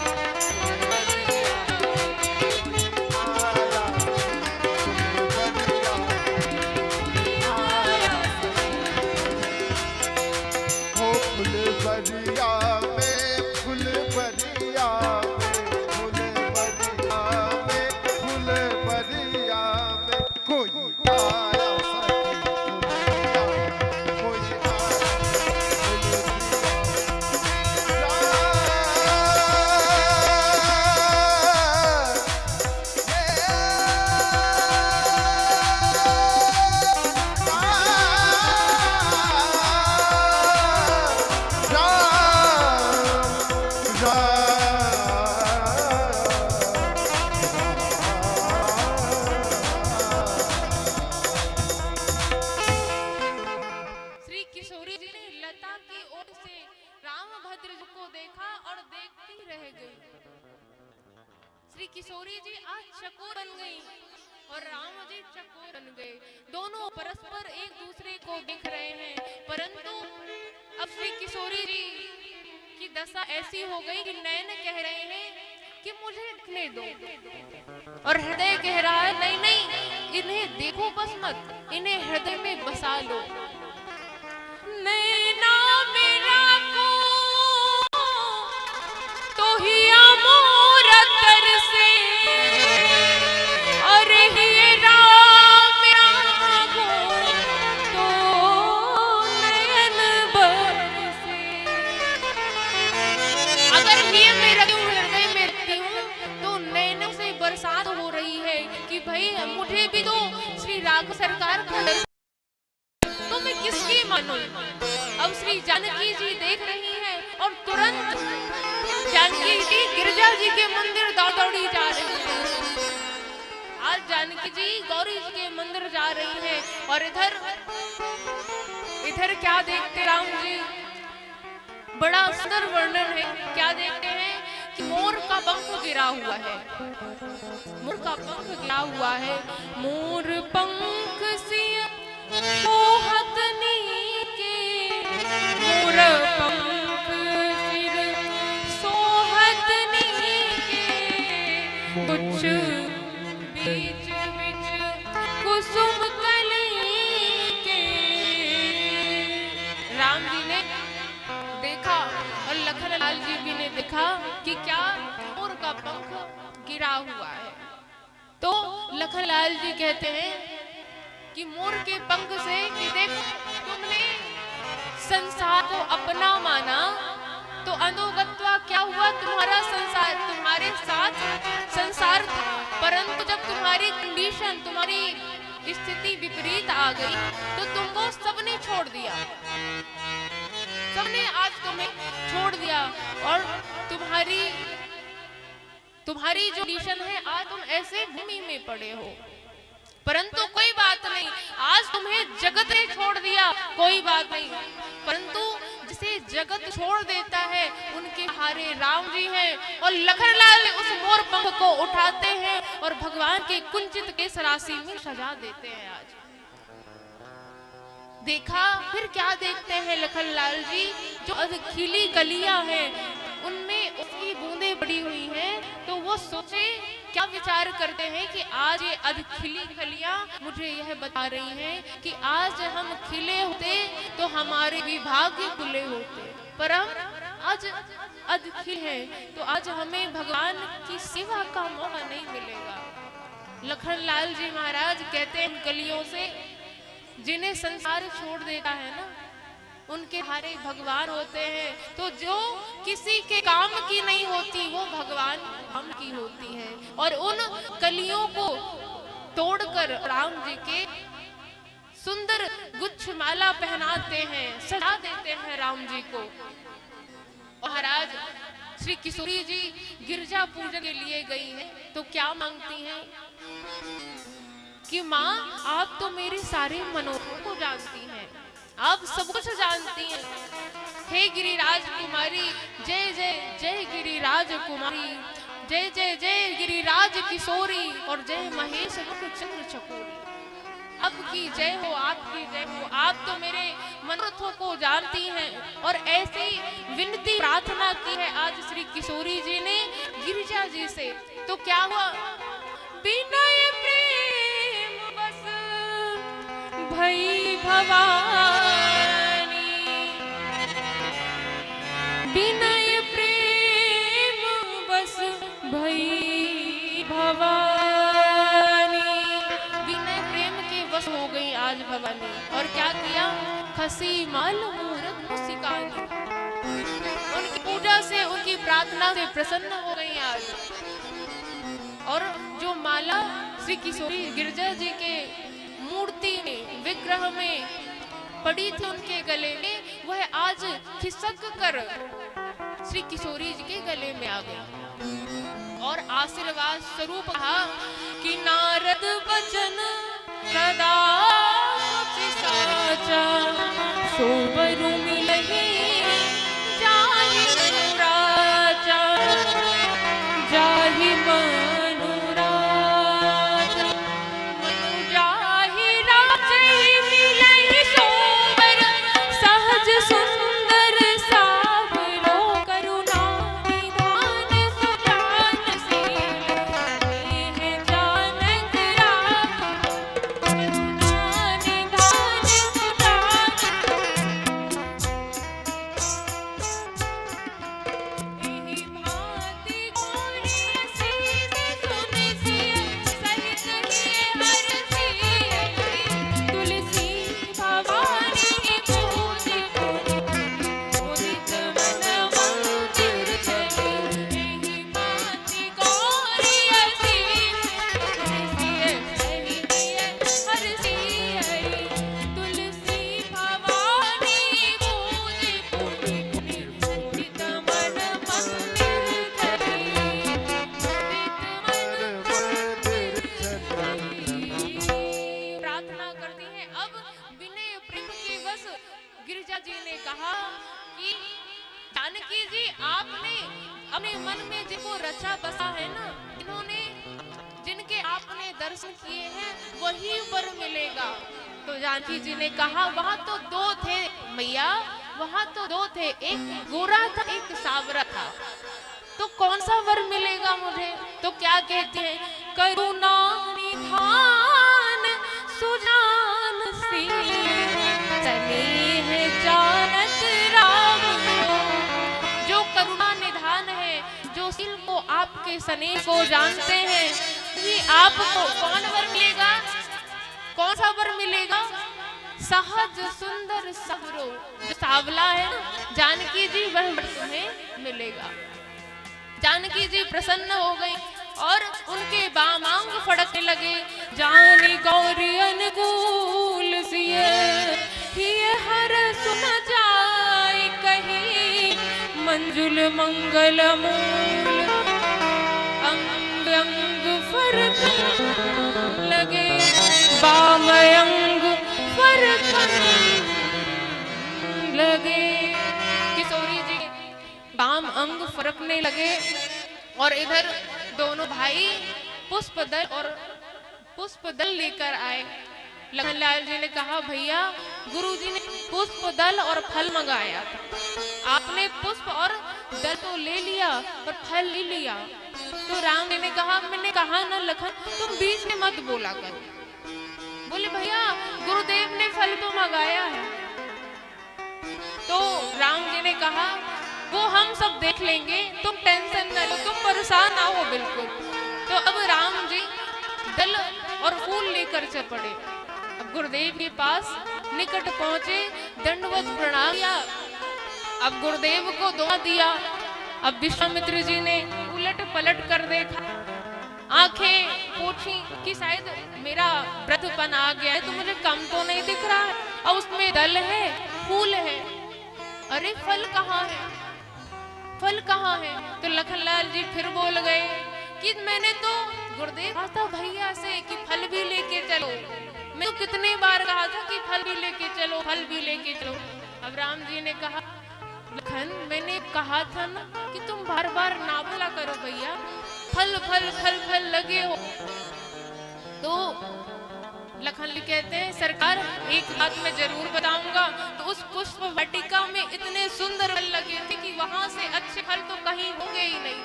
फुलवरिया, कोई आया सखी फुलवरिया, आया फुलवरिया। हो फुलवरिया में फुलवरिया में फुलवरिया में फुलवरिया में कोई आया सखी फुलवरिया, कोई आया श्री किशोरी जी ने लता की ओर से रामभद्र जी को देखा और देखती रह गई। श्री किशोरी जी आज चकोर बन गई और राम जी चकोर बन गए, दोनों परस्पर एक दूसरे को देख रहे हैं। परंतु अब श्री किशोरी जी की दशा ऐसी हो गई कि नयन कह रहे हैं कि मुझे देखने दो, और हृदय कह रहा है नहीं नहीं इन्हें देखो बस मत, इन्हें हृदय में बसा लो। नैना मेरा को तो ही मोर तरसे, अरे ये राम मेरा को तो नैन बरसे। अगर ये मेरा हृदय में रहती हूँ तो नैनों से बरसात हो रही है कि भाई मुझे भी तो श्री राघव सरकार का दर्शन, तो मैं किसकी मानूं। अब श्री जानकी जी देख रही है और तुरंत जानकी जी गिरजा जी के मंदिर दौड़ी जा रही है। आज जानकी जी गौरी जी के मंदिर जा रही है और इधर क्या देखते राम जी, बड़ा सुंदर वर्णन है। क्या देखते हैं कि मोर का पंख गिरा हुआ है, मोर का पंख गिरा हुआ है। मोर पंख सिय मोहत नीके, मोर पंख सिर सोहत नीके, कुछ बीच बीच कुसुम कली के। राम जी ने देखा और लखन लाल जी भी ने देखा कि क्या मोर का पंख गिरा हुआ है। तो लखन लाल जी कहते हैं कि मोर के पंख से कि देखो तुमने संसार को अपना माना तो अनोगत्वा क्या हुआ, तुम्हारा संसार तुम्हारे साथ संसार था, परंतु जब तुम्हारी कंडीशन तुम्हारी स्थिति विपरीत आ गई तो तुमको सबने छोड़ दिया, सबने आज तुम्हें छोड़ दिया और तुम्हारी जो कंडीशन है, आज तुम ऐसे भूमि में पड़े हो। परंतु कोई बात नहीं, आज तुम्हें जगत ने छोड़ दिया, कोई बात नहीं, परंतु जिसे जगत छोड़ देता है उनके सहारे राम जी हैं और लखनलाल उस मोर पंख को उठाते हैं और भगवान के कुंचित केस राशि में सजा देते हैं। आज देखा, फिर क्या देखते हैं लखनलाल जी, जो अधखिली कलियां हैं उनमें उसकी बूंदें पड़ी हुई हैं, तो वो सोचे, क्या विचार करते हैं कि आज ये अधखिली कलियां मुझे यह बता रही हैं कि आज हम खिले होते तो हमारे विभाग्य खुले होते, पर हम आज अधखिल हैं तो आज हमें भगवान की सेवा का मौका नहीं मिलेगा। लखनलाल जी महाराज कहते हैं कलियों से, जिन्हें संसार छोड़ देता है ना, उनके हारे भगवान होते हैं, तो जो किसी के काम की नहीं होती वो भगवान हम की होती है। और उन कलियों को तोड़कर राम जी के सुंदर गुच्छ माला पहनाते हैं, सजा देते हैं राम जी को। महाराज श्री किशोरी जी गिरजा पूजन के लिए गई हैं, तो क्या मांगती हैं कि माँ आप तो मेरे सारे मनोरथ को जानती हैं, आप सब कुछ जानती हैं। हे गिरिराज कुमारी, जय जय जय गिरिराज कुमारी, जय जय जय गिरिराज किशोरी और जय महेश मुख चंद्र चकोरी। आपकी जय हो, आपकी जय हो, आप तो मेरे मनोरथों को जानती हैं। और ऐसी विनती प्रार्थना की है आज श्री किशोरी जी ने गिरिजा जी से, तो क्या हुआ, विनय प्रेम बस भई भवानी, विनय प्रेम बस भई भवानी, विनय प्रेम के बस हो गई आज भवानी। और क्या किया, खसी माल मूरत मुस्कानी, उनकी पूजा से, उनकी प्रार्थना से प्रसन्न हो गई आज। और जो माला श्री किशोरी गिरजा जी के मूर्ति में, विग्रह में पड़ी थी उनके गले में, वह आज खिसक कर श्री किशोरी जी के गले में आ गई और आशीर्वाद स्वरूप कहा कि नारद वचन सदा साचा, सोबरु मिलहि जाहि राजा, जाहि अपने मन में जिनको रचा बसा है ना, इन्होंने जिनके आपने दर्शन किए हैं वही वर मिलेगा। तो जानकी जी ने कहा वहां तो दो थे मैया, वहां तो दो थे, एक गोरा था एक सावरा था, तो कौन सा वर मिलेगा मुझे? तो क्या कहते हैं, करुणा निधान सुजान सी, स्नेह जानत राम। जो करुणा निधान है, जो सिल को आपके स्नेह को जानते हैं, ये आपको कौन वर मिलेगा? कौन सा वर मिलेगा? सहज सुंदर सबरो, जो सावला है ना जानकी जी, वह वर तुम्हें मिलेगा। जानकी जी प्रसन्न हो गई और उनके बामांग फड़कने लगे। जानी गौरी अनुकूल सिए ये हर सुन जाए कहीं, मंजुल मंगल मूल अंग अंग फरक लगे, बाम अंग फरक लगे। किशोरी जी बाम अंग फरकने लगे और इधर दोनों भाई पुष्प दल लेकर आए। लखनलाल जी ने कहा भैया गुरुजी ने पुष्प दल और फल मंगाया था, आपने पुष्प और दल तो ले लिया पर फल ले लिया। तो राम जी ने कहा मैंने कहा ना लखन तुम बीच में मत बोला करो। बोले भैया गुरुदेव ने फल तो मंगाया है। तो राम जी ने कहा वो हम सब देख लेंगे, तुम टेंशन न लो, तुम परेशान ना हो बिल्कुल। तो अब राम जी दल और फूल लेकर चल पड़े। अब गुरुदेव के पास निकट पहुंचे, दंडवत प्रणाम किया। अब गुरुदेव को दुआ दिया। अब विश्वामित्र जी ने उलट पलट कर देखा, आंखें पूछी कि शायद मेरा वृद्धपन आ गया है तो मुझे कम तो नहीं दिख रहा है, और उसमें दल है फूल है, अरे फल कहाँ है, फल कहाँ है। तो लखनलाल जी फिर बोल गए कि मैंने तो गुरुदेव कहा था भैया से कि फल भी लेके चलो, मैं तो कितने बार कहा था कि फल भी लेके चलो, फल भी लेके चलो। अब राम जी ने कहा लखन मैंने कहा था ना कि तुम बार बार ना बोला करो भैया, फल फल फल फल लगे हो। तो लखन जी कहते हैं सरकार एक बात मैं जरूर बताऊंगा, तो उस पुष्प वाटिका में इतने सुंदर फल लगे थे कि वहां से अच्छे फल तो कहीं होंगे ही नहीं।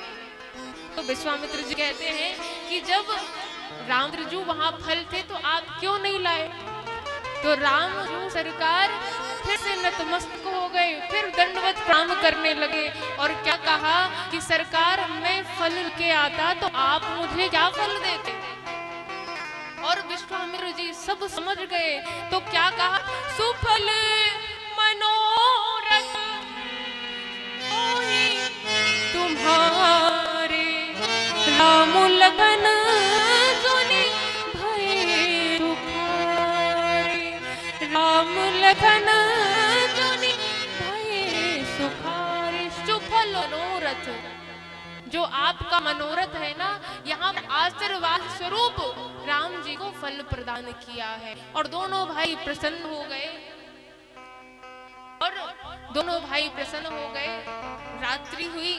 तो विश्वामित्र जी कहते हैं कि जब रामजी वहां फल थे तो आप क्यों नहीं लाए। तो राम सरकार फिर से नतमस्तक हो गए, फिर दंडवत प्रणाम करने लगे और क्या कहा कि सरकार मैं फल के आता तो आप मुझे क्या फल देते। और विश्वामित्र जी सब समझ गए तो क्या कहा, सुफल मनोरथ होई तुम्हारे, राम लगन सुनी भय सुखारे, राम लगन सुनी भय सुखारे। सुफल मनोरथ, जो आपका मनोरथ है ना, यहाँ आशीर्वाद स्वरूप राम जी को फल प्रदान किया है। और दोनों भाई प्रसन्न हो गए, और दोनों भाई प्रसन्न हो गए। रात्रि हुई,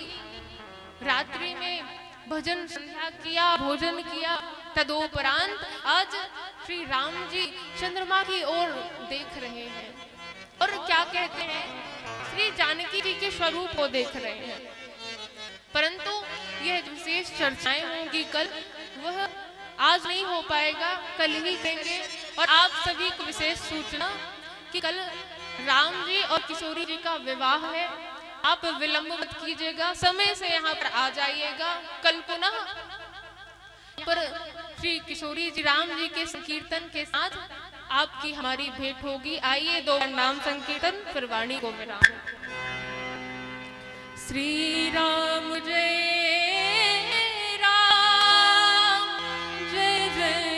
रात्रि में भजन संध्या किया, भोजन किया। तदोपरांत आज श्री राम जी चंद्रमा की ओर देख रहे हैं और क्या कहते हैं, श्री जानकी जी के स्वरूप को देख रहे हैं। परंतु यह विशेष चर्चाएं होंगी कल, वह आज नहीं हो पाएगा, कल ही करेंगे। और आप सभी को विशेष सूचना कि कल राम जी और किशोरी जी का विवाह है, आप विलंब मत कीजिएगा, समय से यहाँ पर आ जाइएगा। कल पुनः पर श्री किशोरी जी राम जी के संकीर्तन के साथ आपकी हमारी भेंट होगी। आइए दो नाम संकीर्तन फिर वाणी को विराम। श्री राम जय जय